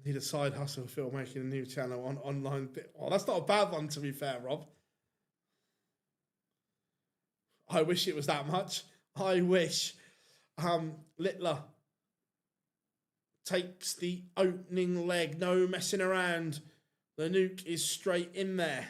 Need a side hustle, Phil, making a new channel on online. Oh, that's not a bad one, to be fair, Rob. I wish it was that much. I wish. Litler takes the opening leg. No messing around. The nuke is straight in there.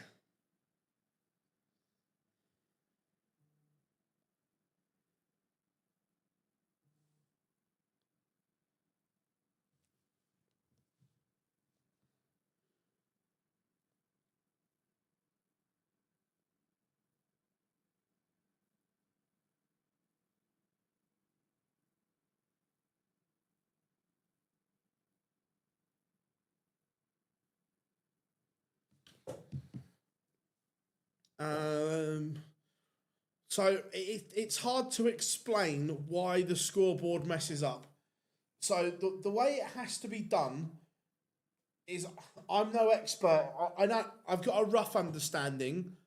So it's hard to explain why the scoreboard messes up. So the way it has to be done is, I'm no expert. I know I've got a rough understanding,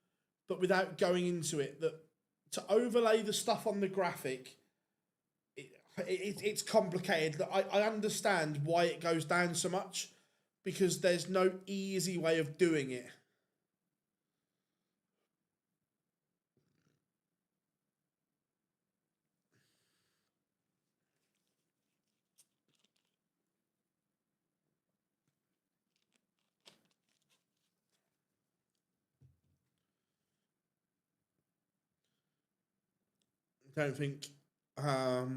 but without going into it, that to overlay the stuff on the graphic, it's complicated. I understand why it goes down so much, because there's no easy way of doing it. Don't think that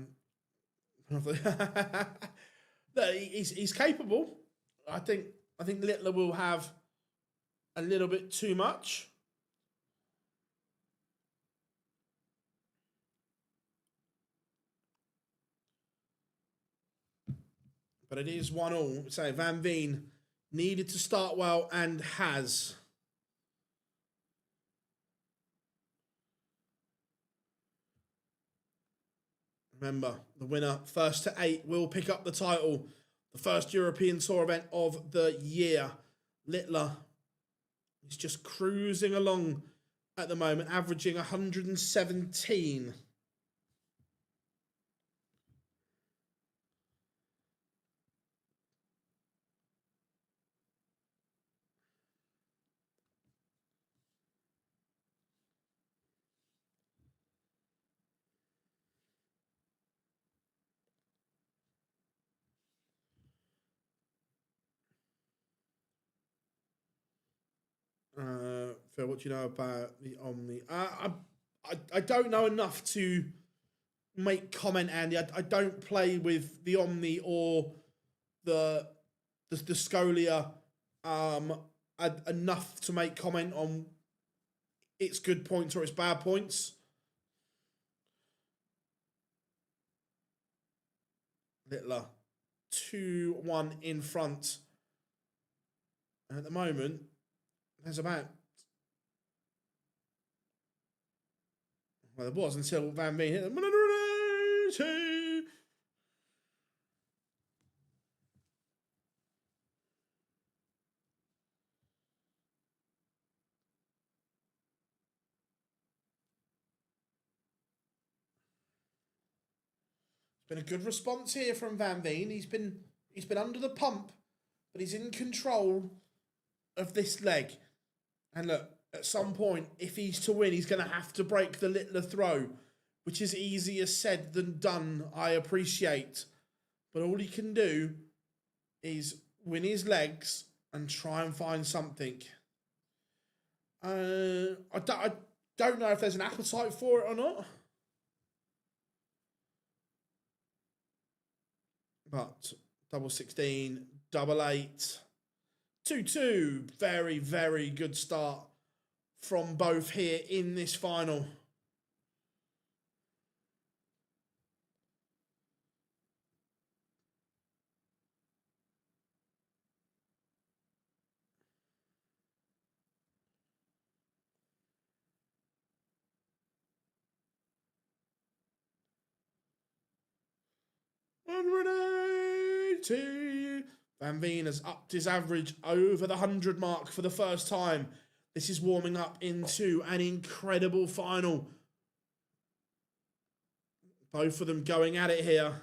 he's capable. I think Littler will have a little bit too much. But it is 1-1. So Van Veen needed to start well and has. Remember, the winner, first to 8, will pick up the title. The first European Tour event of the year. Litler is just cruising along at the moment, averaging 117. Phil, what do you know about the Omni? I don't know enough to make comment, Andy. I don't play with the Omni or the Scolia enough to make comment on its good points or its bad points. Litler 2-1 in front. And at the moment, there's about, well, there was until Van Veen hit them. 180. It's been a good response here from Van Veen. He's been under the pump, but he's in control of this leg. And look, at some point, if he's to win, he's going to have to break the Littler throw, which is easier said than done, I appreciate. But all he can do is win his legs and try and find something. I don't know if there's an appetite for it or not. But double 16, double 8, 2-2. Very, very good start from both here in this final. Van Veen has upped his average over the 100 mark for the first time. This is warming up into an incredible final. Both of them going at it here.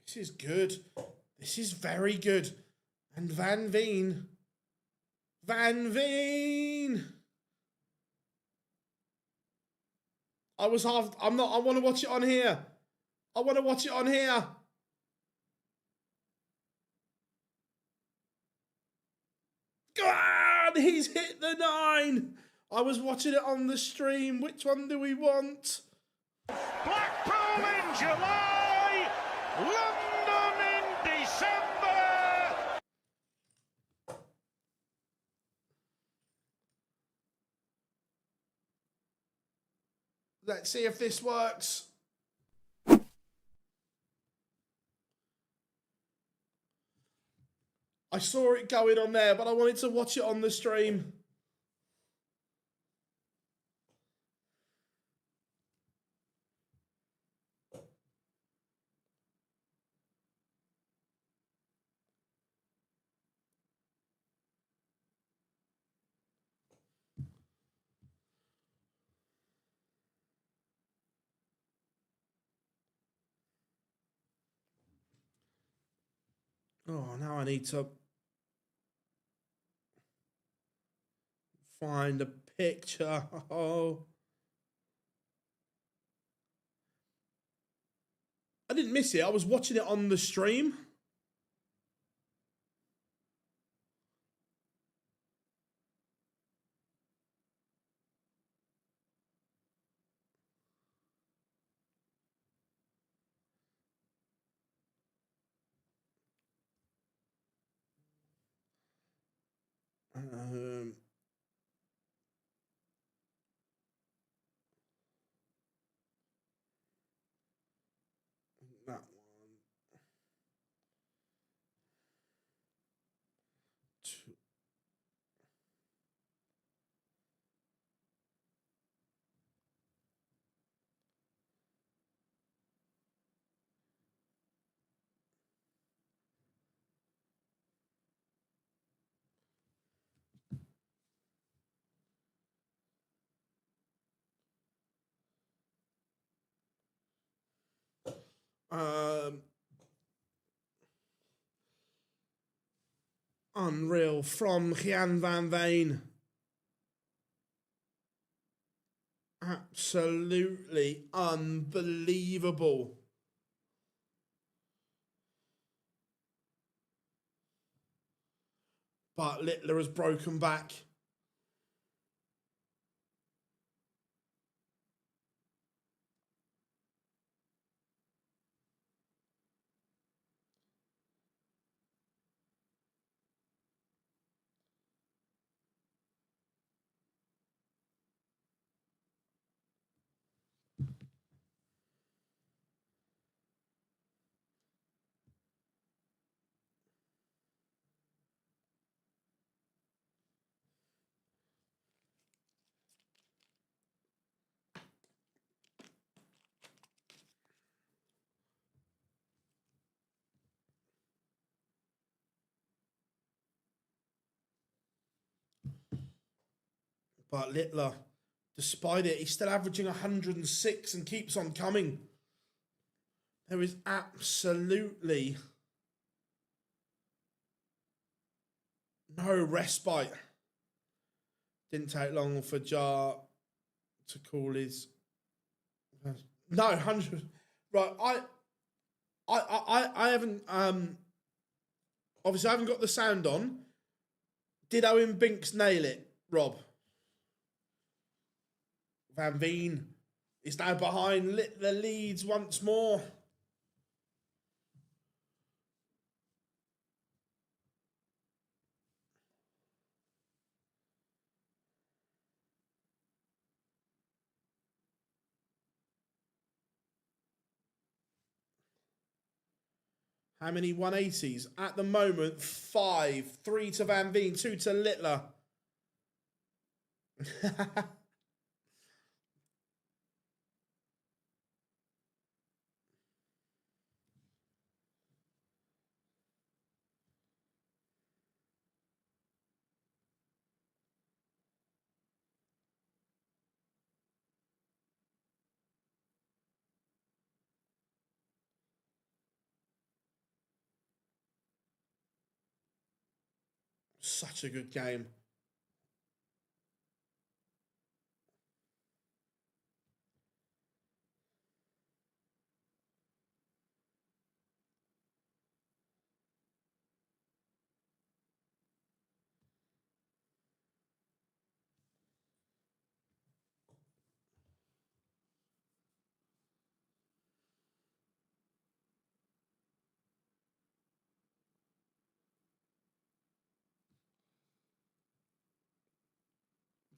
This is good. This is very good. And Van Veen. Van Veen! I want to watch it on here. I want to watch it on here. God, he's hit the 9. I was watching it on the stream. Which one do we want? Blackpool in July, London in December. Let's see if this works. I saw it going on there, but I wanted to watch it on the stream. Oh, now I need to find a picture. Oh. I didn't miss it. I was watching it on the stream. That one. Two. Unreal from Gian van Veen. Absolutely unbelievable. But Litler has broken back. But Litler, despite it, he's still averaging 106 and keeps on coming. There is absolutely no respite. Didn't take long for Jar to call his... No, 100... Right, I haven't... Obviously, I haven't got the sound on. Did Owen Binks nail it, Rob? Van Veen is now behind the leads once more. How many 180s? At the moment, 5. 3 to Van Veen, 2 to Litler. Such a good game.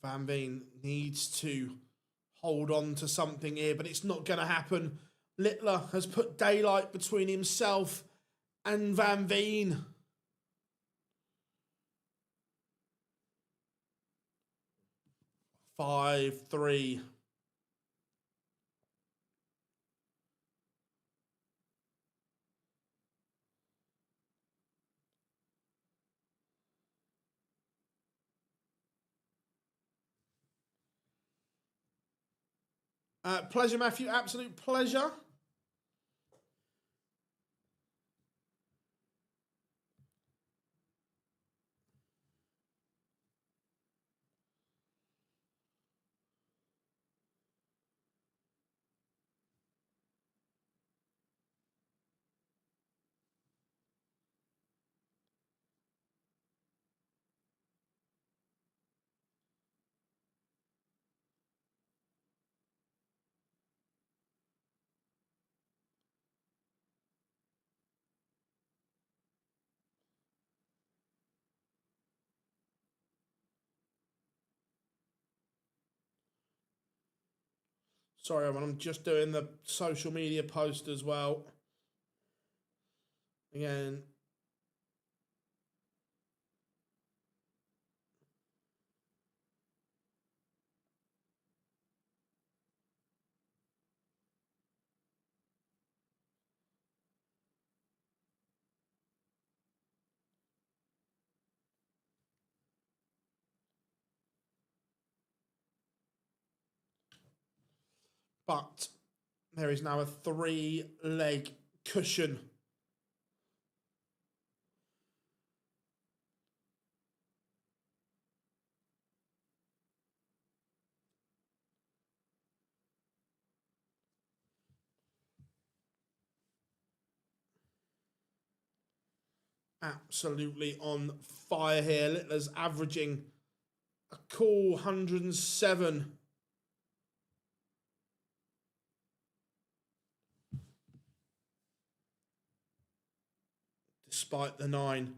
Van Veen needs to hold on to something here, but it's not going to happen. Litler has put daylight between himself and Van Veen. Five, 3. Pleasure, Matthew. Absolute pleasure. Sorry, everyone, I'm just doing the social media post as well. Again. But there is now a 3-leg cushion. Absolutely on fire here. Littler's averaging a cool 107. Despite the 9.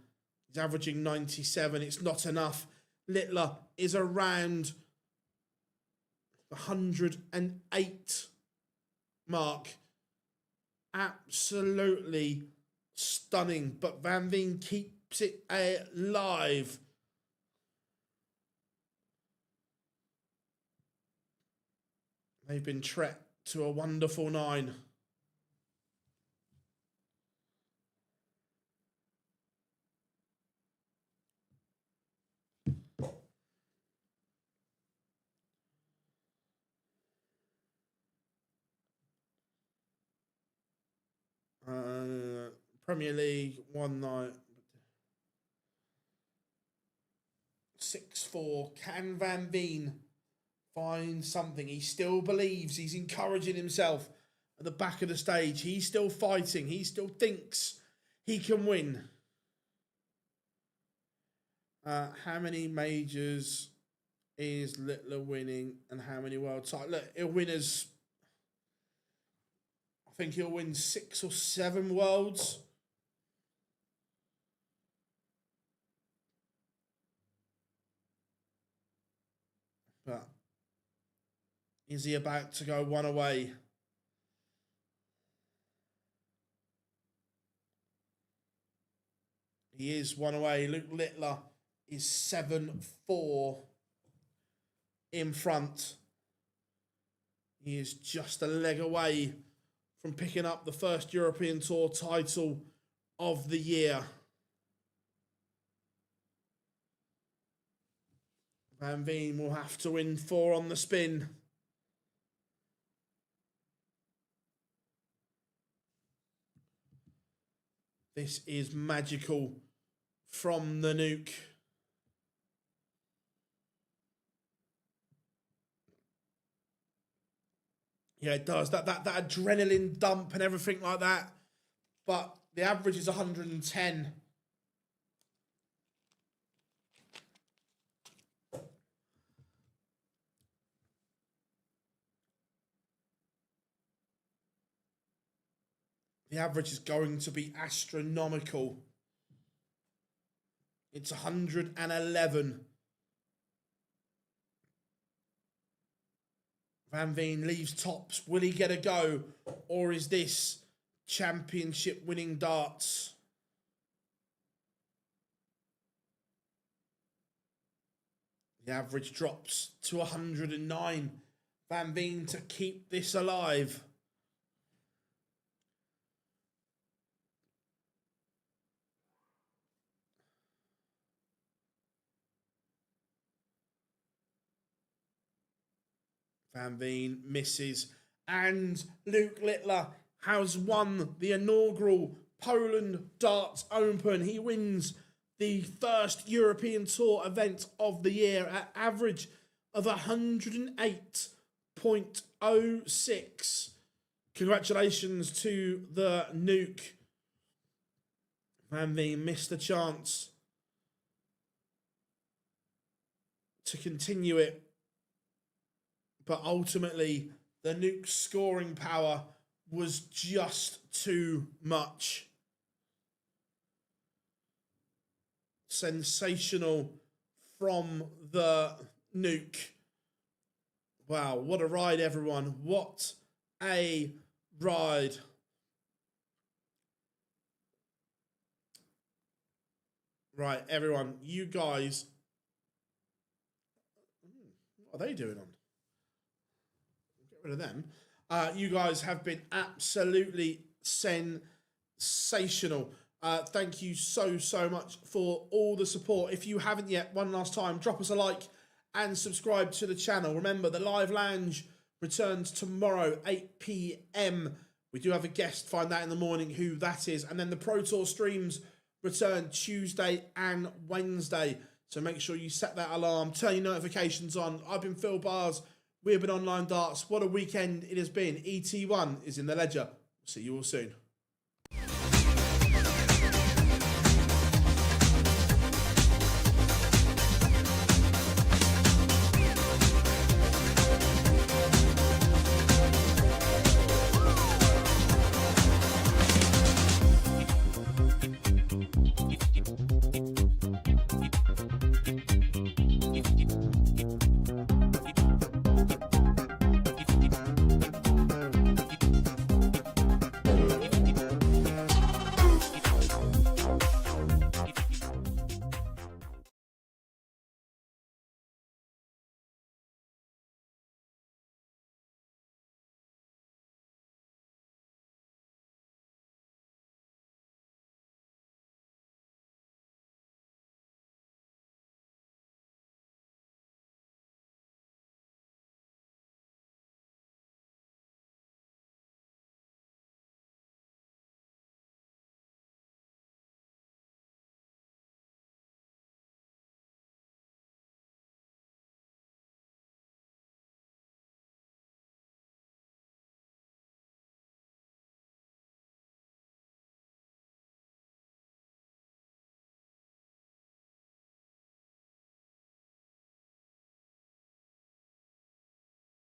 He's averaging 97. It's not enough. Littler is around the 108 mark. Absolutely stunning. But Van Veen keeps it alive. They've been treated to a wonderful 9. Premier League, 1 night. 6-4. Can Van Veen find something? He still believes. He's encouraging himself at the back of the stage. He's still fighting. He still thinks he can win. How many majors is Littler winning and how many world titles? Look, he'll win as... I think he'll win 6 or 7 worlds. But is he about to go one away? He is one away. Luke Littler is 7-4 in front. He is just a leg away from picking up the first European Tour title of the year. Van Veen will have to win 4 on the spin. This is magical from the nuke. Yeah, it does. That adrenaline dump and everything like that. But the average is 110. The average is going to be astronomical. It's 111. Van Veen leaves tops. Will he get a go? Or is this championship winning darts? The average drops to 109. Van Veen to keep this alive. Van Veen misses. And Luke Littler has won the inaugural Poland Darts Open. He wins the first European Tour event of the year at average of 108.06. Congratulations to the Nuke. Van Veen missed a chance to continue it. But ultimately, the Nuke's scoring power was just too much. Sensational from the Nuke. Wow, what a ride, everyone. What a ride. Right, everyone, you guys. What are they doing on? Rid of them. You guys have been absolutely sensational. Thank you so much for all the support. If you haven't yet, one last time, drop us a like and subscribe to the channel. Remember, the live lounge returns tomorrow, 8 p.m. We do have a guest, find out in the morning who that is. And then the Pro Tour streams return Tuesday and Wednesday. So make sure you set that alarm, turn your notifications on. I've been Phil Bars. We have been Online Darts. What a weekend it has been. ET1 is in the ledger. See you all soon.